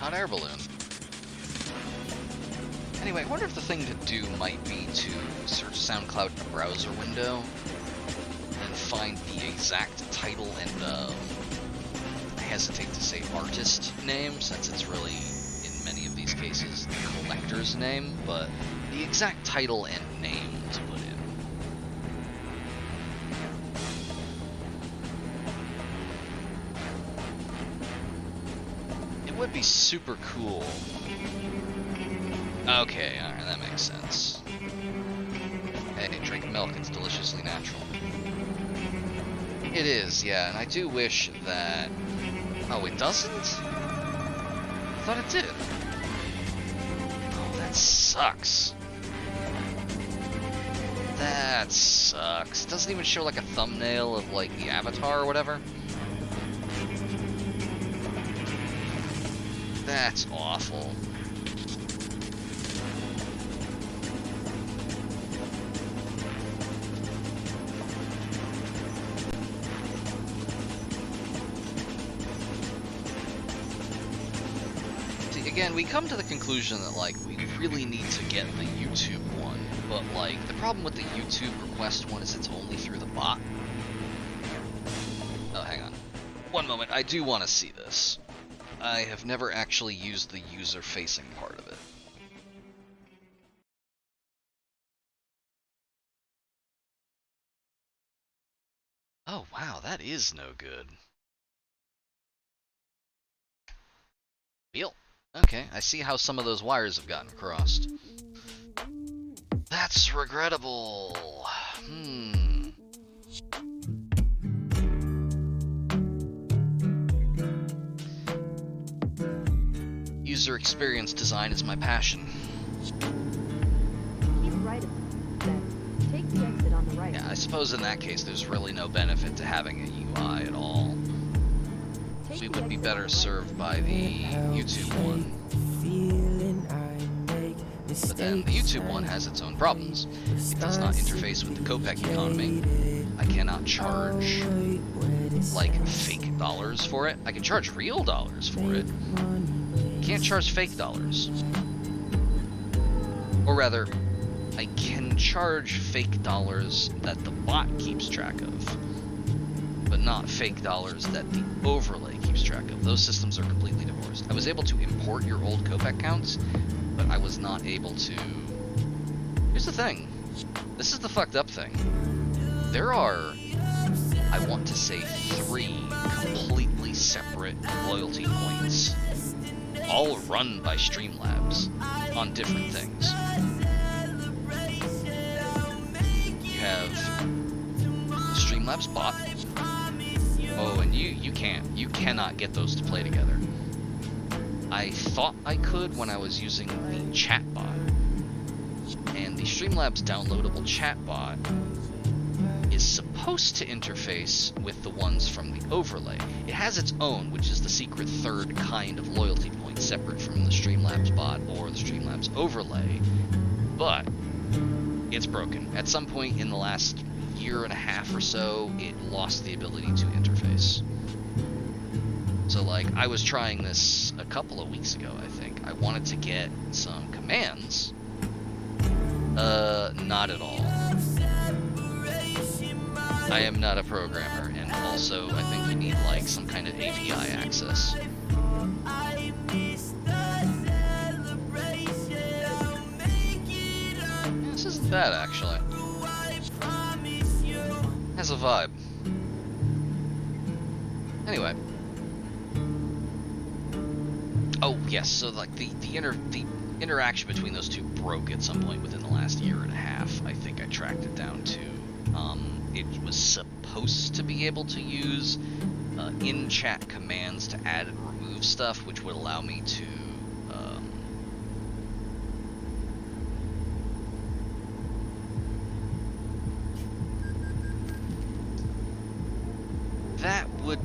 Hot air balloon. Anyway, I wonder if the thing to do might be to search SoundCloud in a browser window and find the exact title and, I hesitate to say artist name, since it's really, in many of these cases, the collector's name, but the exact title and name to put in. Would be super cool. Okay, alright, that makes sense. Hey, drink milk, it's deliciously natural. It is, yeah, and I do wish that... Oh, it doesn't? I thought it did. Oh, that sucks. That sucks. It doesn't even show like a thumbnail of like the avatar or whatever. That's awful. See, again, we come to the conclusion that, like, we really need to get the YouTube one, but, like, the problem with the YouTube request one is it's only through the bot. Oh, hang on. One moment, I do want to see this. I have never actually used the user-facing part of it. Oh wow, that is no good. Deal. Okay, I see how some of those wires have gotten crossed. That's regrettable. User experience design is my passion. Keep right then. Take the exit on the right. Yeah, I suppose in that case there's really no benefit to having a UI at all. We would be better served by the YouTube one. But then the YouTube one has its own problems. It does not interface with the Kopek economy. I cannot charge, like, fake dollars for it. I can charge real dollars for it. Can't charge fake dollars. Or rather, I can charge fake dollars that the bot keeps track of, but not fake dollars that the overlay keeps track of. Those systems are completely divorced. I was able to import your old Kopek counts, but I was not able to... Here's the thing. This is the fucked up thing. There are, I want to say, 3 completely separate loyalty points all run by Streamlabs on different things. You have Streamlabs bot. Oh, and you cannot get those to play together. I thought I could when I was using the chat bot. And the Streamlabs downloadable chat bot is supposed to interface with the ones from the overlay. It has its own, which is the secret third kind of loyalty point, separate from the Streamlabs bot or the Streamlabs overlay, but it's broken. At some point in the last year and a half or so, it lost the ability to interface. So, like, I was trying this a couple of weeks ago, I think. I wanted to get some commands. Not at all. I am not a programmer, and also I think you need, like, some kind of API access. This isn't bad, actually. Has a vibe. Anyway. Oh, yes, so, like, the interaction between those two broke at some point within the last year and a half. I think I tracked it down to, it was supposed to be able to use in-chat commands to add and remove stuff, which would allow me to that would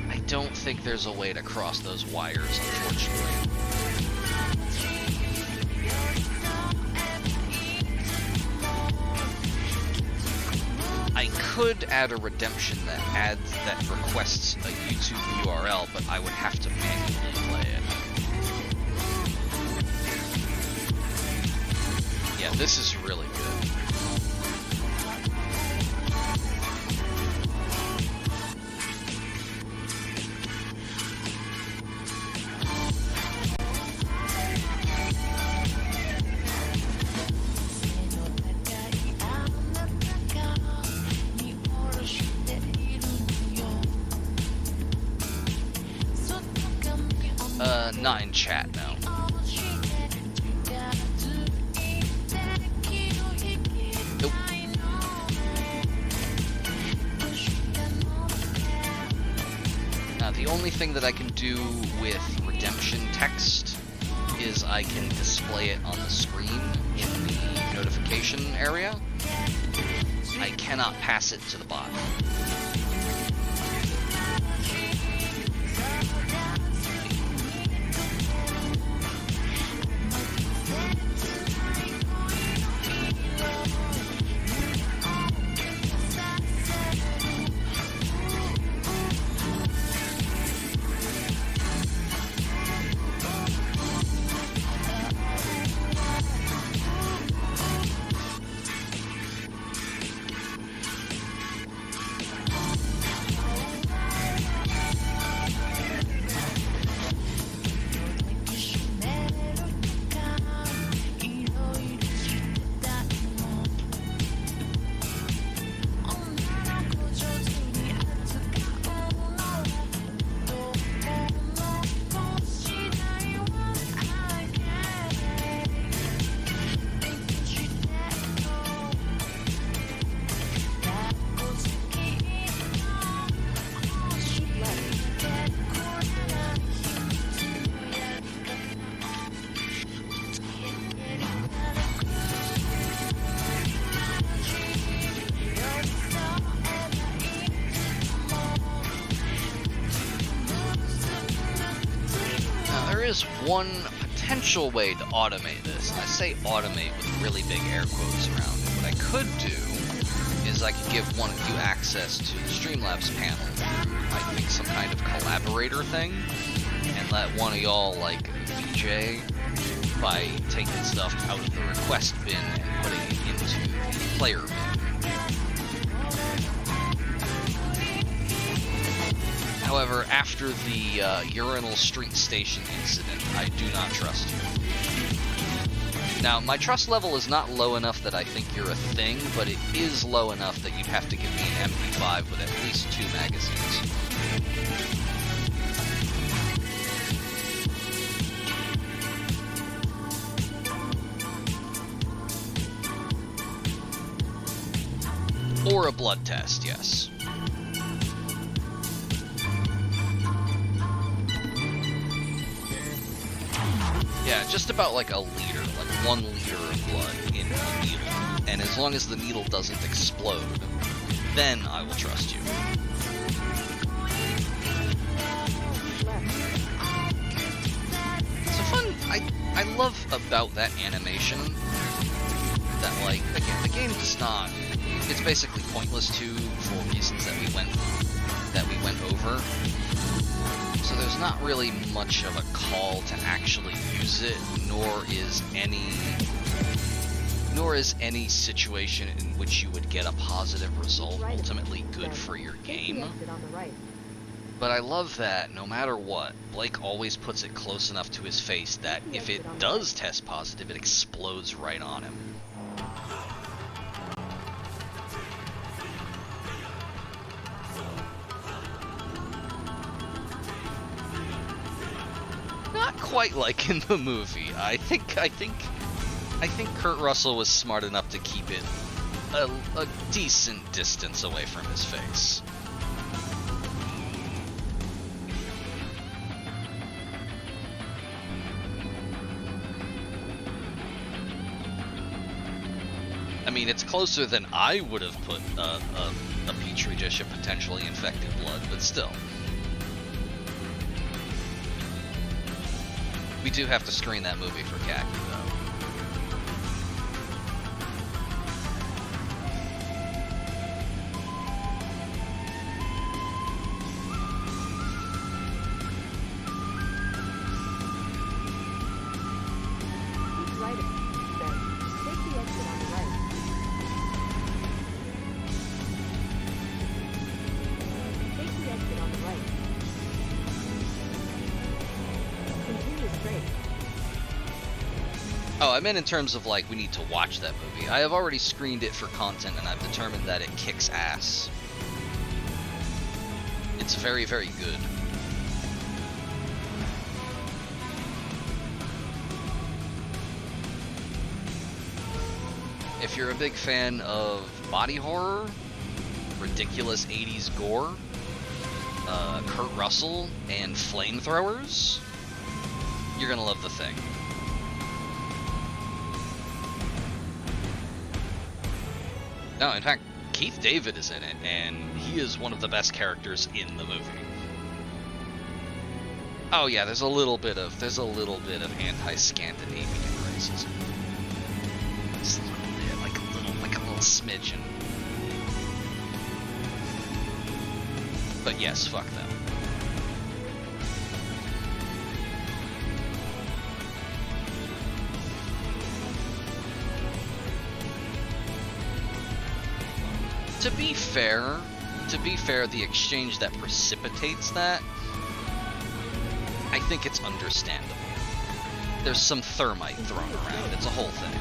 I don't think there's a way to cross those wires, unfortunately. I could add a redemption that requests a YouTube URL, but I would have to manually play it. Yeah, this is really good. Not in chat now. Nope. Now, the only thing that I can do with redemption text is I can display it on the screen in the notification area. I cannot pass it to the bot. Is one potential way to automate this, and I say automate with really big air quotes around it. What I could do is I could give one of you access to the Streamlabs panel through, I think, some kind of collaborator thing, and let one of y'all, like, VJ by taking stuff out of the request bin and putting it into the player bin. However, after the urinal street station incident, I do not trust you. Now, my trust level is not low enough that I think you're a thing, but it is low enough that you'd have to give me an MP5 with at least 2 magazines. Or a blood test, yes. Yeah, just about like a liter, like 1 liter of blood in a needle. And as long as the needle doesn't explode, then I will trust you. It's a fun, I love about that animation that, like, again, the game does not, it's basically pointless for reasons that we went over. So there's not really much of a call to actually use it, nor is any situation in which you would get a positive result ultimately good for your game. But I love that no matter what, Blake always puts it close enough to his face that if it does test positive, it explodes right on him. Not quite like in the movie. I think Kurt Russell was smart enough to keep it a decent distance away from his face. I mean, it's closer than I would have put a petri dish of potentially infected blood, but still. We do have to screen that movie for Khaki, though. Keep right, then. Take the exit on the right. Take the exit on the right. Continue straight. Oh, I meant in terms of, like, we need to watch that movie. I have already screened it for content, and I've determined that it kicks ass. It's very, very good. If you're a big fan of body horror, ridiculous 80s gore, Kurt Russell, and flamethrowers, you're gonna love The Thing. No, in fact, Keith David is in it, and he is one of the best characters in the movie. Oh yeah, there's a little bit of anti-Scandinavian racism. Just a little bit, like a little smidgen. But yes, fuck them. To be fair, the exchange that precipitates that, I think it's understandable. There's some thermite thrown around. It's a whole thing.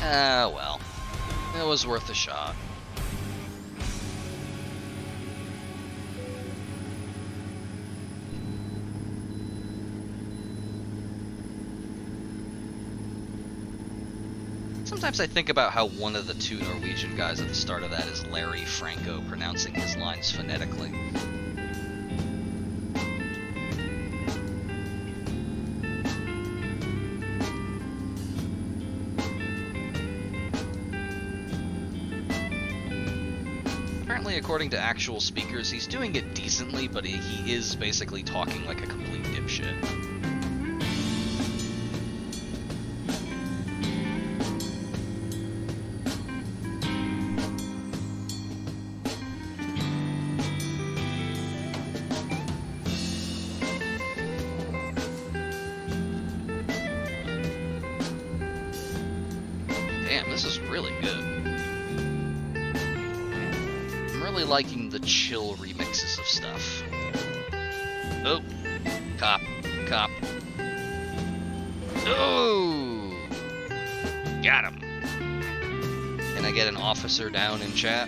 Well, it was worth a shot. Sometimes I think about how one of the two Norwegian guys at the start of that is Larry Franco pronouncing his lines phonetically. Apparently, according to actual speakers, he's doing it decently, but he is basically talking like a complete dipshit. Damn, this is really good. I'm really liking the chill remixes of stuff. Oh, cop. Oh! Got him. Can I get an officer down in chat?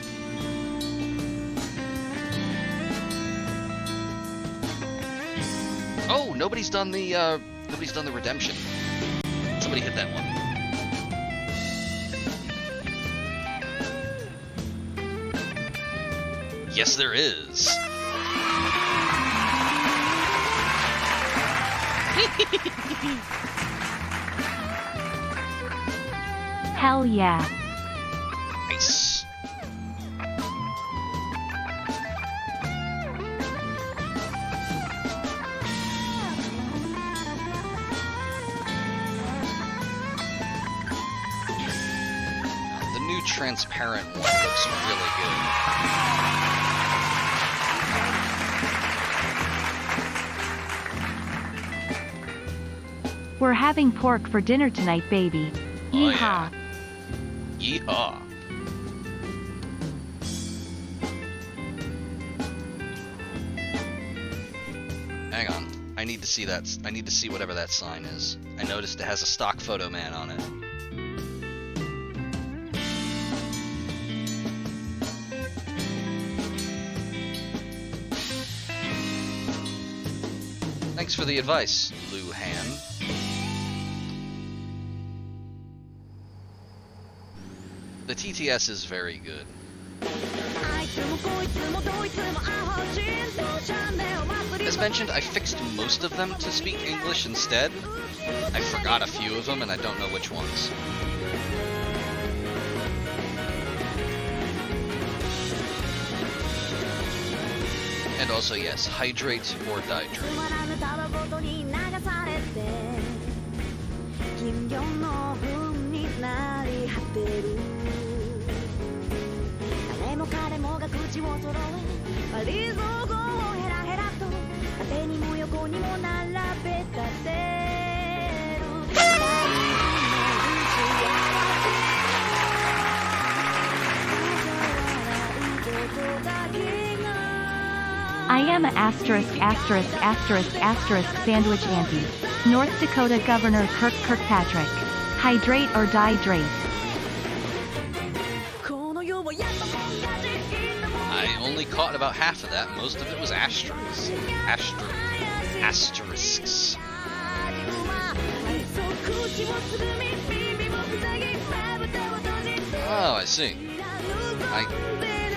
Oh, nobody's done the redemption. Somebody hit that one. Yes, there is. Hell yeah. Nice. The new transparent one looks really good. We're having pork for dinner tonight, baby. Oh, Yeehaw. yeah. Yeehaw. Hang on. I need to see that. I need to see whatever that sign is. I noticed it has a stock photo man on it. Thanks for the advice, Luhan. The TTS is very good. As mentioned, I fixed most of them to speak English instead. I forgot a few of them and I don't know which ones. And also, yes, hydrate or dihydrate. I am a asterisk sandwich auntie. North Dakota Governor Kirkpatrick. Hydrate or dihydrate. I only caught about half of that. Most of it was asterisks. Asterisks. Oh, I see. I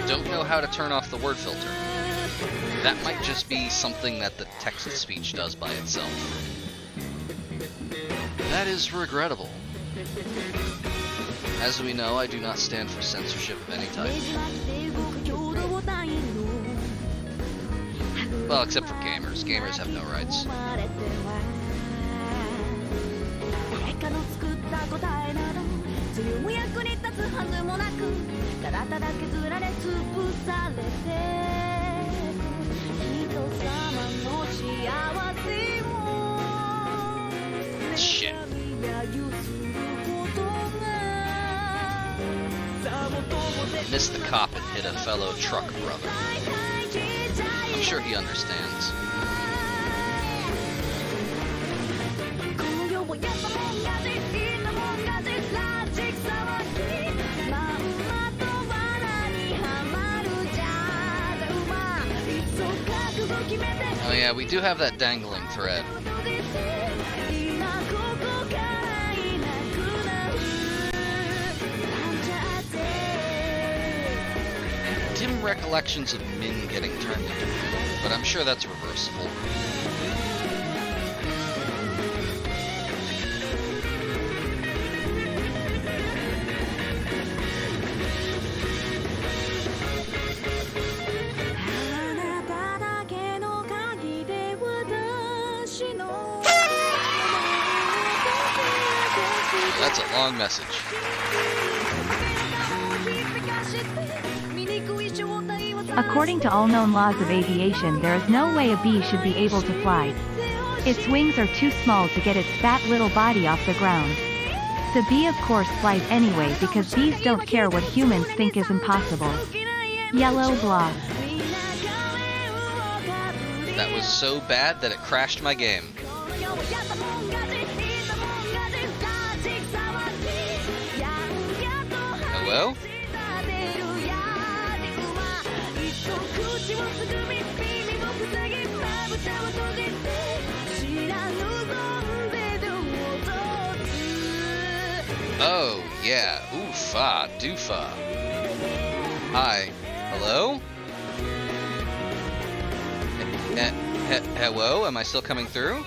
don't know how to turn off the word filter. That might just be something that the text-to-speech does by itself. That is regrettable. As we know, I do not stand for censorship of any type. Well, except for gamers. Gamers have no rights. Shit. Missed the cop and hit a fellow truck brother. I'm sure he understands. Oh yeah, we do have that dangling thread. Dim recollections of Min getting turned into food, but I'm sure that's reversible. That's a long message. According to all known laws of aviation, there is no way a bee should be able to fly. Its wings are too small to get its fat little body off the ground. The bee of course flies anyway because bees don't care what humans think is impossible. Yellow blah. That was so bad that it crashed my game. Hello? Oh, yeah. Oofa, doofa. Hi. Hello? Hello? Am I still coming through?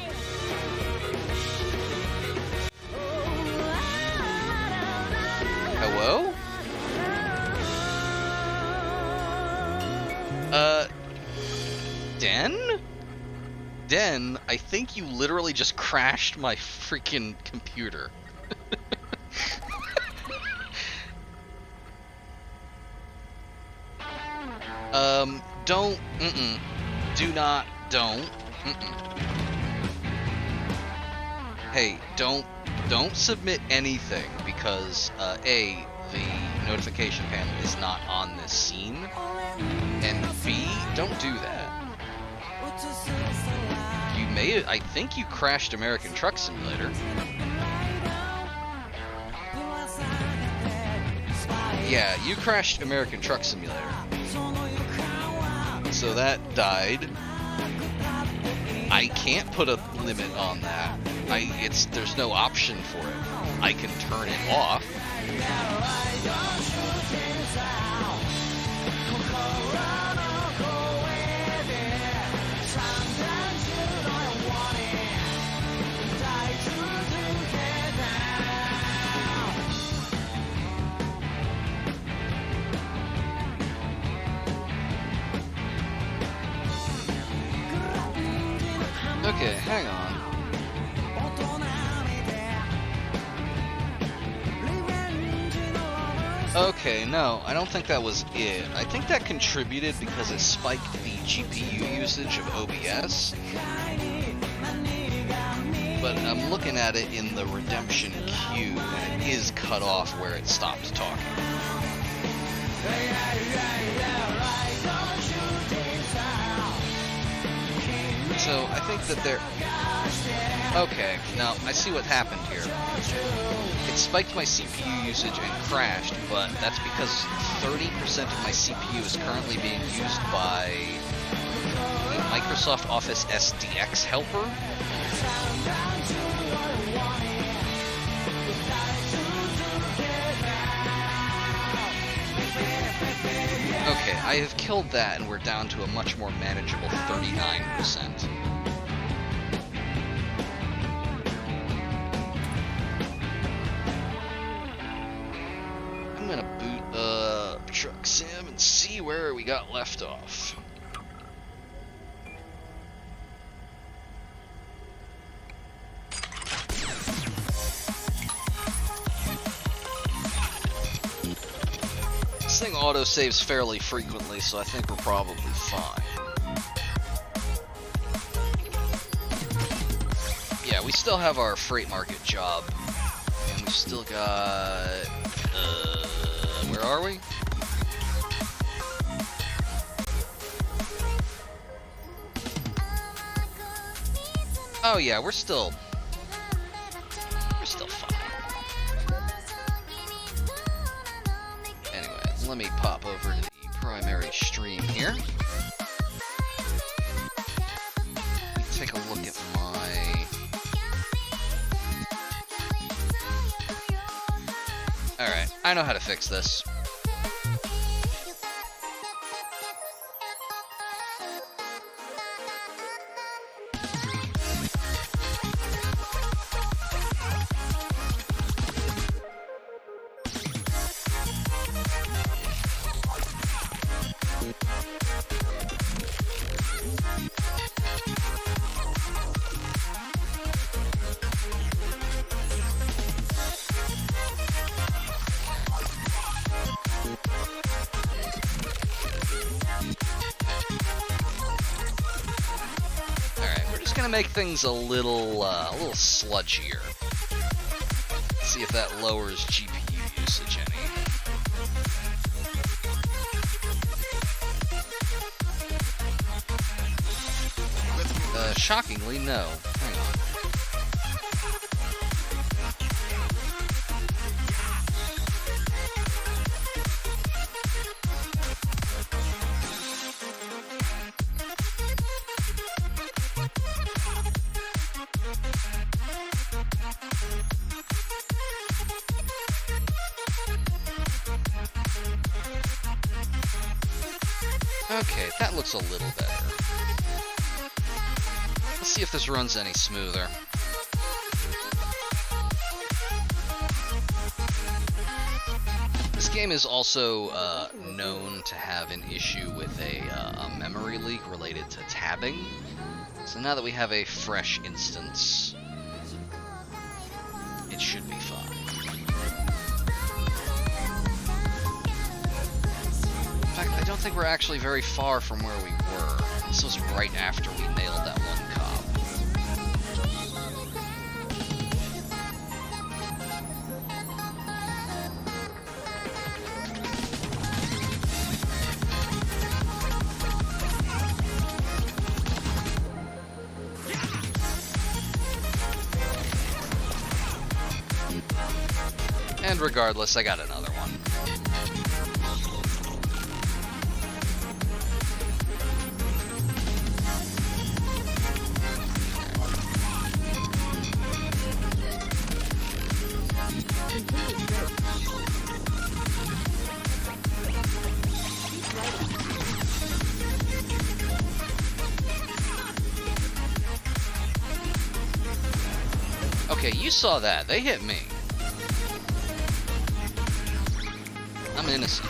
Hello? Den? Den, I think you literally just crashed my freaking computer. Don't, do not, don't, Hey, don't submit anything because, A, the notification panel is not on this scene, and B, don't do that. You may, I think you crashed American Truck Simulator. Yeah, you crashed American Truck Simulator. So that died. I can't put a limit on that. There's no option for it. I can turn it off. Okay, hang on. Okay, no, I don't think that was it. I think that contributed because it spiked the GPU usage of OBS. But I'm looking at it in the redemption queue, and it is cut off where it stopped talking. So I think that they're... Okay, now I see what happened here. It spiked my CPU usage and crashed, but that's because 30% of my CPU is currently being used by the Microsoft Office SDX helper. Okay, I have killed that and we're down to a much more manageable 39%. I'm gonna boot Truck Sim and see where we got left off. This thing auto-saves fairly frequently, so I think we're probably fine. Yeah, we still have our freight market job. And we've still got... where are we? Oh yeah, we're still fine. Anyway, let me pop over to the primary stream here. Take a look at my... Alright, I know how to fix this. Make things a little sludgier. See if that lowers GPU usage any. Shockingly, no. Hang on. Okay, that looks a little better. Let's see if this runs any smoother. This game is also known to have an issue with a memory leak related to tabbing. So now that we have a fresh instance, it should be fine. In fact, I don't think we're actually very far from where we were. This was right after we nailed that one cop. And regardless, I got another one. Okay, you saw that. They hit me. I'm innocent.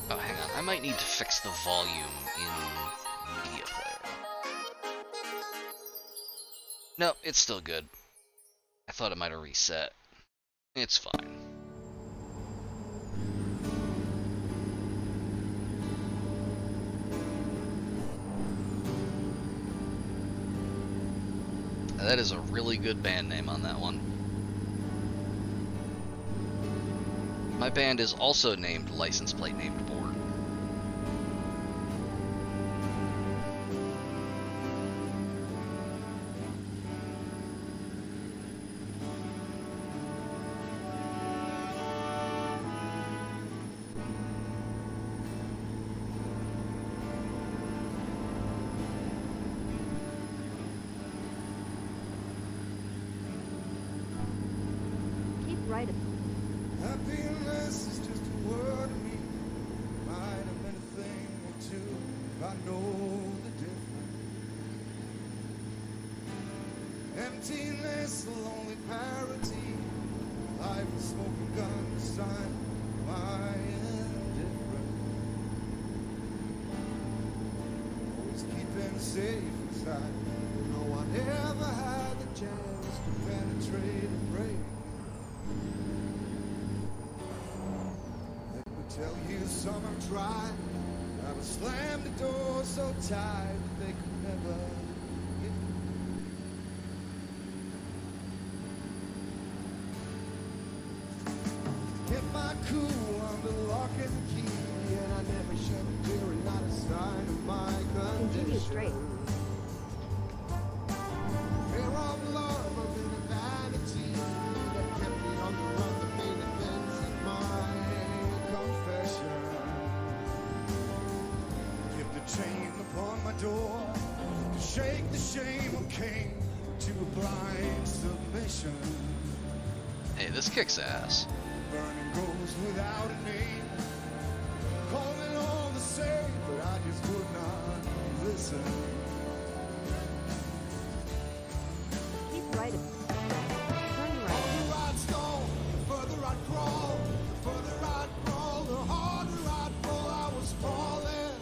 Oh, hang on. I might need to fix the volume in Media Player. No, it's still good. I thought it might have reset. It's fine. That is a really good band name on that one. My band is also named License Plate Named Board. Keep right. Happiness is just a word to me. Might have been a thing or two if I know the difference. Emptiness, a lonely parody. Life is smoking gun, the sign of my indifference. Always keeping safe inside. No one ever had the chance to penetrate and break. Tell you some have tried. I would slam the door so tight that they could never get in. Kept my cool under lock and key, and I never shed a tear, not a sign of my condition. Continue straight. Fear of love, of been a vanity that kept me on the run, that made amends in my confession. Kept the chain upon my door to shake the shame of came to a blind submission. Hey, this kicks ass. Burning goes without a name, calling all the same, but I just would not listen. Keep right. Turn right. The right stall, the further I crawl, the further I crawl, the harder I fall. I was falling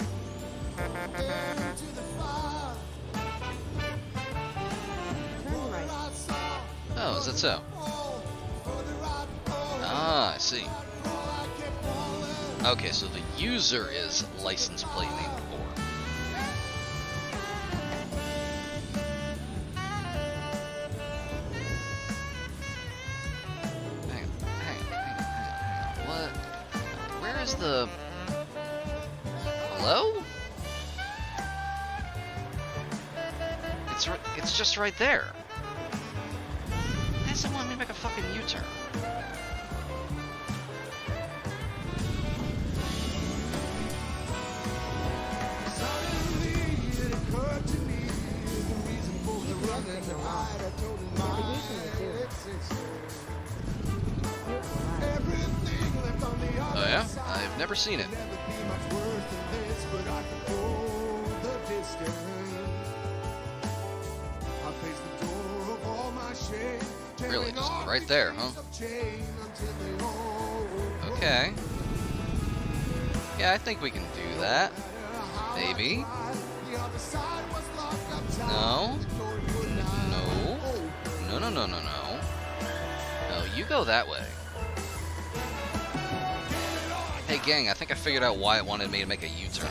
into the fire. Turn right. Oh, is that so? Ah, I see. Okay, so the user is License Plate Named Board. Hang on. What? Where is the... Hello? It's just right there. Why does it want me to make a fucking U-turn. Oh yeah? I've never seen it. Really, just right there, huh? Okay. Yeah, I think we can do that. Maybe. No. No. No, no, no, no, no. No, you go that way. Hey gang, I think I figured out why it wanted me to make a U-turn.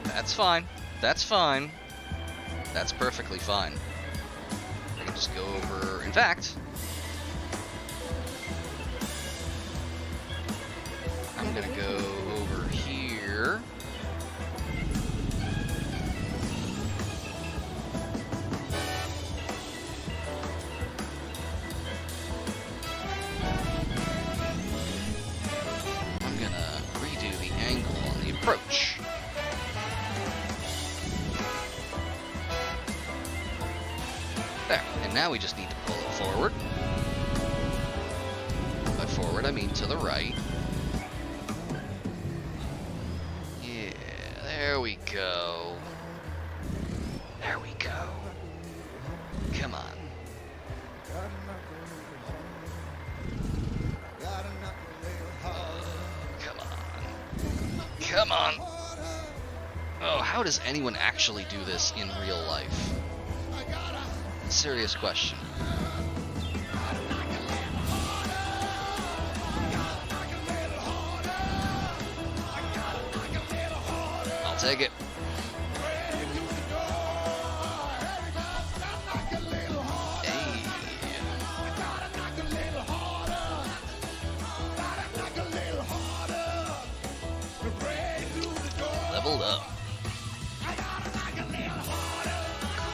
That's fine. That's fine. That's perfectly fine. I can just go over... In fact... I'm gonna go over here. I'm gonna redo the angle on the approach. There, and now we just need to pull it forward. By forward, I mean to the right. Yeah, there we go. There we go. Come on. Come on. Come on. Oh, how does anyone actually do this in real life? Serious question. I'll take it. Hey. Leveled up.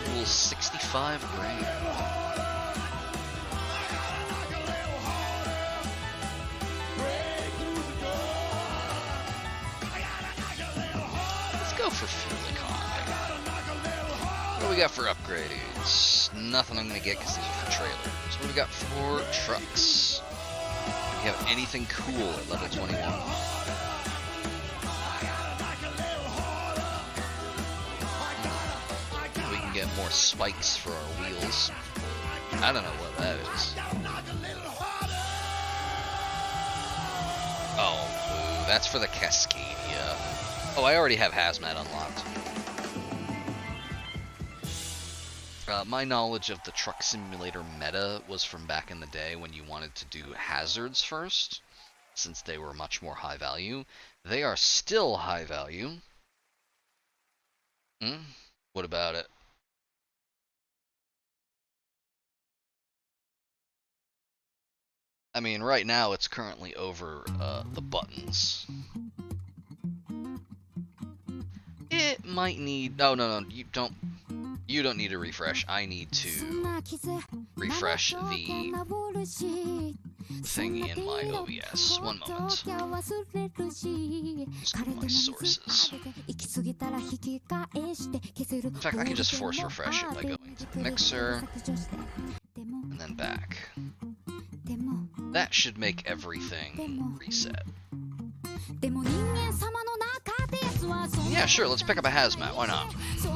Cool 65 grade. Let's go for fuel economy. What do we got for upgrades? Nothing I'm gonna get because these are for trailers. What do we got for trucks? Do we have anything cool at level 21? We can get more spikes for our wheels. I don't know what that is. Oh, boo. That's for the Cascadia. Oh, I already have Hazmat unlocked. My knowledge of the truck simulator meta was from back in the day when you wanted to do hazards first, since they were much more high value. They are still high value. What about it? I mean, right now it's currently over the buttons. It might need... Oh, no, you don't need to refresh. I need to refresh the thing in my OBS. One moment. Just go to my sources. In fact, I can just force refresh it by going to the mixer and then back. That should make everything reset. Yeah, sure, let's pick up a hazmat. Why not? I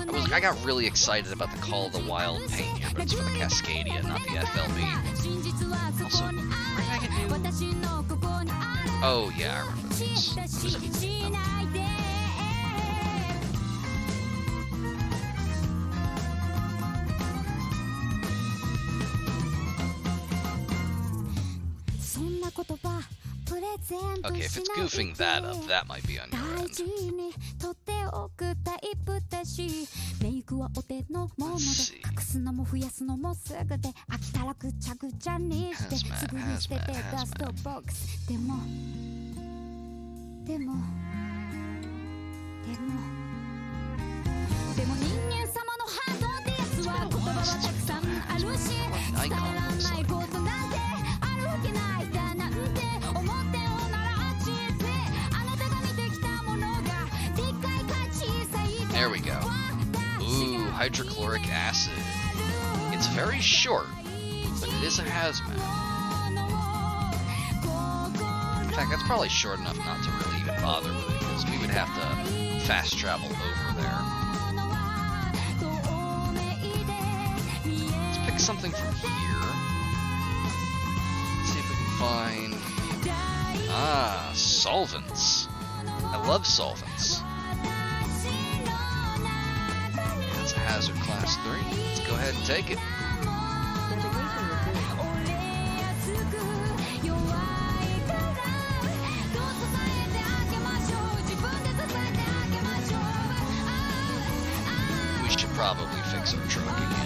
wasn't Look, I got really excited about the Call of the Wild paint here, but it's for the Cascadia, not the FLB. Also, where did I get new? Oh, yeah, I remember these. What is it? Oh. Okay, if it's goofing that up, that might be on your end. Let's see. Hazmat. There we go. Ooh, hydrochloric acid. It's very short, but it is a hazmat. In fact, that's probably short enough not to really even bother with it, because we would have to fast travel over there. Let's pick something from here. Let's see if we can find... Ah, solvents. I love solvents. That's a hazard class 3. Let's go ahead and take it. We should probably fix our truck again.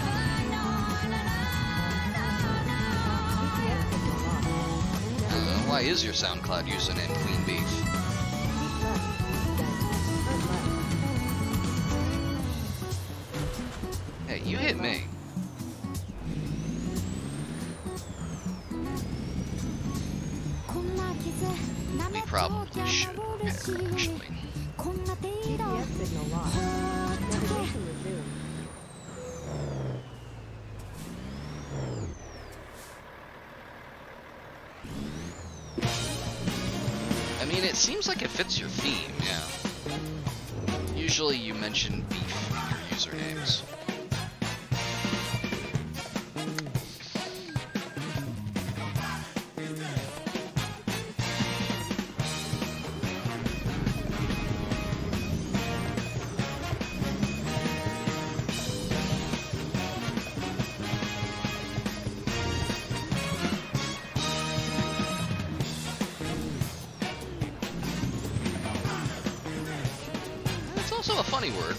Why is your SoundCloud username Queen Beef? Hey, you hit me. We probably should repair, actually. GPS signal lost. Navigation resumed. I mean, it seems like it fits your theme, yeah. Usually you mention beef in your usernames. It's also a funny word.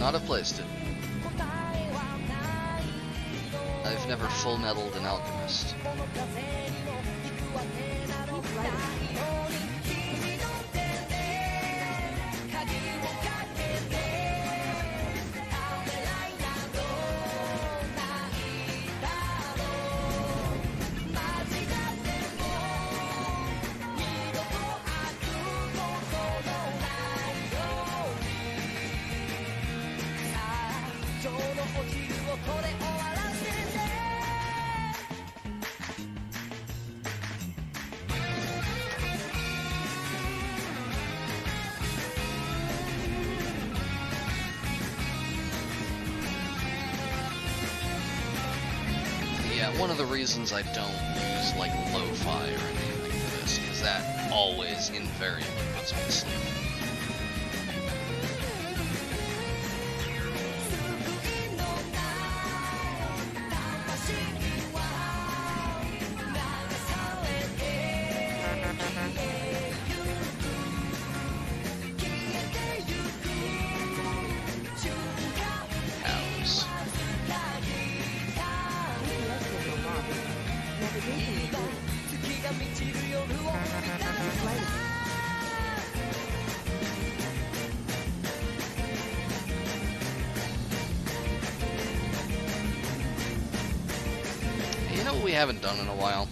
not have placed it. I've never full metaled an alchemist. Yeah, one of the reasons I don't use like lo-fi or anything for this, because that always invariably puts me to sleep. Cows. You know what we haven't done in a while?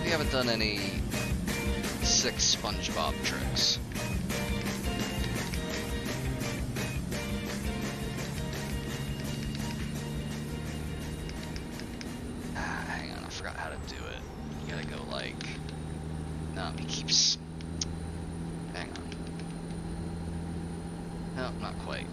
We haven't done any 6 SpongeBob tricks. Hang on, I forgot how to do it. You gotta go like... No, he keeps... Hang on. No, not quite.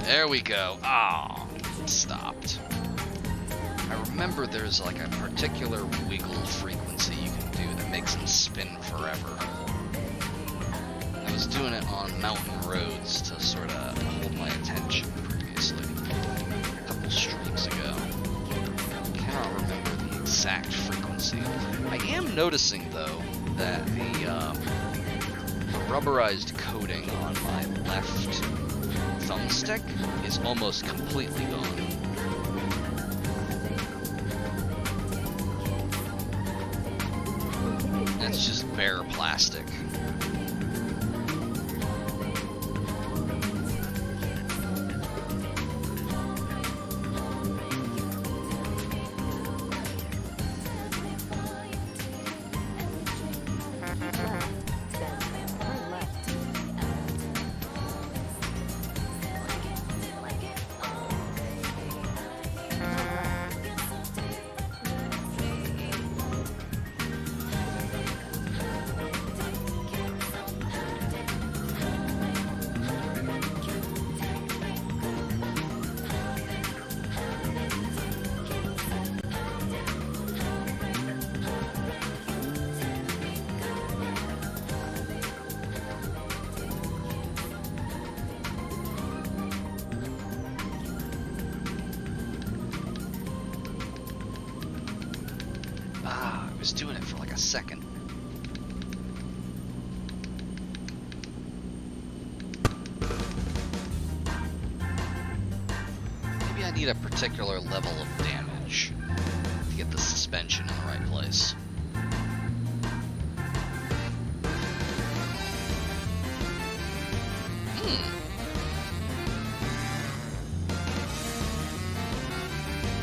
There we go. Oh, it stopped. I remember there's like a particular wiggle frequency you can do that makes them spin forever. I was doing it on mountain roads to sort of hold my attention previously, a couple streams ago. I cannot remember the exact frequency. I am noticing though that the rubberized coating on my left thumbstick is almost completely gone. That's just bare plastic. I was doing it for like a second. Maybe I need a particular level of damage to get the suspension in the right place.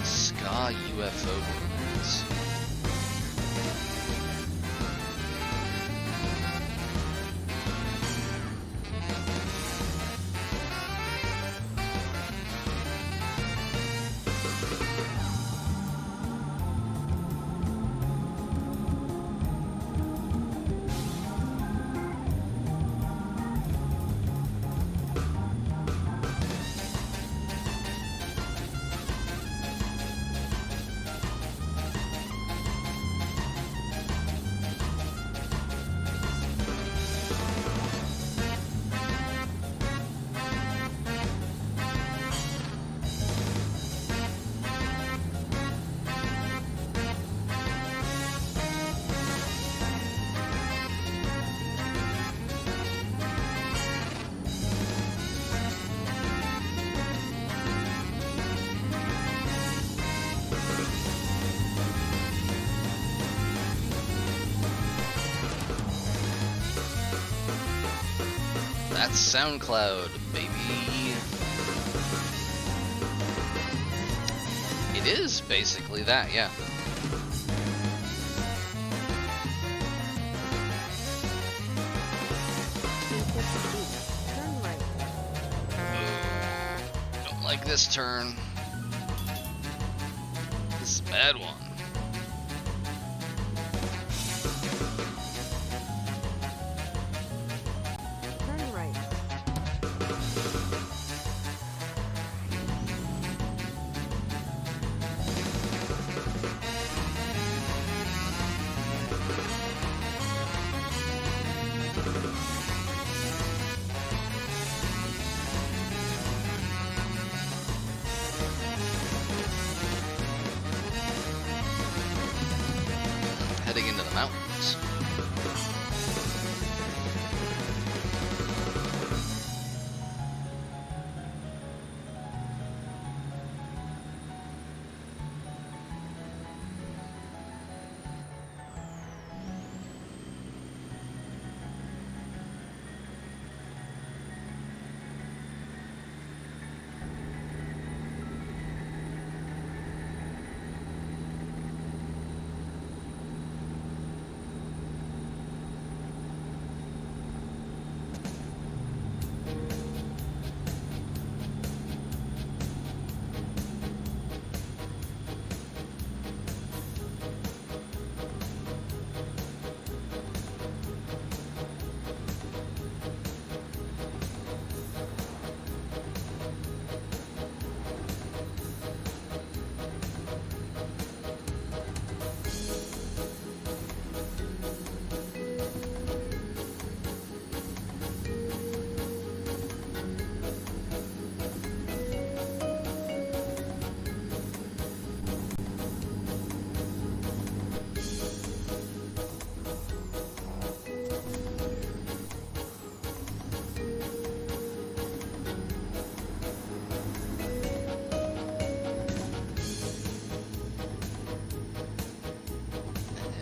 Ska UFO movements. That's SoundCloud, baby. It is basically that, yeah. 250 feet. Turn right. Don't like this turn. This is a bad one. Turn right. Heading into the mountains.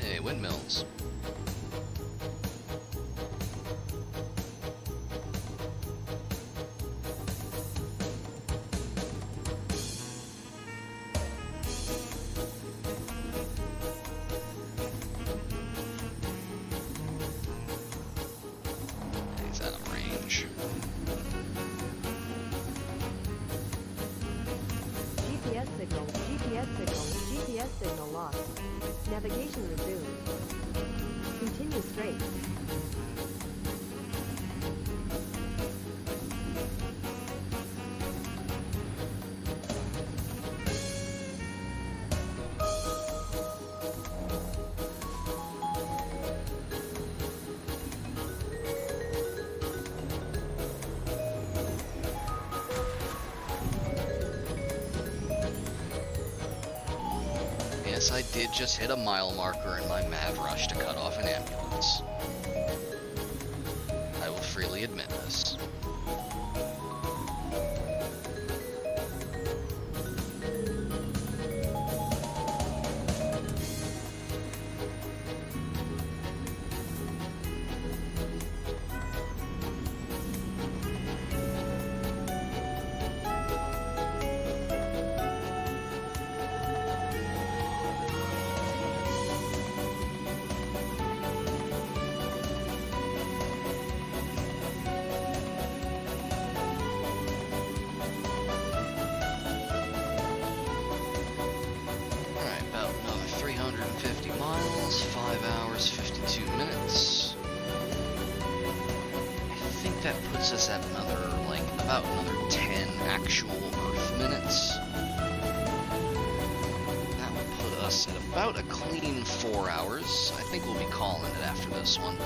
Hey, windmills. He's out of range. GPS signal. GPS signal. GPS signal lost. Navigation resumed. Continue straight. Yes, I did just hit a mile marker in my mad rush to cut off an ambulance. I will freely admit this. Alright, about another 350 miles, 5 hours, 52 minutes. I think that puts us at another, about another 10 actual Earth minutes. That would put us at about a clean 4 hours. I think we'll be calling it after this one.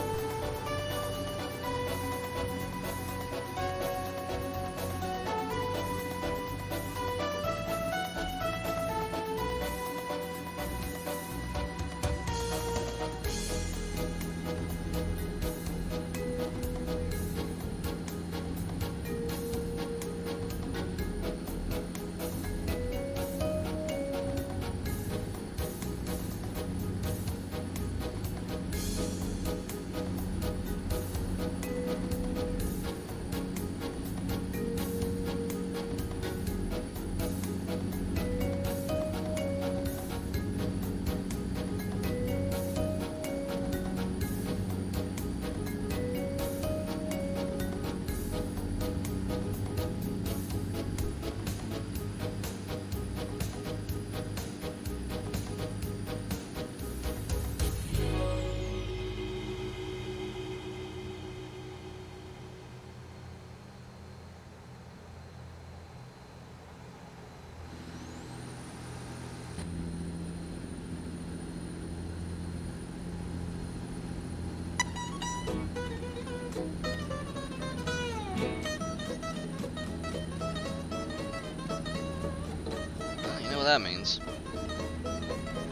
that means.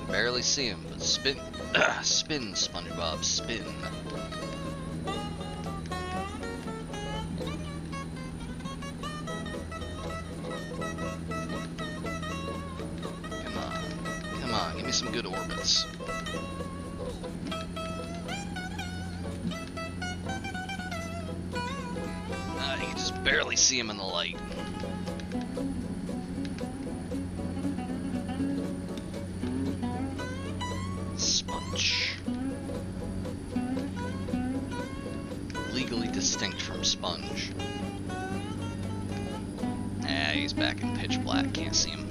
Barely see him, but spin, spin, SpongeBob, spin. Come on, give me some good orbits. You can just barely see him in the light. Sponge. Legally distinct from Sponge. Ah, he's back in pitch black, can't see him.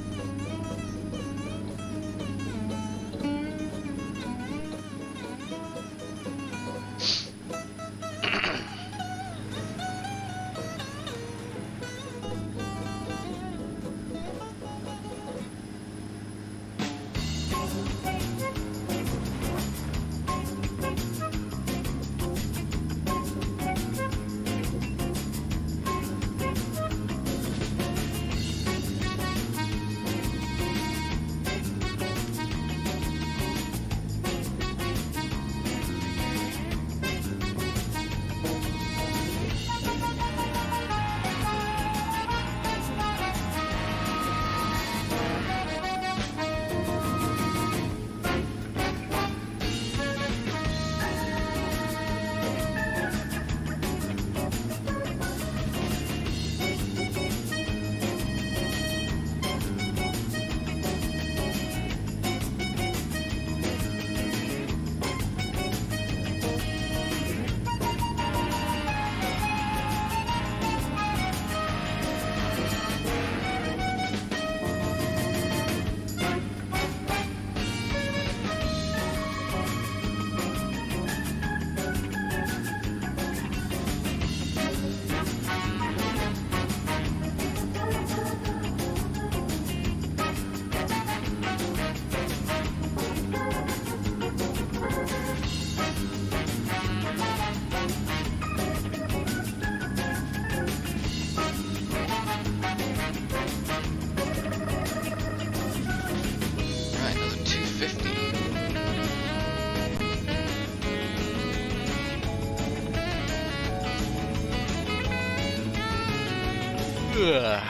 Ugh.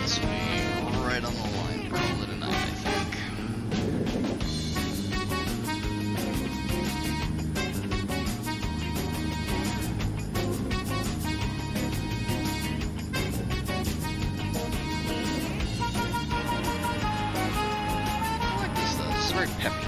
This will be right on the line for all of tonight, I think. I like this though. This is very peppy.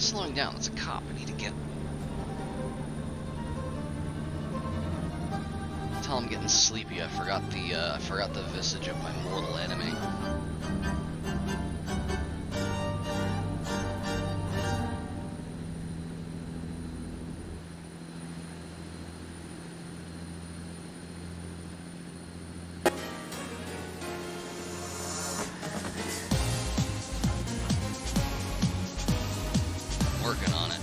he's slowing down. That's a cop. I need to get... Tell him I'm getting sleepy. I forgot the visage of my mortal enemy. Working on it.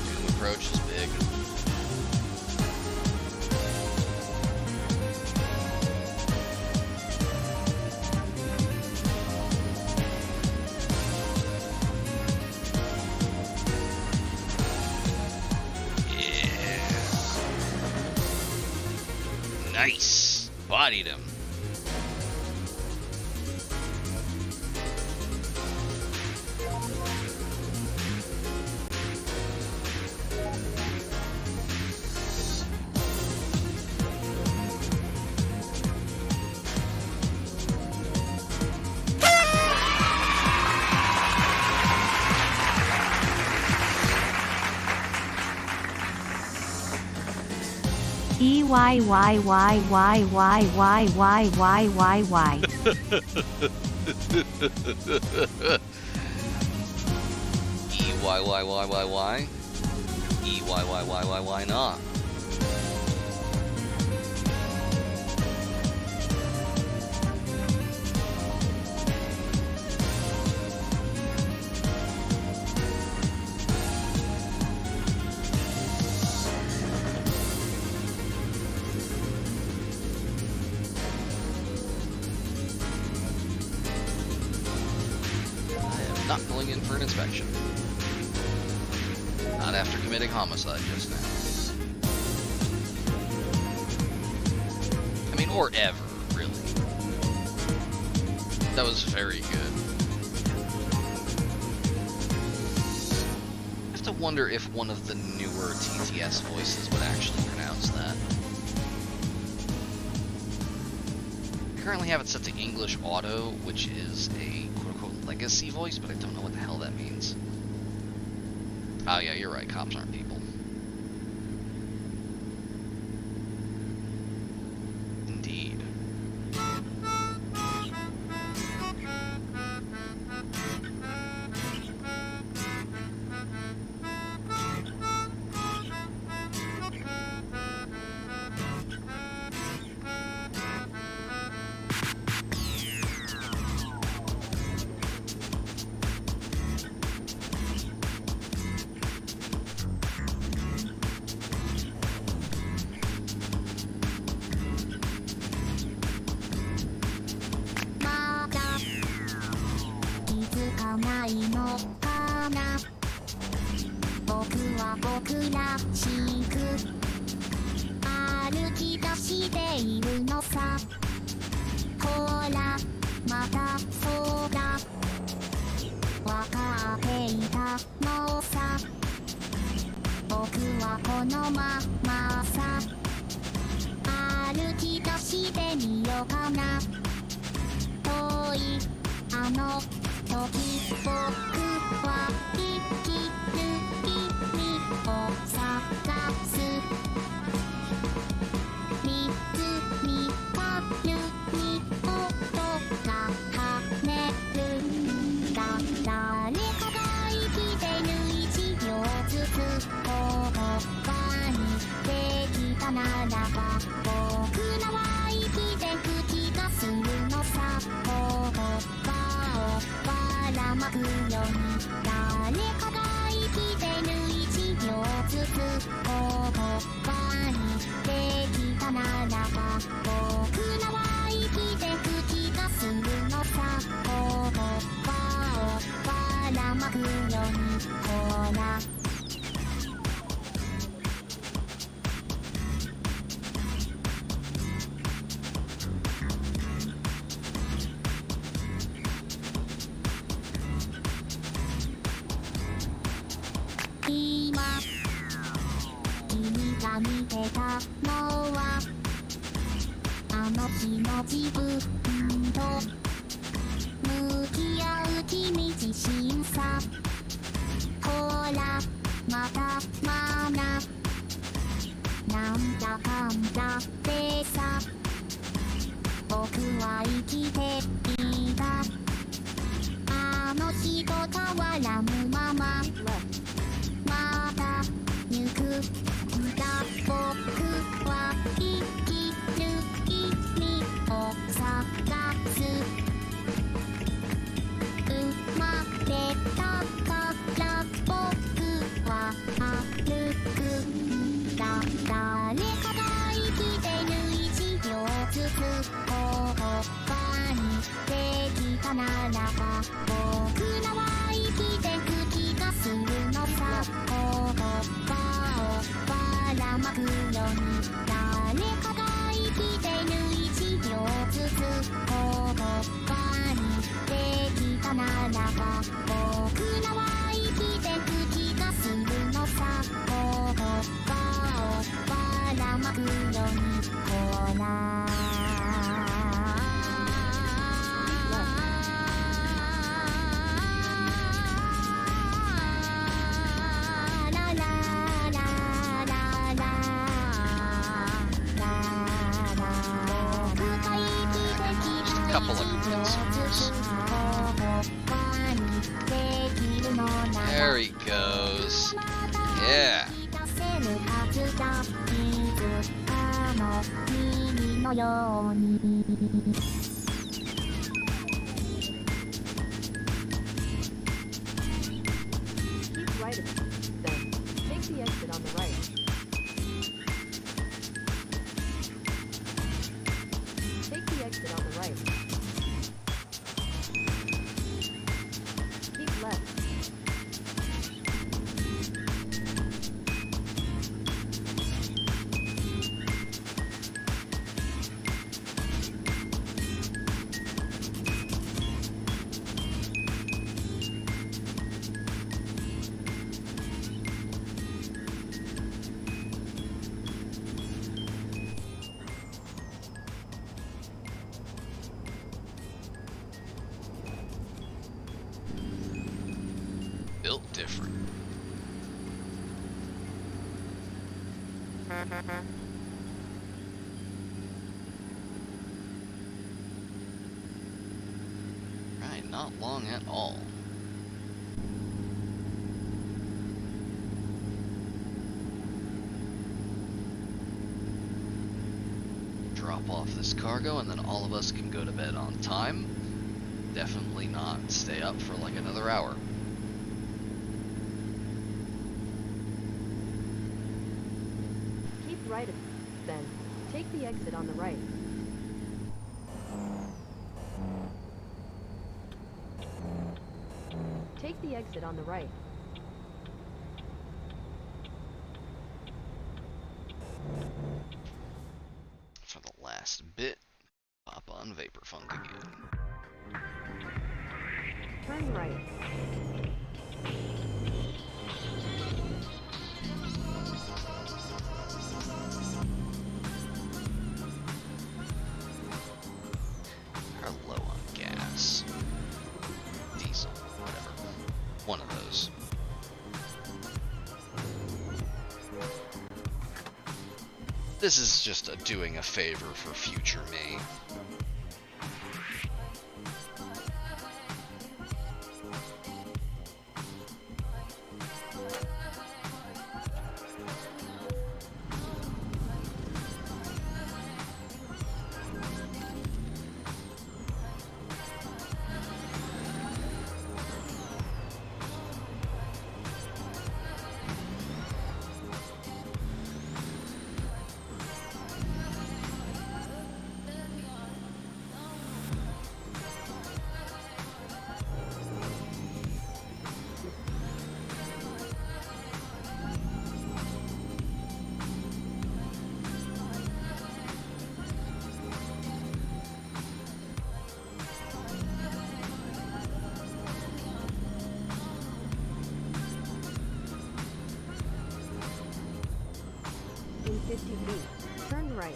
Doom approach is big. Yeah. Nice. Bodied him. E Y Y Y Y Y Y Y Y Y Y. E-Y-Y-Y-Y-Y? E-Y-Y-Y-Y-Y not? I am not pulling in for an inspection. Not after committing homicide just now. I mean, or ever, really. That was very good. I have to wonder if one of the newer TTS voices would actually pronounce that. I currently have it set to English Auto, which is a quote-unquote legacy voice, but I don't know what the hell that means. Oh yeah, you're right, cops aren't people. Indeed. 向き合う君自身さほらまたまななんだかんだってさ僕は生きていたあの日と変わらぬまま また行くんだ僕は生きる意味を探す生まれたから僕は歩くんだ誰かが生きてる一秒ずつこ葉にできたならば僕らは生きてく気がするのさ言葉をばらまくように誰かが生きてる一秒ずつ言葉にできたならば僕らは生きてく気がするのさ言葉をばらまくようにほらCouple of consumers. There he goes. Yeah. Keep right of it. Then, take the exit on the right. Take the exit on the right. Keep left. Built different. Right, not long at all. Drop off this cargo and then all of us can go to bed on time. Definitely not stay up for like another hour. Keep right of it. Then, take the exit on the right. Take the exit on the right. For the last bit, pop on Vaporfunk again. Turn right. Are low on gas. Diesel, whatever. One of those. This is just doing a favor for future me. In 50 feet, turn right.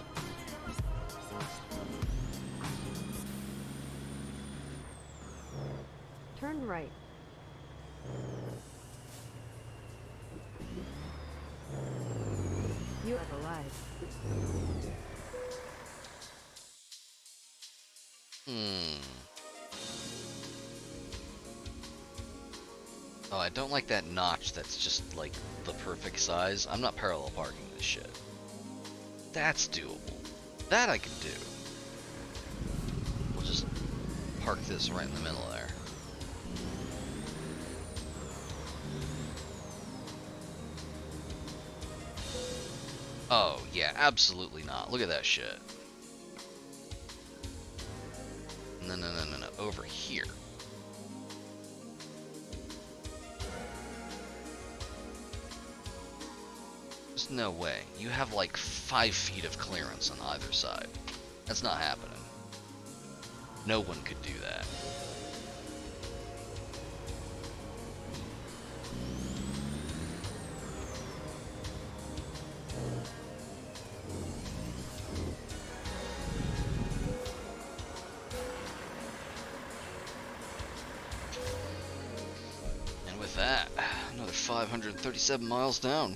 Turn right. You are alive. Oh, I don't like that notch that's just, like, the perfect size. I'm not parallel parking this shit. That's doable. That I can do. We'll just park this right in the middle there. Oh, yeah, absolutely not. Look at that shit. No, no, no, no, no. Over here. There's no way. You have like 5 feet of clearance on either side. That's not happening. No one could do that. And with that, another 537 miles down.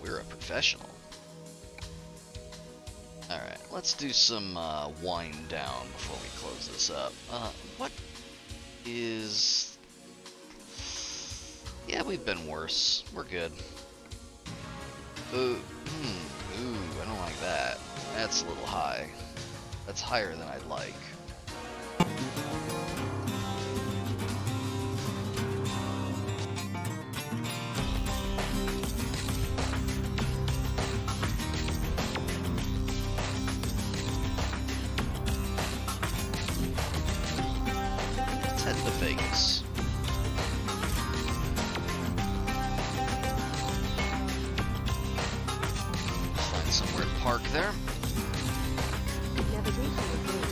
We're a professional. Alright, let's do some wind down before we close this up. What is... Yeah, we've been worse. We're good. Ooh, I don't like that. That's a little high. That's higher than I'd like. Let's head to Vegas. Find somewhere to park there. Navigation is good.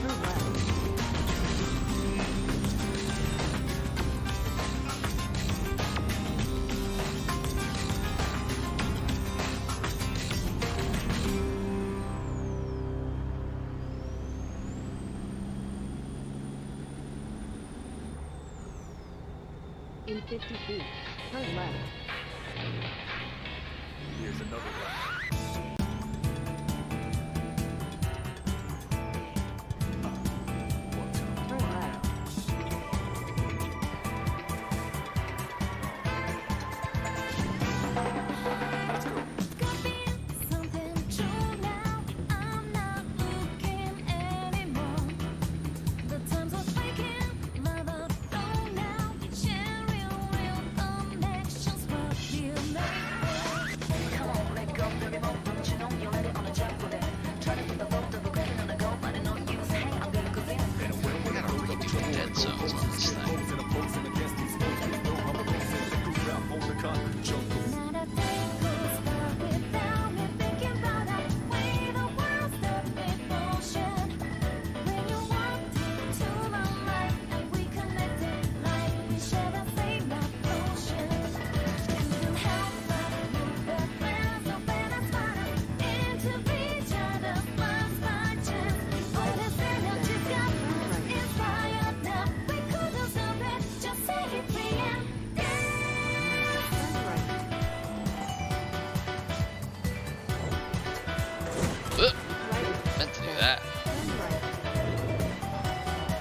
Turn left. In 50 feet, turn left. Here's another one. Turn left. Something true now. I'm not looking anymore. The times are breaking, love out flow now. Sharing real connections, what we're made. Come on, let go, baby, more, but you know you're ready on a jet with it. Try to put the boat of a cooking on the go, but I know you say I'm gonna go there. We gotta redo the dead zones on this thing. Not a day goes by without me thinking about that way the world stood in motion. When you walked into my life, and we connected like we share the same emotion. Couldn't help but look at friends, no better spotted into each other's minds by chance. All this energy got us inspired now. We couldn't stop it, just say it free and Turn right. Ugh, Right. meant to do that. Turn right.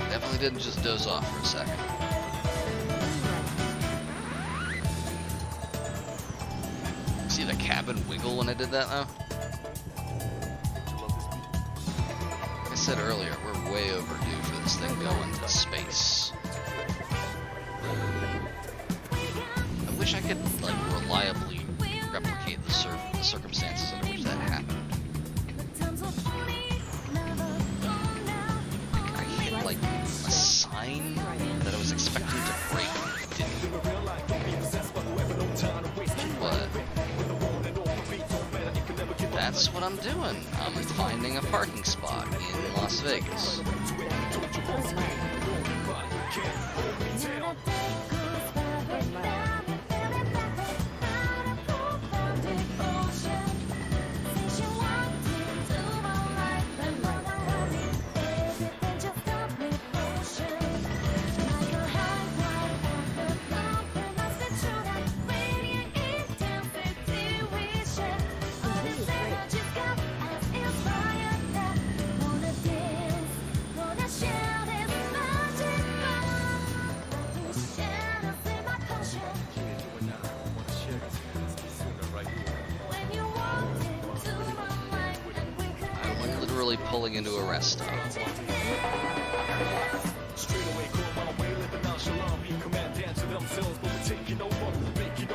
Definitely didn't just doze off for a second. Turn right. See the cabin wiggle when I did that though? Like I said earlier, we're way overdue for this thing going to space. I wish I could like reliably replicate the circumstances under which that happened. Like I hit like a sign that I was expecting to break, but it didn't. what I'm doing. I'm finding a parking spot in Las Vegas. I'm literally pulling into a rest stop.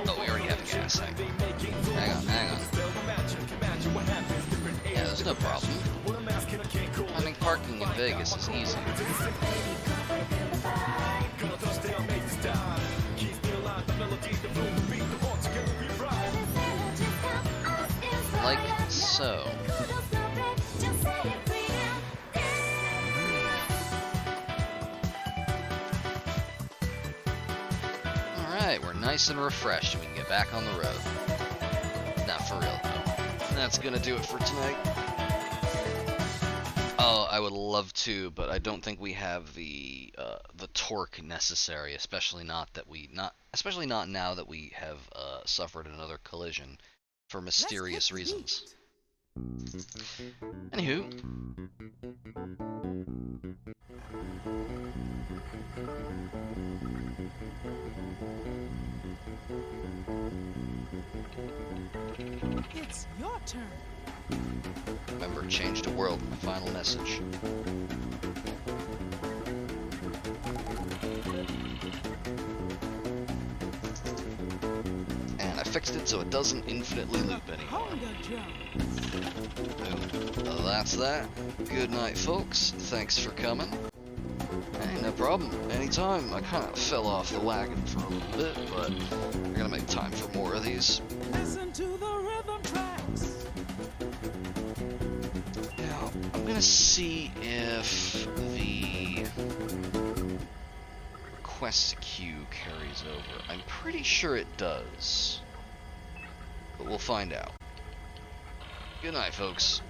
Oh, we already have a gas tank. Hang on. Yeah, there's no problem. Finding parking in Vegas is easy. Like so. Alright, we're nice and refreshed and we can get back on the road. Not for real though. That's gonna do it for tonight. Oh, I would love to, but I don't think we have the torque necessary, especially not now that we have suffered another collision for mysterious reasons. Anywho. It's your turn. Remember, change the world, my final message. And I fixed it so it doesn't infinitely loop anymore. Boom. That's that. Good night, folks. Thanks for coming. Hey, no problem. Anytime. I kind of fell off the wagon for a little bit, but we're gonna make time for more of these. Listen to the rhythm tracks. Now, I'm gonna see if the request queue carries over. I'm pretty sure it does, but we'll find out. Good night, folks.